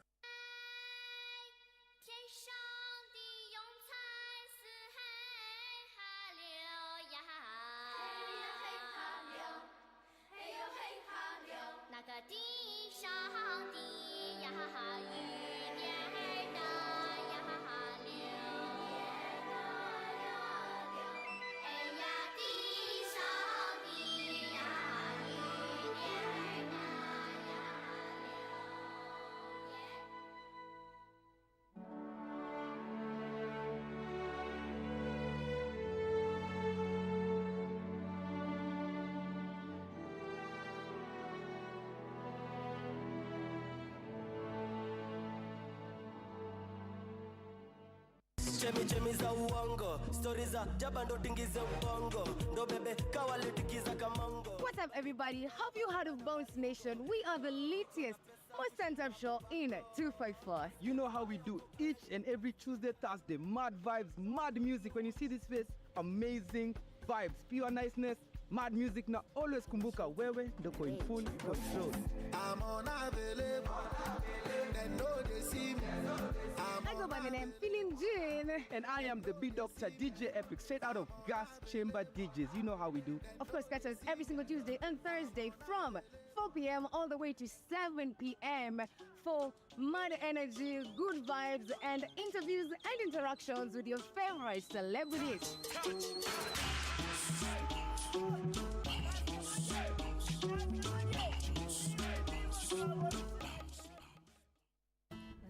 Chemi za uongo, stories za jaba ndo tingize ubongo, ndo bebe kawalitikiza kamongo. What's up, everybody? Have you heard of Bounce Nation? We are the latest, most turned-up show in 254. You know how we do each and every Tuesday, Thursday. Mad vibes, mad music. When you see this face, amazing vibes, pure niceness, mad music. Now always kumbuka wewe ndoko in full control. I'm unavailable. They know they see me. I go by the name Feeling Jean. And I am the beat doctor, DJ Epic, straight out of Gas Chamber DJs. You know how we do. Of course, catch us every single Tuesday and Thursday from 4 p.m. all the way to 7 p.m. for mad energy, good vibes, and interviews and interactions with your favorite celebrities.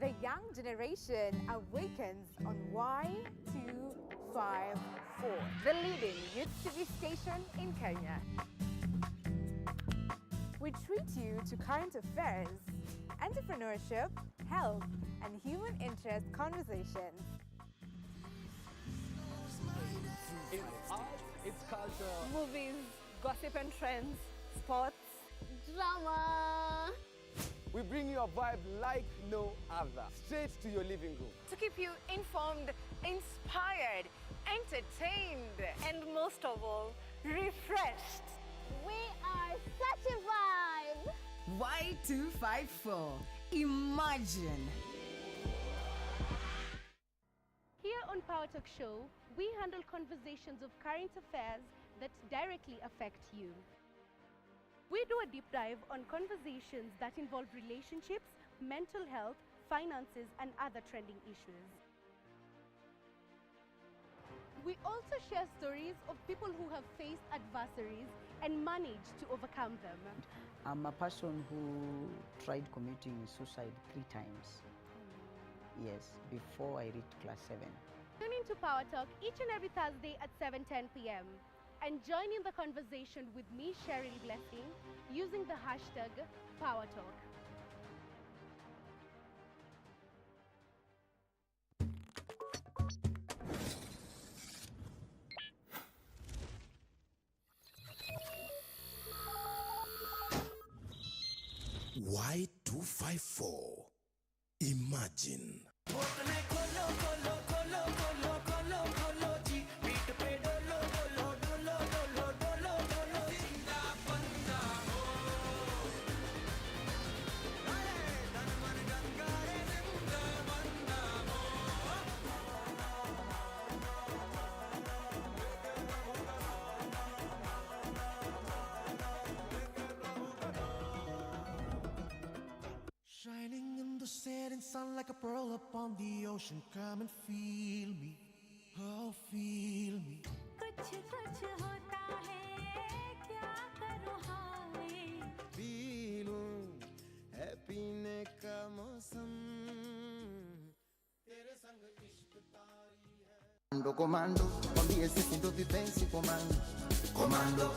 The young generation awakens on Y254, the leading youth TV station in Kenya. We treat you to current affairs, entrepreneurship, health, and human interest conversations. It's art, it's culture. Movies, gossip and trends, sports, Drama. We bring you a vibe like no other, straight to your living room. To keep you informed, inspired, entertained, and most of all, refreshed. We are such a vibe. Y254. Imagine. Here on Power Talk Show, we handle conversations of current affairs that directly affect you. We do a deep dive on conversations that involve relationships, mental health, finances, and other trending issues. We also share stories of people who have faced adversaries and managed to overcome them. I'm a person who tried committing suicide 3 times. Yes, before I reached class 7. Tune into Power Talk each and every Thursday at 7:10 p.m. and join in the conversation with me, Cheryl Blessing, using the hashtag PowerTalk. Y254. Imagine. Shining in the setting sun like a pearl upon the ocean. Come and feel me, oh feel me. Feeling happy ne ka mausam. Comando, wambie sisi ndo vipenzi komando. Komando,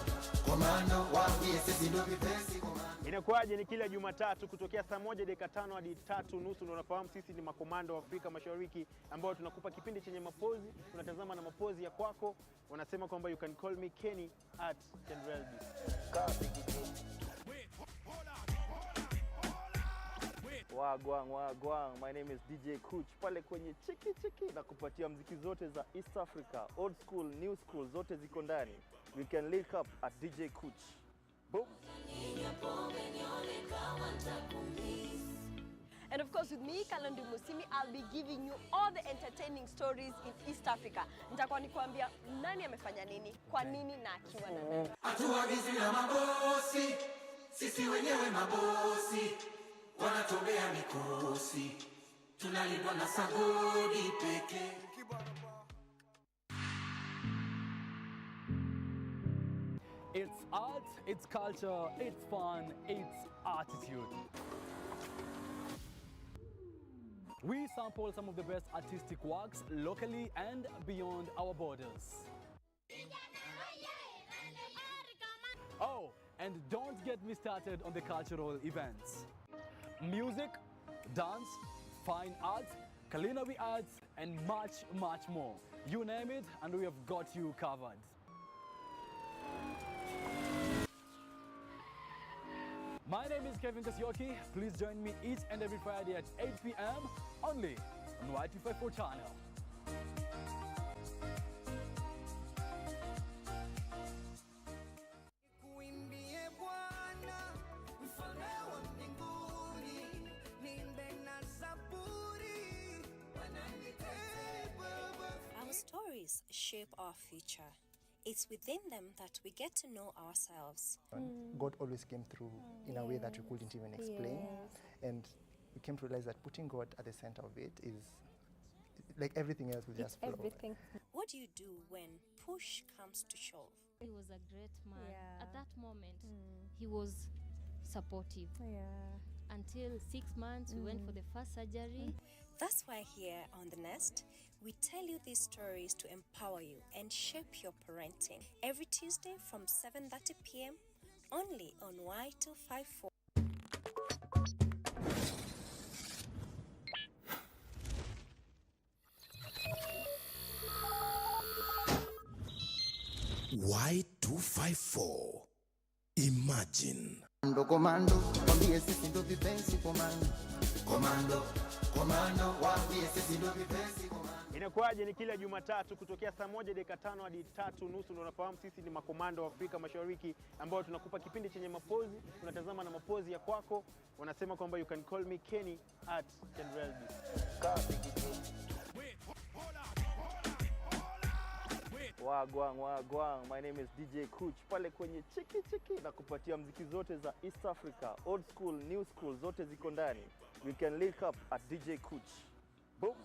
wambie sisi ndo vipenzi komando. Inakuwaje? Ni kila Jumatatu kutokea saa 1 dakika 5 hadi 3:30. Ndio unafahamu sisi ni makomando wa Afrika Mashariki ambao tunakupa kipindi chenye mapozi, tunatazama na mapozi ya kwako. Wanasema kwamba you can call me Kenny at Kendrelby. Wagwang, my name is DJ Kuch. Pale kwenye chiki na kupatia mziki zote za East Africa, old school, new school, zote ziko ndani. We can link up at DJ Kuch. Boom. And of course with me, Kalondu Musimi, I'll be giving you all the entertaining stories in East Africa. Nitakuwa nikuambia nani amefanya nini, kwa nini na akiwa na nani. Hatuagizi na mabosi, sisi wenyewe mabosi. Wanatobea mikosi, tunalindwa na sagodi pekee. It's art, it's culture, it's fun, it's attitude. We sample some of the best artistic works locally and beyond our borders. Oh, and don't get me started on the cultural events. Music, dance, fine art, culinary arts, and much, much more. You name it, and we have got you covered. My name is Kevin Kasioki. Please join me each and every Friday at 8 p.m. only on Y254 channel. Our stories shape our future. It's within them that we get to know ourselves. God always came through in a way that we couldn't even explain. And we came to realize that putting God at the center of it is like everything else will just flow. What do you do when push comes to shove? He was a great man. At that moment, he was supportive. Until 6 months, we went for the first surgery. That's why here on The Nest, we tell you these stories to empower you and shape your parenting. Every Tuesday from 7:30 p.m. only on Y254. Y254. Imagine. Komando, wambie sisi ndo vipenzi komando. Komando, komando, wambie sisi ndo vipenzi komando. Inakuwaje? Ni kila Jumatatu kutokea saa 1:05 hadi 3:30. Ndio unafahamu sisi ni makomando wa Afrika Mashariki ambao tunakupa kipindi chenye mapozi, tunatazama na mapozi ya kwako. Wanasema kwamba you can call me Kenny at Kendrell. Wagwang, my name is DJ Kuch. Pale kwenye chiki na kupatia mziki zote za East Africa, old school, new school, zote ziko ndani. We can link up at DJ Kuch. Boom.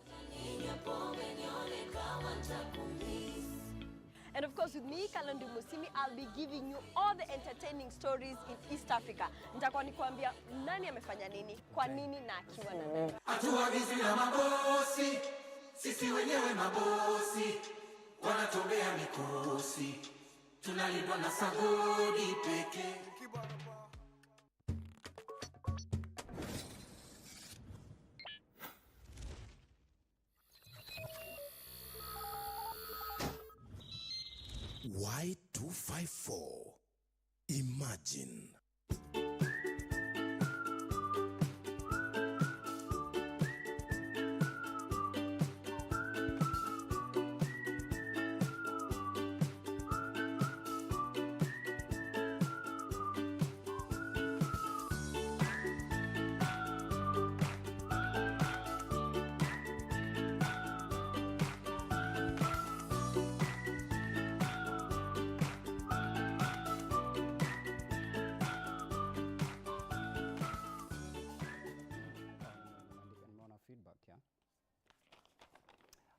And of course with me, Kalondu Musimi, I'll be giving you all the entertaining stories in East Africa. Nitakuwa nikuambia nani amefanya nini, kwa nini na akiwa na nani. Hatuagizi na mabosi, sisi wenyewe mabosi. Wanatobea mikosi, tunalindwa na sagodi peke. Y254. Imagine.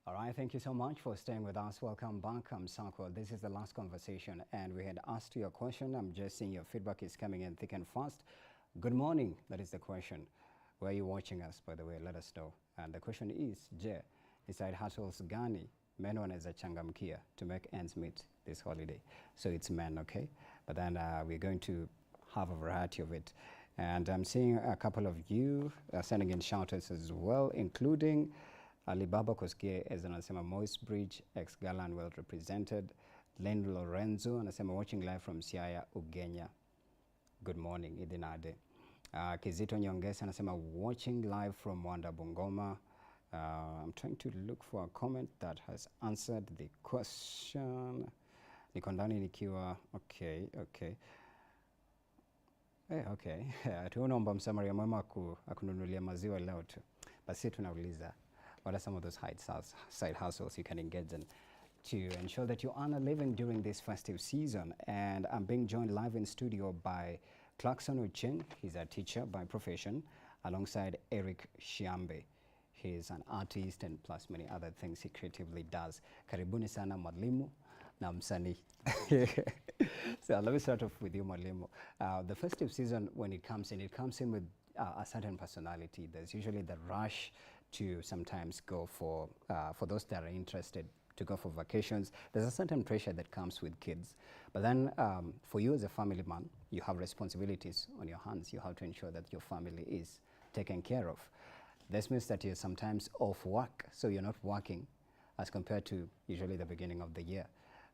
All right, thank you so much for staying with us. Welcome back. I'm Sako. This is the last conversation, and we had asked you a question. I'm just seeing your feedback is coming in thick and fast. Good morning. That is the question. Where are you watching us, by the way? Let us know. And the question is, je, inside hustles gani men wanaweza changamkia to make ends meet this holiday? So it's men, okay? But then we're going to have a variety of it. And I'm seeing a couple of you sending in shoutouts as well, including Alibaba Koskie as anasema Moist Bridge, ex-Galan well represented. Len Lorenzo anasema watching live from Siaya, Ugenya. Good morning, Idinade. Kizito Nyongesa anasema watching live from Wanda Bungoma. I'm trying to look for a comment that has answered the question. Niko ndani nikiwa, okay. Okay. Tunaomba msamaria mwema akununulia maziwa leo tu. Basi tunauliza, what are some of those side hustles you can engage in to ensure that you earn a living during this festive season? And I'm being joined live in studio by Clarkson Ucheng. He's a teacher by profession, alongside Eric Shiambe. He's an artist and plus many other things he creatively does. Karibuni sana mwalimu na msanii. So let me start off with you, mwalimu. The festive season, when it comes in with a certain personality. There's usually the rush to sometimes go for those that are interested to go for vacations. There's a certain pressure that comes with kids. But then for you as a family man, you have responsibilities on your hands. You have to ensure that your family is taken care of. This means that you're sometimes off work, so you're not working as compared to usually the beginning of the year.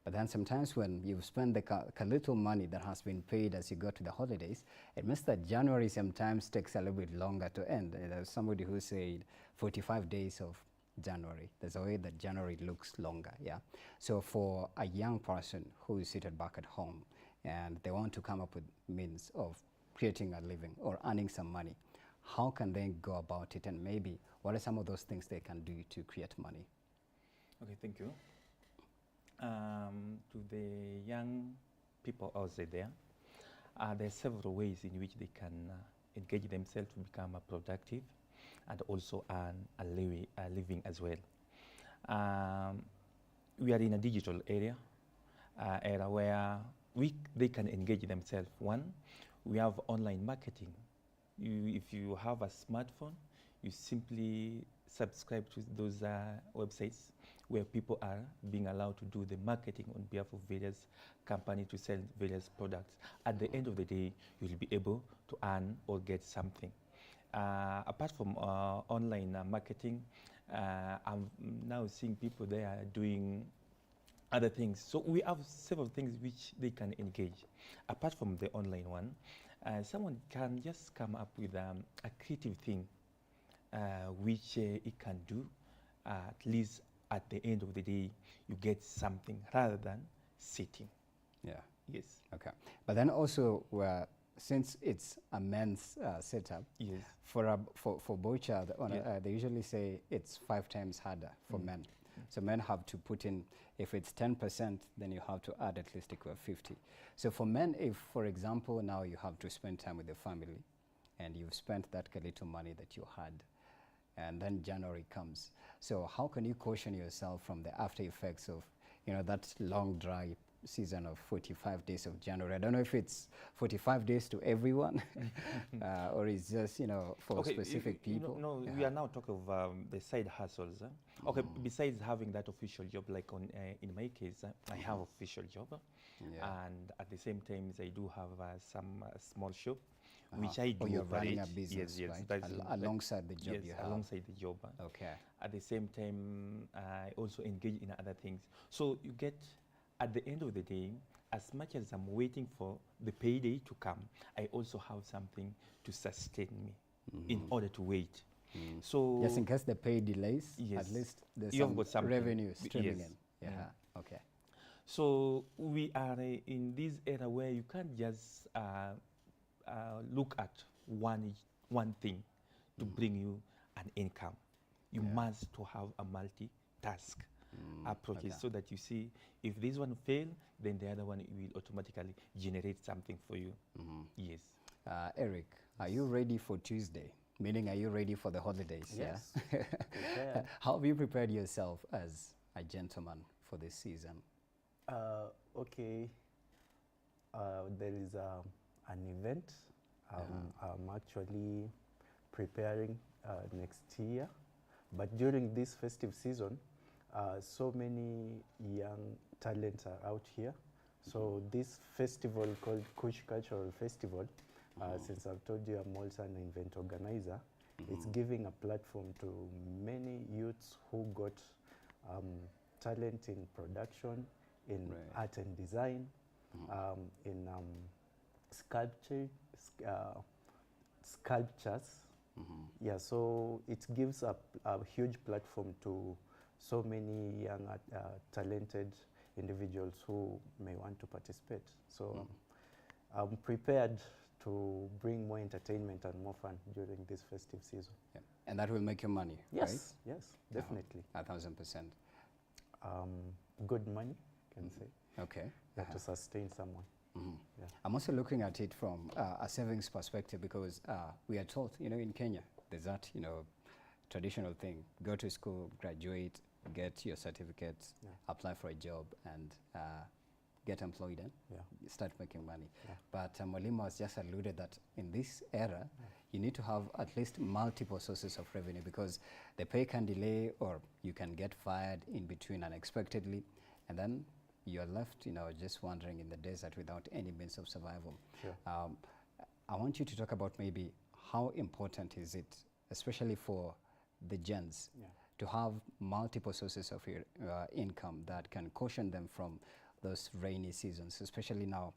But then sometimes when you spend the little money that has been paid as you go to the holidays, it means that January sometimes takes a little bit longer to end. There's somebody who said 45 days of January. There's a way that January looks longer, yeah? So for a young person who is seated back at home and they want to come up with means of creating a living or earning some money, how can they go about it? And maybe what are some of those things they can do to create money? Okay, thank you. To the young people out there, there are several ways in which they can engage themselves to become productive and also earn a living as well. We are in a digital era where they can engage themselves. One, we have online marketing. If you have a smartphone, you simply subscribe to those websites where people are being allowed to do the marketing on behalf of various companies to sell various products. At the end of the day, you'll be able to earn or get something. Apart from online marketing, I'm now seeing people there doing other things. So we have several things which they can engage. Apart from the online one, someone can just come up with a creative thing which it can do. At least at the end of the day, you get something rather than sitting. Yeah. Yes. Okay. But then also, since it's a men's setup, yes, for butcher, they usually say it's 5 times harder for men. So men have to put in, if it's 10%, then you have to add at least equal 50. So for men, if, for example, now you have to spend time with the family, and you've spent that little money that you had, and then January comes. So how can you caution yourself from the after effects of, that long dry season of 45 days of January? I don't know if it's 45 days to everyone, or it's just, for specific people. No, we are now talking of the side hustles. Okay, besides having that official job, like in my case, I have official job, and at the same time, I do have some small shop, which I do. You're operate. running a business, right? Alongside the job you have. Alongside the job. Okay. At the same time, I also engage in other things. So you get, at the end of the day, as much as I'm waiting for the payday to come, I also have something to sustain me in order to wait. So just in case the pay delays, yes, at least there's some revenue streaming yes. in. Yeah. Okay. So we are in this era where you can't just look at one thing to bring you an income. You must to have a multitask approaches, so that you see if this one fail, then the other one will automatically generate something for you. Yes. Eric, are you ready for Tuesday? Meaning, are you ready for the holidays? Yes. Yeah. How have you prepared yourself as a gentleman for this season? Okay. There is an event. I'm actually preparing next year, but during this festive season, so many young talents are out here. So this festival called Kush Cultural Festival, since I've told you I'm also an event organizer, it's giving a platform to many youths who got talent in production, in art and design, in sculptures. Yeah, so it gives a huge platform to so many young talented individuals who may want to participate. So I'm prepared to bring more entertainment and more fun during this festive season. Yeah. And that will make you money, yes, right? Yes, definitely. 1,000%. Good money, can say. Okay. To sustain someone. Yeah. I'm also looking at it from a savings perspective, because we are taught, in Kenya, there's that, traditional thing: go to school, graduate, get your certificates, apply for a job, and get employed and start making money. But Mwalimu has just alluded that in this era, you need to have at least multiple sources of revenue, because the pay can delay, or you can get fired in between unexpectedly, and then you're left, just wandering in the desert without any means of survival. Sure. I want you to talk about maybe how important is it, especially for the gens, to have multiple sources of your income that can caution them from those rainy seasons, especially now.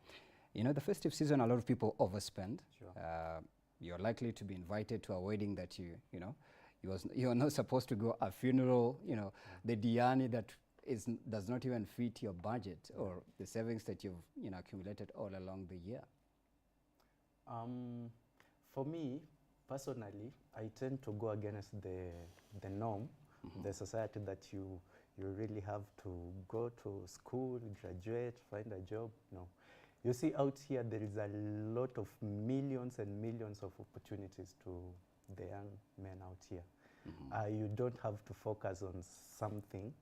The festive season, a lot of people overspend. Sure. You're likely to be invited to a wedding that you're not supposed to go, a funeral, the diani that does not even fit your budget or the savings that you've accumulated all along the year. For me, personally, I tend to go against the norm, the society that you really have to go to school, graduate, find a job. No. You see, out here, there is a lot of millions and millions of opportunities to the young men out here. You don't have to focus on something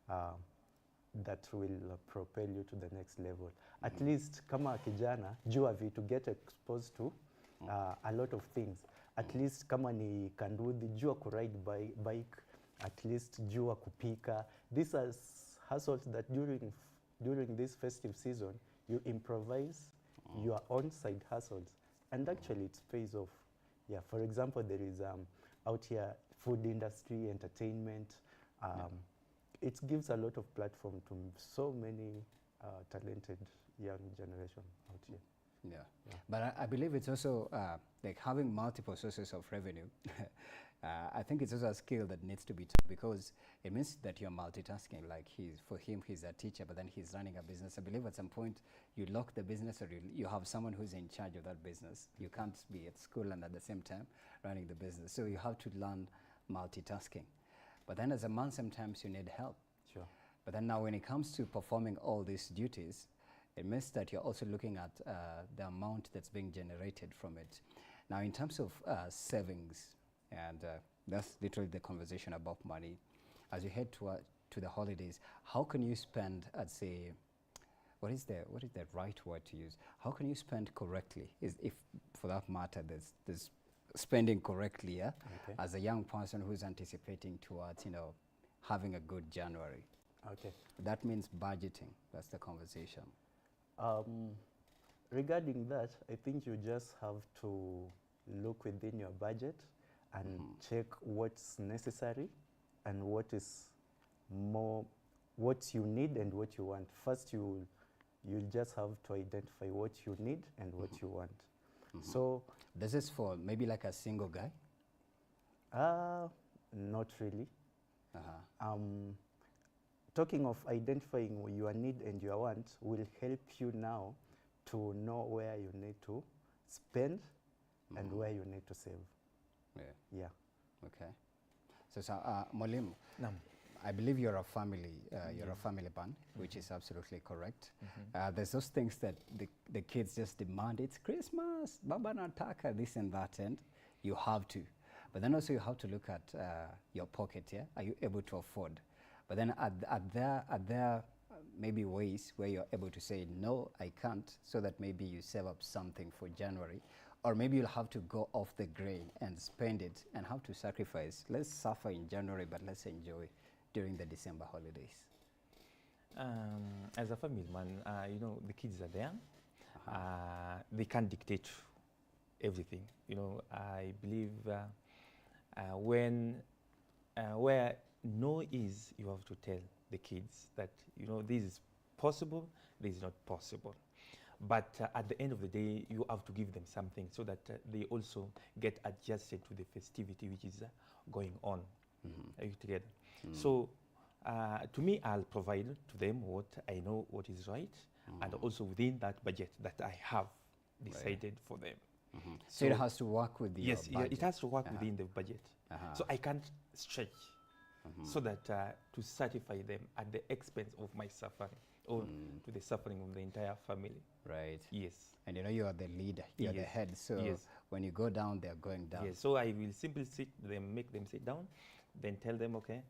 that will propel you to the next level. At least, kama kijana, jua vitu, get exposed to a lot of things. At least kama ni kanduthi, jua kuride bike, at least jua kupika. These are hustles that during this festive season, you improvise your own side hustles. And actually it pays off. Yeah, for example, there is out here food industry, entertainment. It gives a lot of platform to so many talented young generation out here. Yeah. But I believe it's also like having multiple sources of revenue. I think it's also a skill that needs to be taught, because it means that you're multitasking. Like for him, he's a teacher, but then he's running a business. I believe at some point you lock the business, or you have someone who's in charge of that business. You can't be at school and at the same time running the business. So you have to learn multitasking. But then as a man, sometimes you need help. Sure. But then now when it comes to performing all these duties, it means that you're also looking at the amount that's being generated from it. Now, in terms of savings, and that's literally the conversation about money, as you head to the holidays, how can you spend, I'd say, what is the right word to use? How can you spend correctly? If for that matter, there's spending correctly, yeah? Okay. As a young person who's anticipating towards, having a good January. Okay. That means budgeting. That's the conversation. Regarding that, I think you just have to look within your budget and check what's necessary and what is what you need and what you want. First, you'll just have to identify what you need and what you want. So this is for maybe like a single guy? Not really. Talking of identifying your need and your want will help you now to know where you need to spend and where you need to save. Yeah. Okay. So Mwalimu, I believe you're a family man, which is absolutely correct. There's those things that the kids just demand. It's Christmas, Baba Nataka, this and that, and you have to. But then also you have to look at your pocket, yeah? Are you able to afford? But then are there maybe ways where you're able to say, no, I can't, so that maybe you save up something for January? Or maybe you'll have to go off the grain and spend it and have to sacrifice. Let's suffer in January, but let's enjoy during the December holidays. As a family man, the kids are there. They can't dictate everything. I believe where no is, you have to tell the kids that, this is possible, this is not possible. But at the end of the day, you have to give them something so that they also get adjusted to the festivity which is going on. Are you together? So to me, I'll provide to them what I know what is right, and also within that budget that I have decided for them. So it has to work with the budget. Yes, it has to work within the budget. So I can't stretch so that to satisfy them at the expense of my suffering or to the suffering of the entire family. Right. Yes. And you are the leader, you're the head, so when you go down, they're going down. Yes, so I will simply make them sit down, then tell them, okay,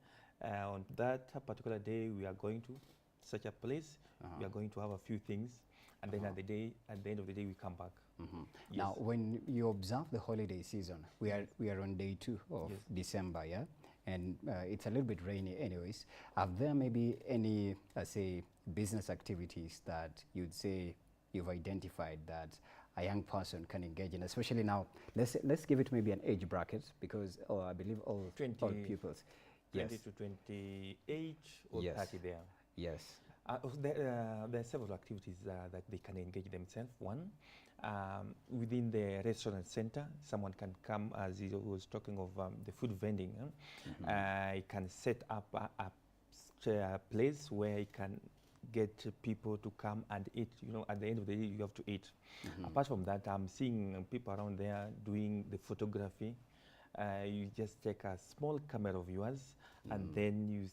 on that particular day we are going to such a place, we are going to have a few things, and then at the end of the day we come back. Yes. Now, when you observe the holiday season, we are on day 2 of December, yeah? And it's a little bit rainy anyways. Are there maybe any, say, business activities that you'd say you've identified that a young person can engage in, especially now? Let's give it maybe an age bracket, because I believe all pupils. 20 to 28 or 30 there. Yes. There are several activities that they can engage themselves. One, within the restaurant center, someone can come, as he was talking of the food vending. He can set up a place where he can get people to come and eat. At the end of the day, you have to eat. Apart from that, I'm seeing people around there doing the photography. You just take a small camera of yours and then you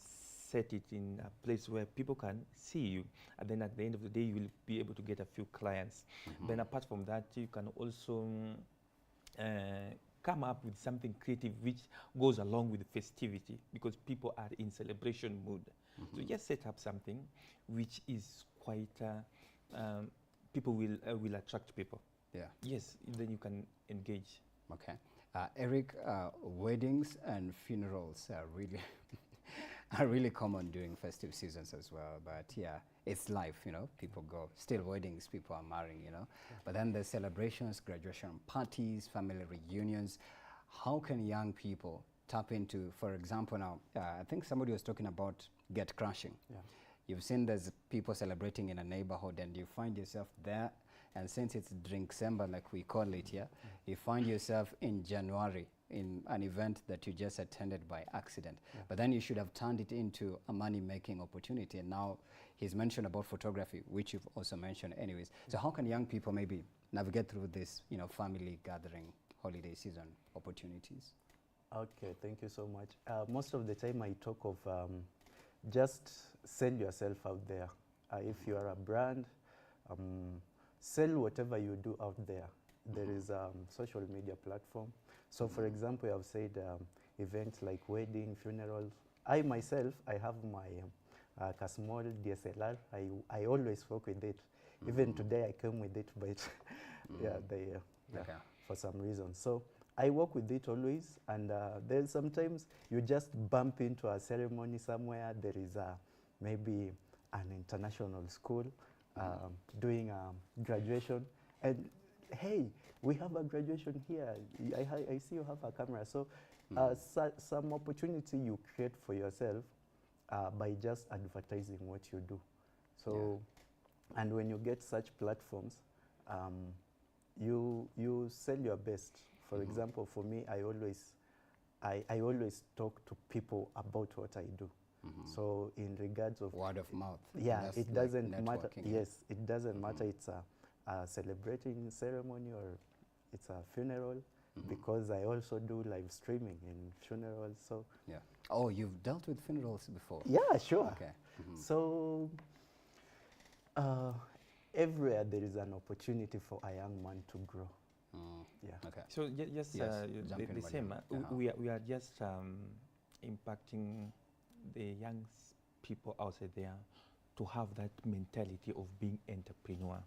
set it in a place where people can see you, and then at the end of the day you will be able to get a few clients. Then apart from that, you can also come up with something creative which goes along with the festivity, because people are in celebration mood. So just set up something which is quite people will attract people. Yeah. Yes, then you can engage. Okay. Eric, weddings and funerals are really are really common during festive seasons as well. But yeah, it's life, you know. People go. Still weddings, people are marrying, you know. But then there's celebrations, graduation parties, family reunions. How can young people tap into, for example, now, I think somebody was talking about get crashing. Yeah. You've seen there's people celebrating in a neighborhood and you find yourself there, and since it's Drinksember, like we call it here, you find yourself in January in an event that you just attended by accident. But then you should have turned it into a money-making opportunity. And now he's mentioned about photography, which you've also mentioned anyways. So how can young people maybe navigate through this, you know, family gathering, holiday season opportunities? Okay, thank you so much. Most of the time I talk of just sell yourself out there. If you are a brand, sell whatever you do out there. There is social media platform. So for example, I've said events like wedding, funerals. I myself, I have my small DSLR. I always work with it. Even today I came with it, but for some reason. So I work with it always, and there's sometimes you just bump into a ceremony somewhere. There is maybe an international school doing a graduation, and hey, we have a graduation here. I see you have a camera. So some opportunity you create for yourself by just advertising what you do. So, and when you get such platforms, you sell your best. For example, for me, I always talk to people about what I do. So in regards of word of mouth. Yeah, it doesn't like matter. networking. Yes, it doesn't matter. It's a celebrating ceremony or it's a funeral, because I also do live streaming in funerals. So yeah. Oh, you've dealt with funerals before? yeah, sure. Okay. So everywhere there is an opportunity for a young man to grow. Yeah. Okay. So just the same. We are just impacting the young people outside there to have that mentality of being entrepreneur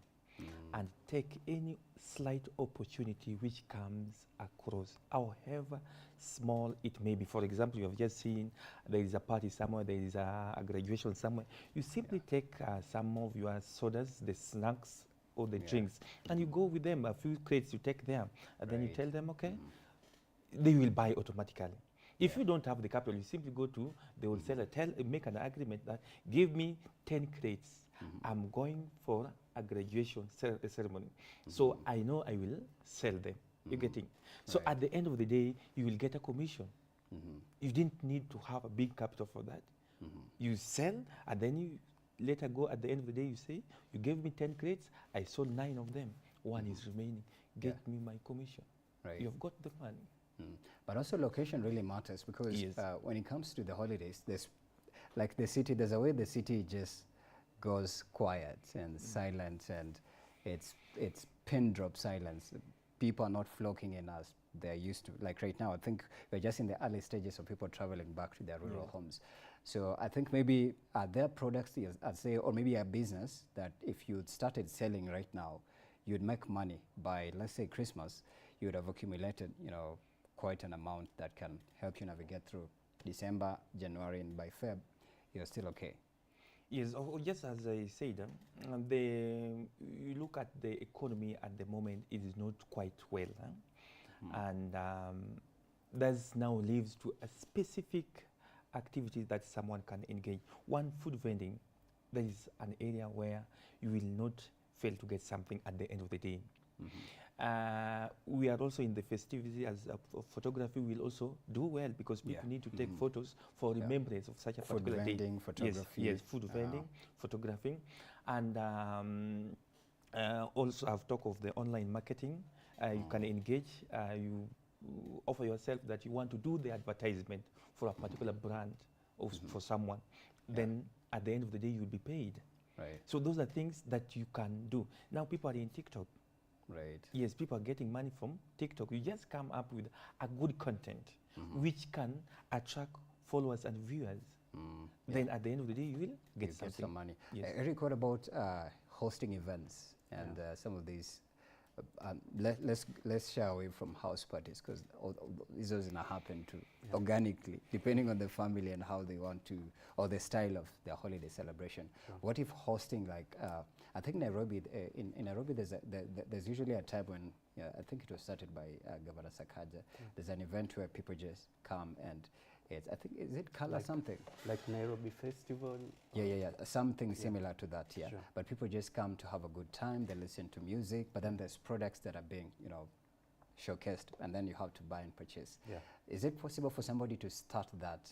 and take any slight opportunity which comes across, however small it may be. For example, you have just seen there is a party somewhere, there is a graduation somewhere. You simply take some of your sodas, the snacks, or the drinks, and you go with them, a few crates you take there, and then you tell them, okay, they will buy automatically. If you don't have the capital, you simply go to the wholesaler, make an agreement that give me 10 crates. I'm going for a graduation ceremony. So I know I will sell them. You're getting. So at the end of the day, you will get a commission. You didn't need to have a big capital for that. You sell, and then you later go at the end of the day, you say, you gave me 10 crates, I sold 9 of them. 1 is remaining. Get me my commission. Right. You've got the money. But also location really matters, because when it comes to the holidays, there's like the city, there's a way the city just goes quiet and silent, and it's pin drop silence. People are not flocking in as they're used to. Like right now, I think we're just in the early stages of people traveling back to their rural homes. So I think maybe are there products, I'd say, or maybe a business that if you started selling right now, you'd make money by, let's say, Christmas, you would have accumulated, you know, quite an amount that can help you navigate through December, January, and by Feb, you're still okay. Yes, just as I said, you look at the economy at the moment, it is not quite well. And that now leaves to a specific activity that someone can engage. One, food vending. That is an area where you will not fail to get something at the end of the day. We are also in the festivity as photography will also do well, because people need to take photos for remembrance of such a food particular vending, day. photography. Yes, food vending, photographing, and also I've talked of the online marketing. You can engage, you offer yourself that you want to do the advertisement for a particular brand or for someone. Then at the end of the day, you'll be paid. Right. So those are things that you can do. Now people are in TikTok. Right. Yes, people are getting money from TikTok. You just come up with a good content which can attract followers and viewers. Then at the end of the day, you will get something. Get some money. Yes. Eric, what about hosting events and some of these let's shy away from house parties, because this doesn't happen to organically, depending on the family and how they want to, or the style of their holiday celebration. What if hosting, like, I think Nairobi, in Nairobi there's usually a time when, I think it was started by Governor Sakaja, there's an event where people just come and I think, is it color something? Like Nairobi Festival? Yeah, something similar to that, Sure. But people just come to have a good time, they listen to music, but then there's products that are being, showcased, and then you have to buy and purchase. Yeah. Is it possible for somebody to start that,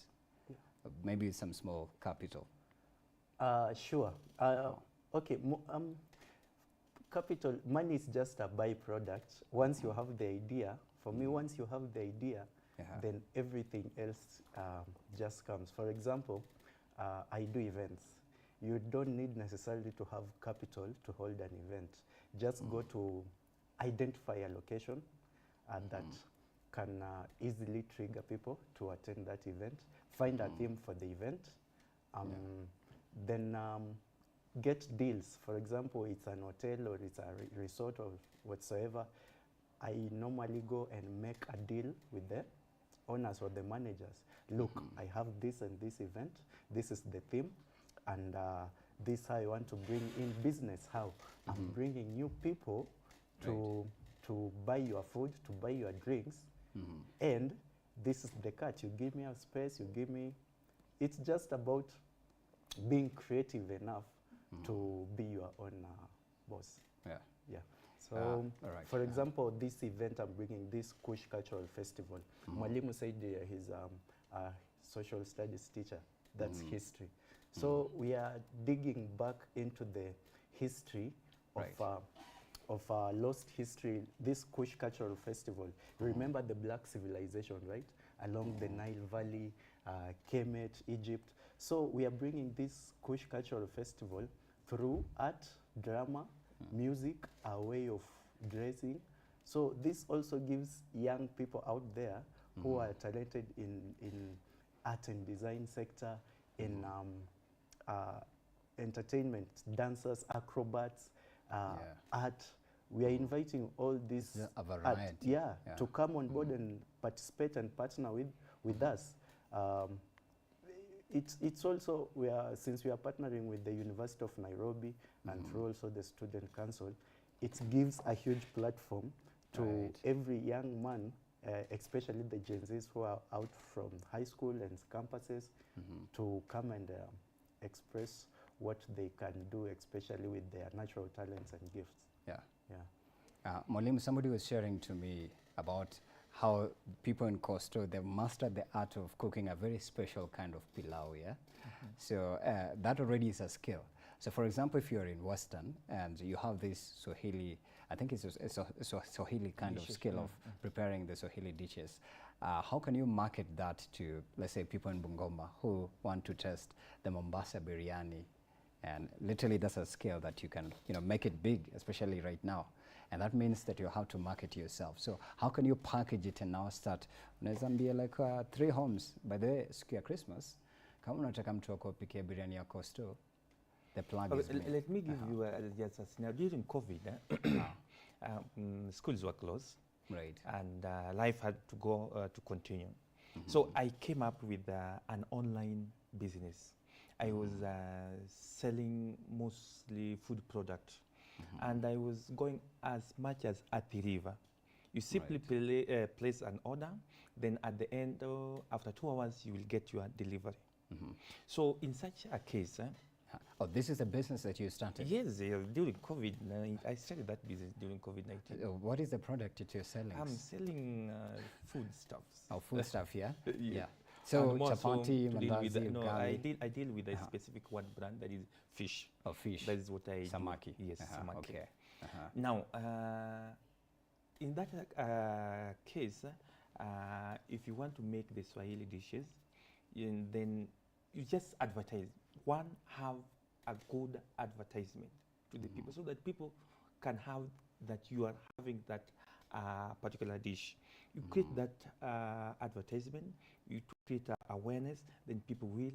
maybe with some small capital? Sure. Okay, capital, money is just a byproduct. Once you have the idea, for me, once you have the idea, then everything else just comes. For example, I do events. You don't need necessarily to have capital to hold an event. Just go to identify a location that can easily trigger people to attend that event. Find a theme for the event. Then get deals. For example, it's an hotel or it's a resort or whatsoever. I normally go and make a deal with the owners or the managers. Look, I have this and this event. This is the theme, and this is how I want to bring in business. How I'm bringing new people to buy your food, to buy your drinks, and this is the cut. You give me a space. You give me. It's just about being creative enough to be your own boss. Yeah. So, for example, this event I'm bringing, this Kush Cultural Festival, Mwalimu said he's a social studies teacher. That's history. So we are digging back into the history of lost history, this Kush Cultural Festival. Remember the black civilization, right? Along the Nile Valley, Kemet, Egypt. So we are bringing this Kush Cultural Festival through art, drama, music, a way of dressing. So this also gives young people out there who are talented in art and design sector, in entertainment, dancers, acrobats, art. We are inviting all these to come on board and participate and partner with us. It's also, since we are partnering with the University of Nairobi and through also the Student Council, it gives a huge platform to every young man, especially the Gen Zs who are out from high school and campuses, to come and express what they can do, especially with their natural talents and gifts. Mwalimu, somebody was sharing to me about how people in Coastal, they've mastered the art of cooking a very special kind of pilau, So that already is a skill. So for example, if you're in Western and you have this Swahili, I think it's a Swahili kind of skill of preparing the Swahili dishes, how can you market that to, let's say, people in Bungoma who want to test the Mombasa biryani? And literally that's a skill that you can, make it big, especially right now. And that means that you have to market yourself. So how can you package it and now start? Unaweza ambia like 3 homes, by the way, siku ya Christmas, kama unataka mtu wako pikia biryani ya Coastal, the plug is made. Let me give you just a scenario. During COVID, schools were closed. Right. And life had to go to continue. So I came up with an online business. I was selling mostly food products. And I was going as much as at the river. You simply place an order, then at the end, after 2 hours, you will get your delivery. So in such a case... Oh, this is a business that you started? Yes, during COVID. I started that business during COVID-19. What is the product that you're selling? I'm selling food stuffs. Oh, food stuff, yeah? Yeah. So chapati, mandazi, no, ugali. I deal with a specific one brand, that is fish. Oh, fish. That is what I Samaki. do. Yes, samaki. Okay. Now, in that case, if you want to make the Swahili dishes, then you just advertise. One, have a good advertisement to the people so that people can have that you are having that particular dish. You create that advertisement, you create awareness, then people will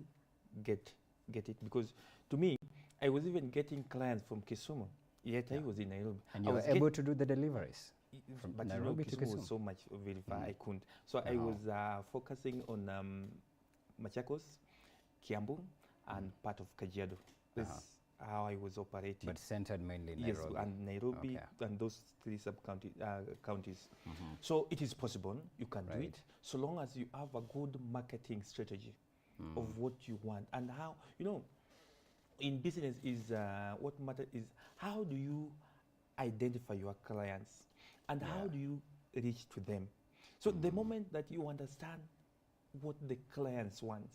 get it. Because to me, I was even getting clients from Kisumu Yeah, I was in Nairobi. And I you were was able to do the deliveries from but Nairobi to Kisumu was Kisumu? so much very far, I couldn't. So I was focusing on Machakos, Kiambu, and part of Kajiado. That's how I was operating. But centered mainly in Nairobi. Yes, and Nairobi and those three counties. So it is possible, you can do it, so long as you have a good marketing strategy of what you want and how, you know, in business is what matters is how do you identify your clients and how do you reach to them. So the moment that you understand what the clients want,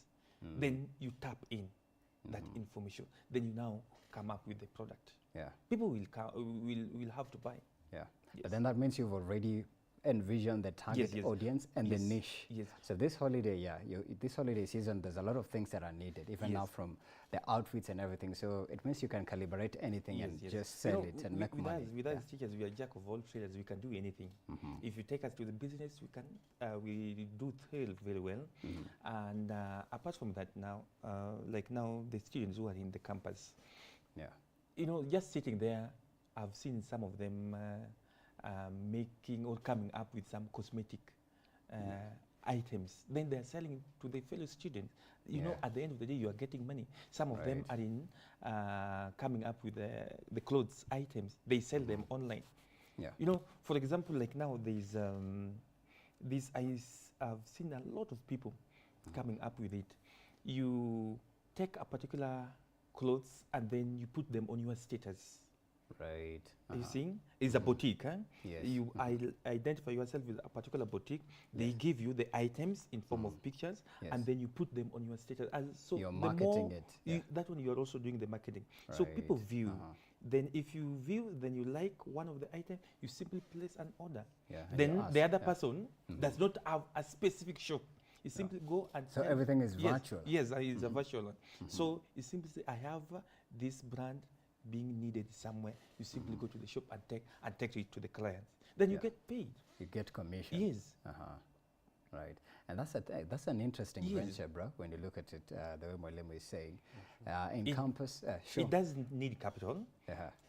then you tap in that information. Then you now come up with the product. Yeah. People will have to buy. Yeah. But then that means you've already envisioned the target audience and the niche. Yes. So this holiday, this holiday season, there's a lot of things that are needed, even now from the outfits and everything. So it means you can calibrate anything and just sell it and make money. With us teachers, we are jack of all trades. We can do anything. If you take us to the business, we can we do trail very well. And apart from that, now like now the students who are in the campus, you know, just sitting there, I've seen some of them making or coming up with some cosmetic items. Then they're selling to the fellow students. You know, at the end of the day, you are getting money. Some of them are in coming up with the clothes items. They sell them online. Yeah. You know, for example, like now there's this. I've seen a lot of people coming up with it. You take a particular clothes and then you put them on your status. Right. You see, it's a boutique. Huh? Yes. You identify yourself with a particular boutique. They give you the items in form of pictures, and then you put them on your status. And so you're marketing it. That one you are also doing the marketing. So people view. Then if you view, then you like one of the items, you simply place an order. Then the other person does not have a specific shop. You simply go and so everything is virtual. Yes, it's a virtual one. So you simply say, I have this brand being needed somewhere. You simply go to the shop and take it to the clients. Then you get paid. You get commission. Yes. Right. And that's an interesting venture, bro, when you look at it, the way Mwalimu is saying. In campus, it doesn't need capital.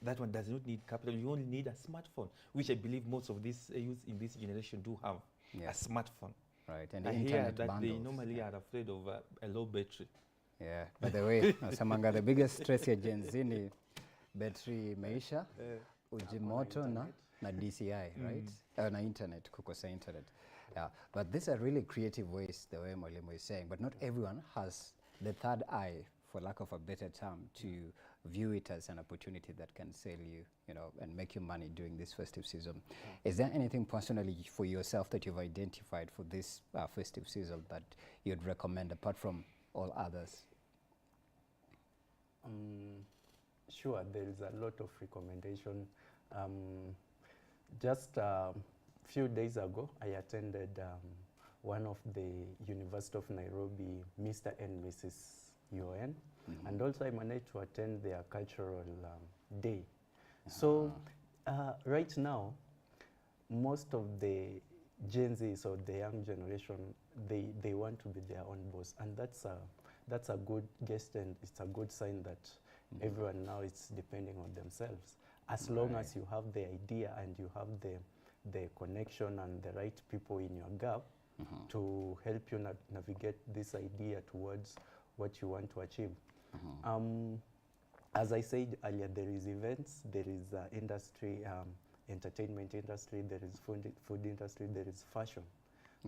That one does not need capital. You only need a smartphone, which I believe most of these youth in this generation do have, a smartphone. Right, and I internet hear that bundles. they normally are afraid of a low battery. Yeah, by the way, Samanga, the biggest stress ya Gen Z ni battery maisha, ujimoto na DCI, right? Na internet, kukosa internet. Yeah, but these are really creative ways, the way Mwalimu is saying, but not everyone has the third eye, for lack of a better term, to view it as an opportunity that can sell you, you know, and make you money during this festive season. Is there anything personally for yourself that you've identified for this festive season that you'd recommend apart from all others? Sure, there is a lot of recommendation. Just a few days ago, I attended one of the University of Nairobi Mr. and Mrs. UN, and also I managed to attend their cultural day. So right now, most of the Gen Zs or the young generation, they want to be their own boss, and that's a good gesture, and it's a good sign that everyone now is depending on themselves. As long as you have the idea and you have the connection and the right people in your gap to help you navigate this idea towards what you want to achieve. As I said earlier, there is events, there is industry, entertainment industry, there is food industry, there is fashion.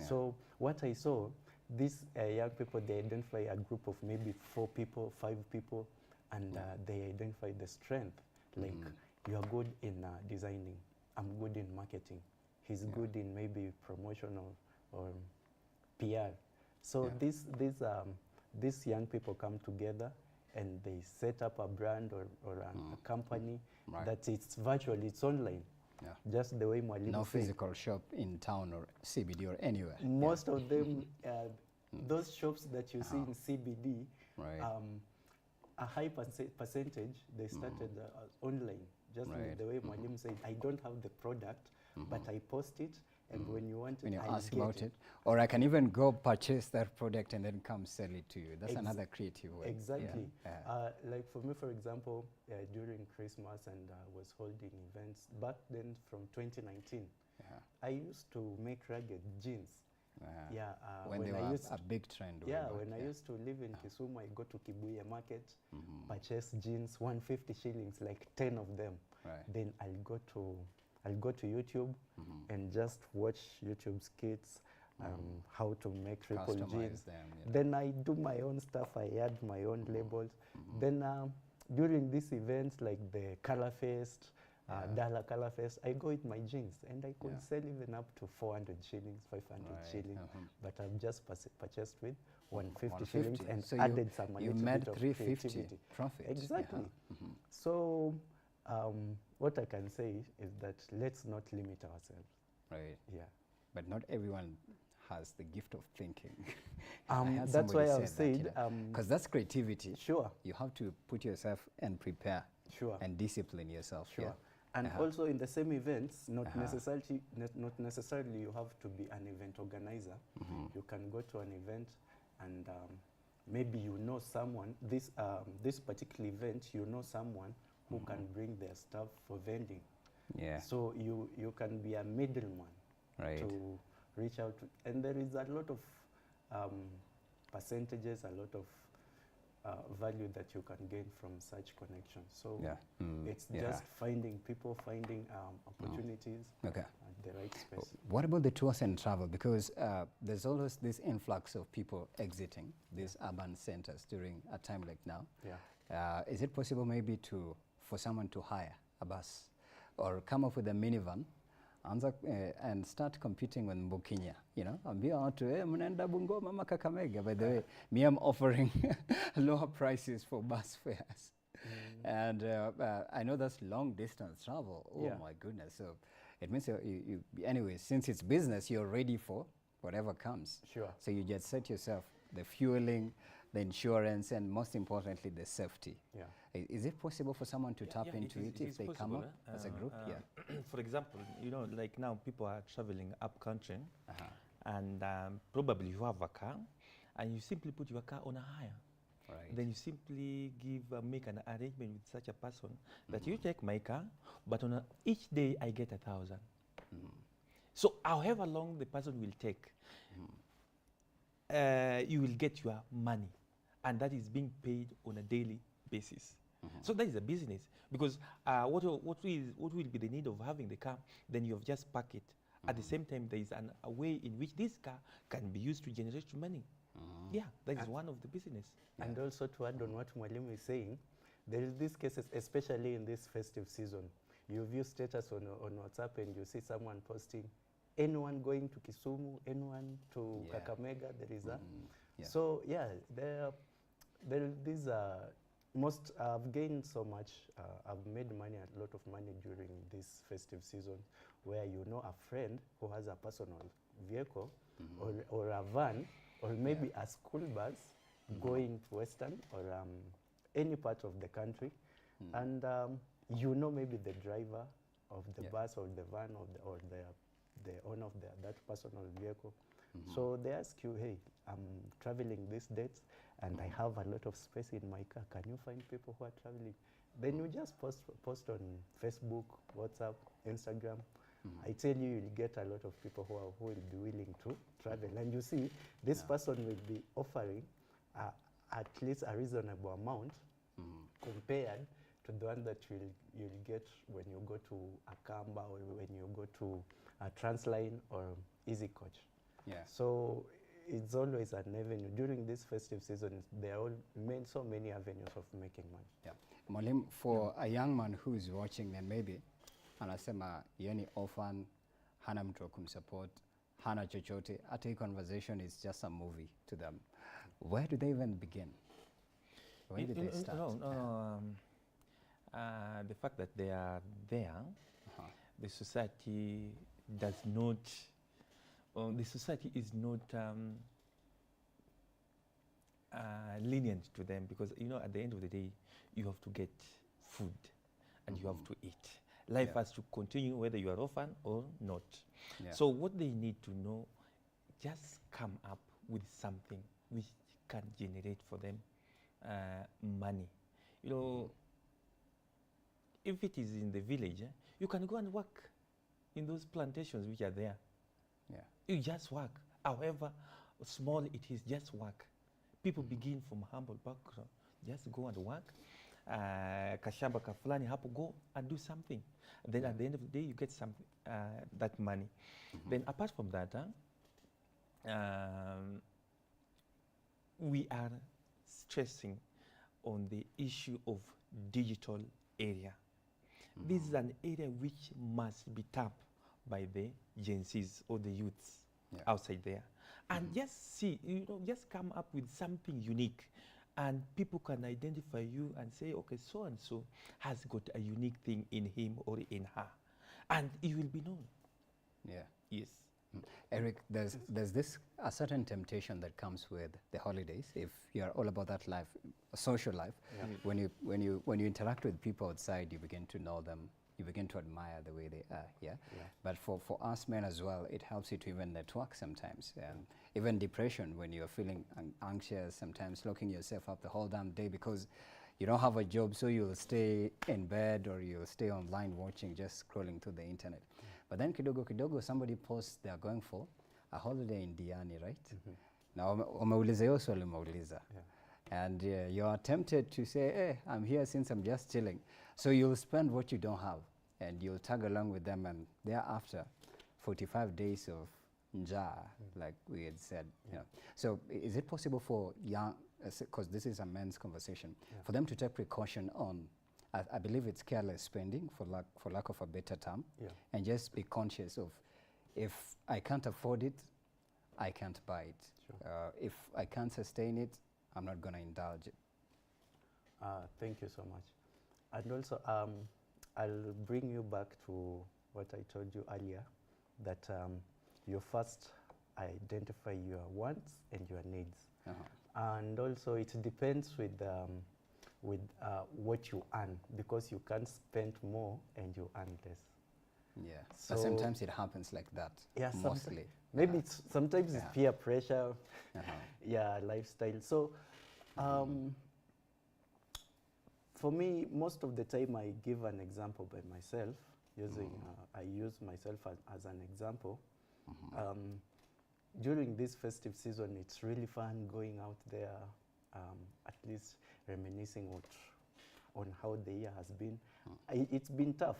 So what I saw, these young people, they identify a group of maybe 4 people, 5 people, and they identify the strength. Like, you are good in designing, I'm good in marketing, he's good in maybe promotion or PR. So these young people come together and they set up a brand or a company that it's virtual, it's online. Just the way Mwalimu No said. physical shop in town or CBD or anywhere. Most of them, those shops that you see in CBD, a high percentage, they started online. Just the way Mwalimu said, I don't have the product, but I post it and when you want it, when you I'll ask get about it. Or I can even go purchase that product and then come sell it to you. That's another creative way. Exactly. Yeah. Like for me, for example, during Christmas, and I was holding events back then from 2019. I used to make ragged jeans. When they were a big trend. When I used to live in Kisumu, I go to Kibuye Market, purchase jeans, 150 shillings, like 10 of them. Then I'll go to YouTube and just watch YouTube skits, how to make triple jeans. Then I do my own stuff. I add my own labels. Then during these events like the Color Fest, Dala Color Fest, I go with my jeans and I could sell even up to 400 shillings, 500 shillings. But I've just purchased with 150 shillings and so added some a you little made bit of 350 creativity. profit. Exactly. So what I can say is that let's not limit ourselves. Right. Yeah. But not everyone has the gift of thinking. That's why I've said, because that's creativity. Sure. You have to put yourself and prepare. Sure. And discipline yourself. Sure. And also in the same events, not necessarily you have to be an event organizer. You can go to an event and maybe you know someone, this particular event, you know someone who can bring their stuff for vending. Yeah. So you can be a middleman to reach out to, and there is a lot of percentages, a lot of value that you can gain from such connections. So it's just finding people, finding opportunities at the right space. What about the tours and travel? Because there's always this influx of people exiting these urban centers during a time like now. Is it possible maybe for someone to hire a bus or come up with a minivan and start competing with Mbukinya, you know? Ambia watu, mnaenda Bungoma ama Kakamega. By the way, me, I'm offering lower prices for bus fares. And I know that's long distance travel. Oh my goodness. So it means anyway, since it's business, you're ready for whatever comes. Sure. So you just set yourself the fueling, the insurance, and most importantly, the safety. Yeah. Is it possible for someone to tap into it if they come up as a group? For example, you know, like now people are traveling up country, and probably you have a car, and you simply put your car on a hire. Right. Then you simply make an arrangement with such a person that you take my car, but on each day I get 1,000. So however long the person will take, you will get your money, and that is being paid on a daily basis. So that is a business, because what will be the need of having the car? Then you have just parked it. At the same time, there is a way in which this car can be used to generate money. Yeah, that is one of the business. And also to add on what Mwalimu is saying, there is these cases, especially in this festive season. You view status on WhatsApp and you see someone posting, anyone going to Kisumu, anyone to Kakamega, there is a. So yeah, there these most I've gained so much. I've made money, a lot of money during this festive season, where you know a friend who has a personal vehicle or a van or maybe a school bus going to Western or any part of the country, and you know maybe the driver of the bus or the van or the owner of that personal vehicle. So they ask you, hey, I'm traveling these dates and I have a lot of space in my car. Can you find people who are traveling? Then you just post on Facebook, WhatsApp, Instagram. I tell you, you'll get a lot of people who will be willing to travel. And you see, this person will be offering at least a reasonable amount compared to the one that you'll get when you go to Akamba or when you go to Transline or Easy Coach. So it's always an avenue. During this festive season, there are so many avenues of making money. Mwalimu, for a young man who is watching and maybe anasema yeni orphan, hana mtu wa kumsupport, hana chochote, hata hii conversation is just a movie to them. Where do they even begin? Where do they start? The fact that they are there, the society does not, the society is not lenient to them, because you know at the end of the day you have to get food and you have to eat, Life has to continue whether you are orphan or not. Yeah. So what they need to know, just come up with something which can generate for them money. You know, if it is in the village, you can go and work in those plantations which are there. Yeah. You just work. However small it is, just work. People begin from humble background. Just go and work. Kashamba kafulani hapo, go and do something. Then at the end of the day, you get some that money. Then apart from that, we are stressing on the issue of digital area. This is an area which must be tapped by the Gen Zs or the youths outside there. And just see, you know, just come up with something unique, and people can identify you and say, okay, so and so has got a unique thing in him or in her, and it will be known. Yeah. Yes. Eric, there's this a certain temptation that comes with the holidays. If you are all about that life, social life, when you interact with people outside, you begin to know them. You begin to admire the way they are. Yeah. But for us men as well, it helps you to even network sometimes. Even depression, when you're feeling anxious, sometimes locking yourself up the whole damn day because you don't have a job, so you'll stay in bed or you'll stay online watching, just scrolling through the internet. But then kidogo, somebody posts they're going for a holiday in Diani, right? Now, umeuliza hiyo swali umeuliza. And you are tempted to say, hey, I'm here since I'm just chilling. So you'll spend what you don't have and you'll tag along with them, and thereafter, 45 days of nja, like we had said. You know. So is it possible for young, because this is a men's conversation, for them to take precaution on, I believe it's careless spending, for lack of a better term, and just be conscious of, if I can't afford it, I can't buy it. If I can't sustain it, I'm not going to indulge it. Thank you so much. And also, I'll bring you back to what I told you earlier, that you first identify your wants and your needs. And also, it depends with what you earn, because you can't spend more and you earn less. Yeah, so but sometimes it happens like that, mostly. Maybe sometimes it's peer pressure, lifestyle. So for me, most of the time I give an example by myself, using, I use myself as an example. During this festive season, it's really fun going out there, at least reminiscing on how the year has been. It's been tough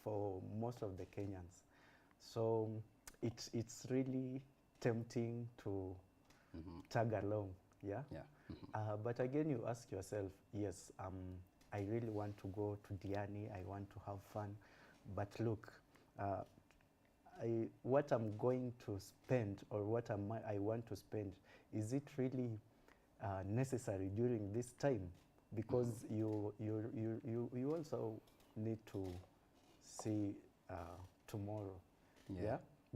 for most of the Kenyans. So it's really tempting to tag along, but again, you ask yourself, yes, I really want to go to Diani, I want to have fun, but look, what I'm going to spend, or what I want to spend, is it really necessary during this time? Because you also need to see tomorrow,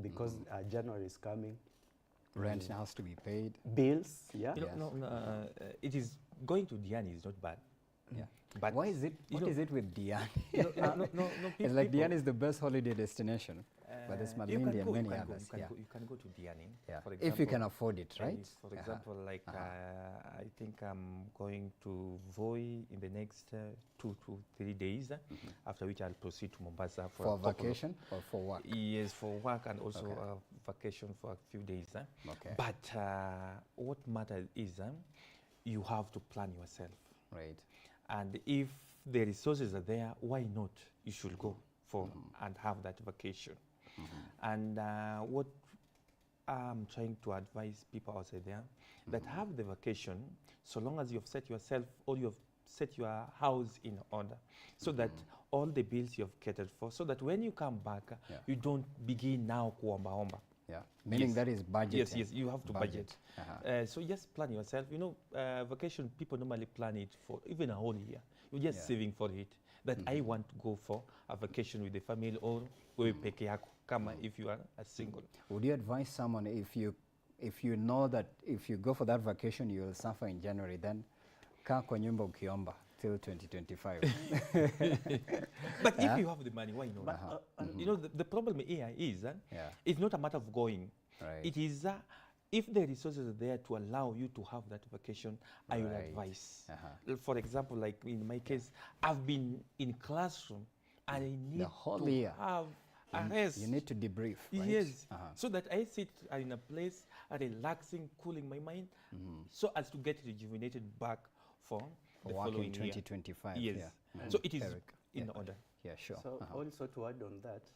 because January is coming. Rent has to be paid. Bills, You know, no, it is going to Diani is not bad. But why is it? What is it with Diani? It's like people, Diani is the best holiday destination, but there's Malindi and many others. You can go to Diani. For If you can afford it, right? For example, like I think I'm going to Voi in the next 2 to 3 days, after which I'll proceed to Mombasa for vacation or for work. Yes, for work, and also vacation for a few days. But what matters is you have to plan yourself. Right. And if the resources are there, why not? You should go for and have that vacation. And what I'm trying to advise people outside there, that have the vacation, so long as you've set yourself or you've set your house in order, so that all the bills you've catered for, so that when you come back, you don't begin now kuomba-omba. Meaning that is budget. Yes, you have to budget. So just plan yourself. You know, vacation, people normally plan it for even a whole year. You're just saving for it. That I want to go for a vacation with the family, or peke yako, kama if you are a single. Would you advise someone, if you know that if you go for that vacation you will suffer in January, then kaa kwa nyumba ukiomba till 2025. But Yeah. if you have the money, why not? You know, the problem here is it's not a matter of going. Right. It is if the resources are there to allow you to have that vacation, I will Right. advise. For example, like in my case, I've been in classroom and I need whole to year. have a You- rest. you need to debrief, right? Yes. Uh-huh. So that I sit in a place, relaxing, cooling my mind, so as to get rejuvenated back for the work in following year. 2025. Yes. Yeah. So it is Eric. in order. Yeah, sure. So also to add on that,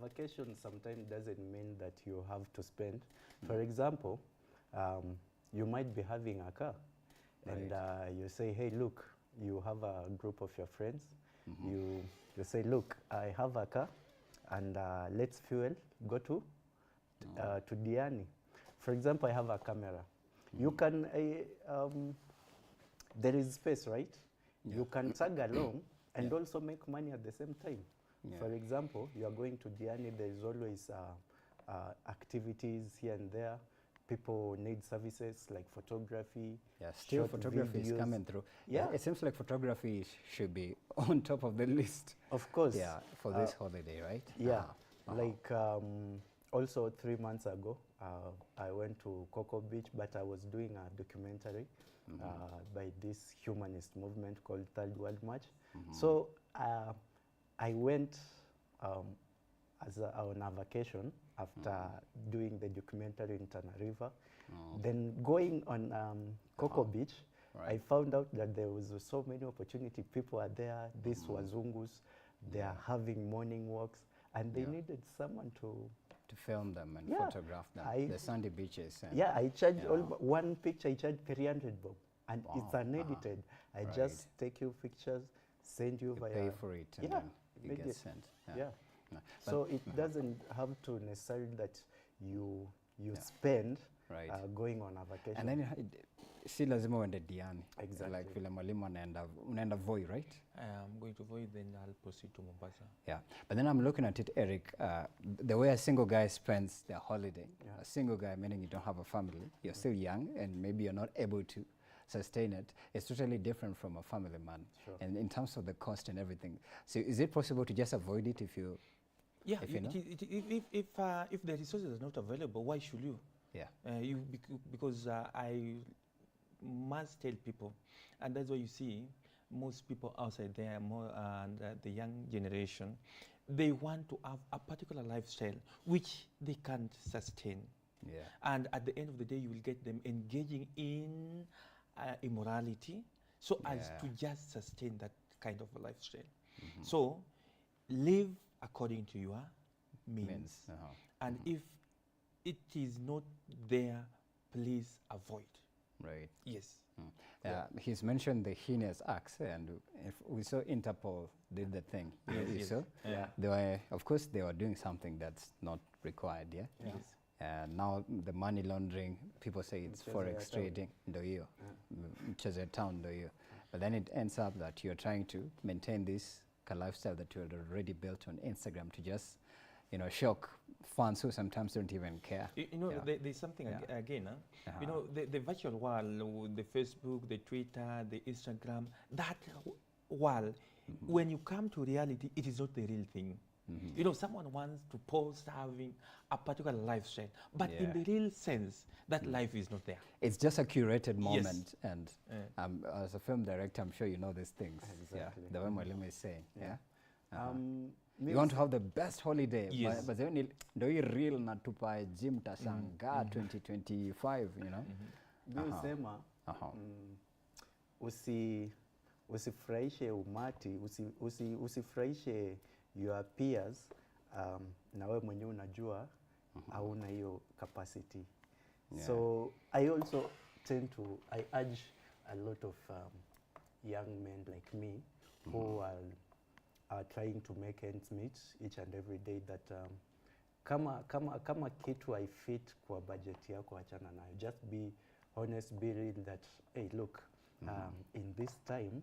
vacation sometimes doesn't mean that you have to spend. For example, you might be having a car, and you say, "Hey, look, you have a group of your friends. You say, look, I have a car, and let's fuel. Go to Diani. For example, I have a camera. You can there is space, right? You can tag along and also make money at the same time. For example, you are going to Diani, there is always activities here and there. People need services like photography. Yeah, still short photography is videos. coming through. Yeah. It seems like photography should be on top of the list. Of course. Yeah, for this holiday, right? Yeah. Like also 3 months ago, I went to Coco Beach, but I was doing a documentary by this humanist movement called Third World March. So I went on a vacation after doing the documentary in Tana River. Then going on Coco Beach, I found out that there was so many opportunity. People are there, these Wazungus, they are having morning walks, and they needed someone to film them and Yeah. photograph them. I- The sandy beaches. And yeah, I charge one picture, I charge 300 bob, and it's Wow. unedited. I Right. just take you pictures, send you via. pay for it and yeah, then it make gets sent. Yeah. Yeah. No, So but- it doesn't have to necessarily that you spend Right. going on a vacation. And then si lazima uende Diani. Exactly. Like vile mwalimu unaenda Voi, right? I'm going to Voi, then I'll proceed to Mombasa. Yeah, but then I'm looking at it, Eric, the way a single guy spends their holiday, a single guy meaning you don't have a family, you're still young and maybe you're not able to sustain it, it's totally different from a family man. Sure. And in terms of the cost and everything. So is it possible to just avoid it if you, Yeah, if you know? if the resources are not available, why should you? Yeah. Because I must tell people, and that's why you see most people outside there, more and the young generation, they want to have a particular lifestyle which they can't sustain. Yeah. And at the end of the day, you will get them engaging in immorality, so as to just sustain that kind of a lifestyle. So live according to your means. And if it is not there, please avoid. Right. Yes. He's mentioned the heinous acts, and if we saw Interpol did the thing. Yes, You yes. saw? Yeah. They were, of course, they were doing something that's not required. Yeah. Yes. And now the money laundering, people say it's Mchezo ya forex town. trading, ndio hiyo. Mchezo ya town, ndio hiyo. But then it ends up that you're trying to maintain this lifestyle that you had already built on Instagram to just, shock fans who sometimes don't even care. You know, Yeah. there's something again. Uh-huh. You know, the virtual world, the Facebook, the Twitter, the Instagram, that world, when you come to reality, it is not the real thing. You know, someone wants to post having a particular lifestyle, but in Yeah. the real sense, that life is not there. It's just a curated moment, Yes. and as a film director, I'm sure you know these things. Exactly. Yeah, the way Mwalimu is saying. Yeah. Me You want to have the best holiday, Yes. but then ndio hii real natupa gym tashangaa 2025, you know. Mi husema usifurahishe umati, usifurahishe your peers, na wewe mwenyewe unajua hauna hiyo capacity. Yeah. So I also I urge a lot of young men like me who are trying to make ends meet each and every day that kama kitu haifit kwa budget yako, achana nayo. Just be honest, be real that, hey, look, in this time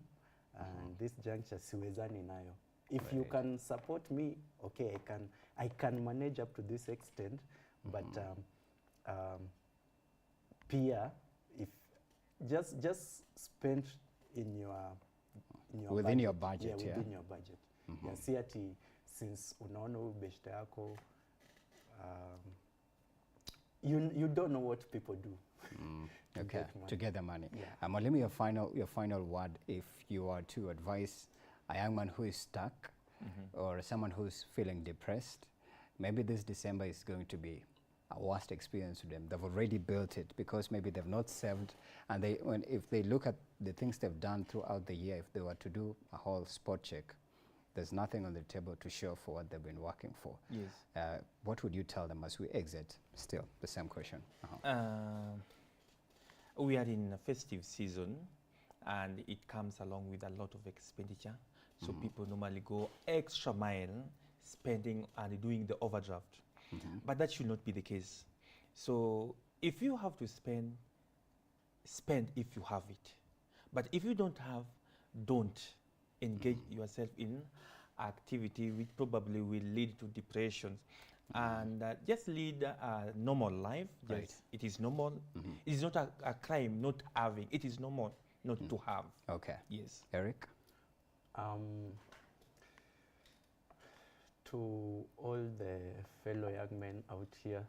and this juncture siwezani nayo. If you can support me, okay, I can manage up to this extent, but pia if just spend in in your Within your budget, yeah, within your budget. Yeah, si ati since unaona huyu beshte yako you don't know what people do. Okay, to get the money. Yeah. Mwalimu, your final word, if you are to advise a young man who is stuck or someone who's feeling depressed, maybe this December is going to be a worst experience to them. They've already built it because maybe they've not saved, and if they look at the things they've done throughout the year, if they were to do a whole spot check, there's nothing on the table to show for what they've been working for. Yes. What would you tell them as we exit? Still the same question. We are in a festive season, and it comes along with a lot of expenditure. So people normally go extra mile, spending and doing the overdraft. But that should not be the case. So if you have to spend if you have it. But if you don't have, don't engage yourself in activity which probably will lead to depression. And just lead a normal life. Right. Yes, it is normal. It is not a crime not having. It is normal not to have. Okay. Yes. Eric? To all the fellow young men out here,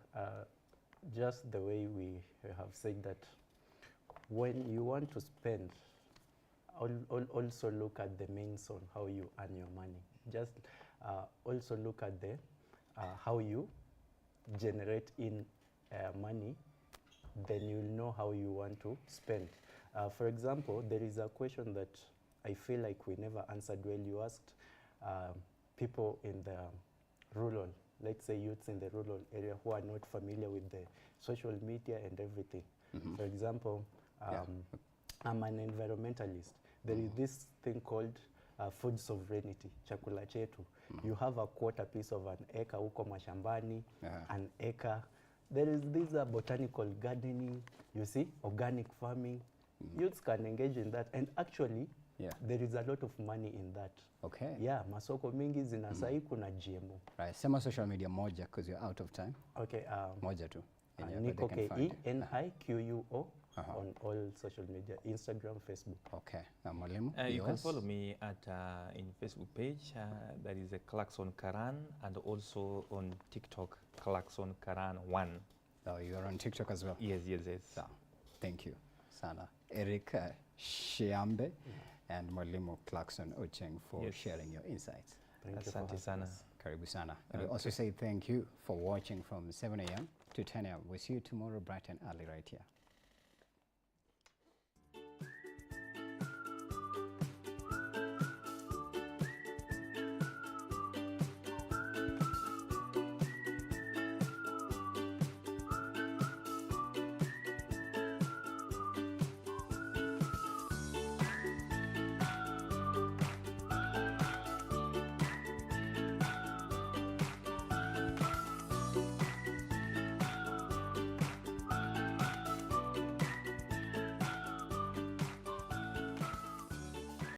just the way we have said that when you want to spend, also look at the means on how you earn your money. Just also look at the how you generate in money, then you'll know how you want to spend. For example, there is a question that I feel like we never answered well. You asked people in the rural, let's say youths in the rural area who are not familiar with the social media and everything. For example, I'm an environmentalist. There is this thing called food sovereignty, chakula chetu. You have a quarter piece of an acre huko mashambani, an acre. There is this botanical gardening, you see, organic farming. Youths can engage in that, and actually, there is a lot of money in that. Okay. Yeah, masoko mingi zinasai kuna GMO. Right, sema social media moja because you're out of time. Okay. Moja tu. Nico KENIQUO on all social media, Instagram, Facebook. Okay. Mwalimu, you can follow me at in Facebook page. There is a Clarkson Karan, and also on TikTok, Clarkson Karan 1. Oh, you are on TikTok as well? Yes, yes, yes. So, thank you, Sana. Eric Shiambe and Mwalimu Clarkson Ocheng for sharing your insights. Thank you. Asante sana. Karibu sana. And we also say thank you for watching from 7 a.m. to 10 a.m. We'll see you tomorrow bright and early right here.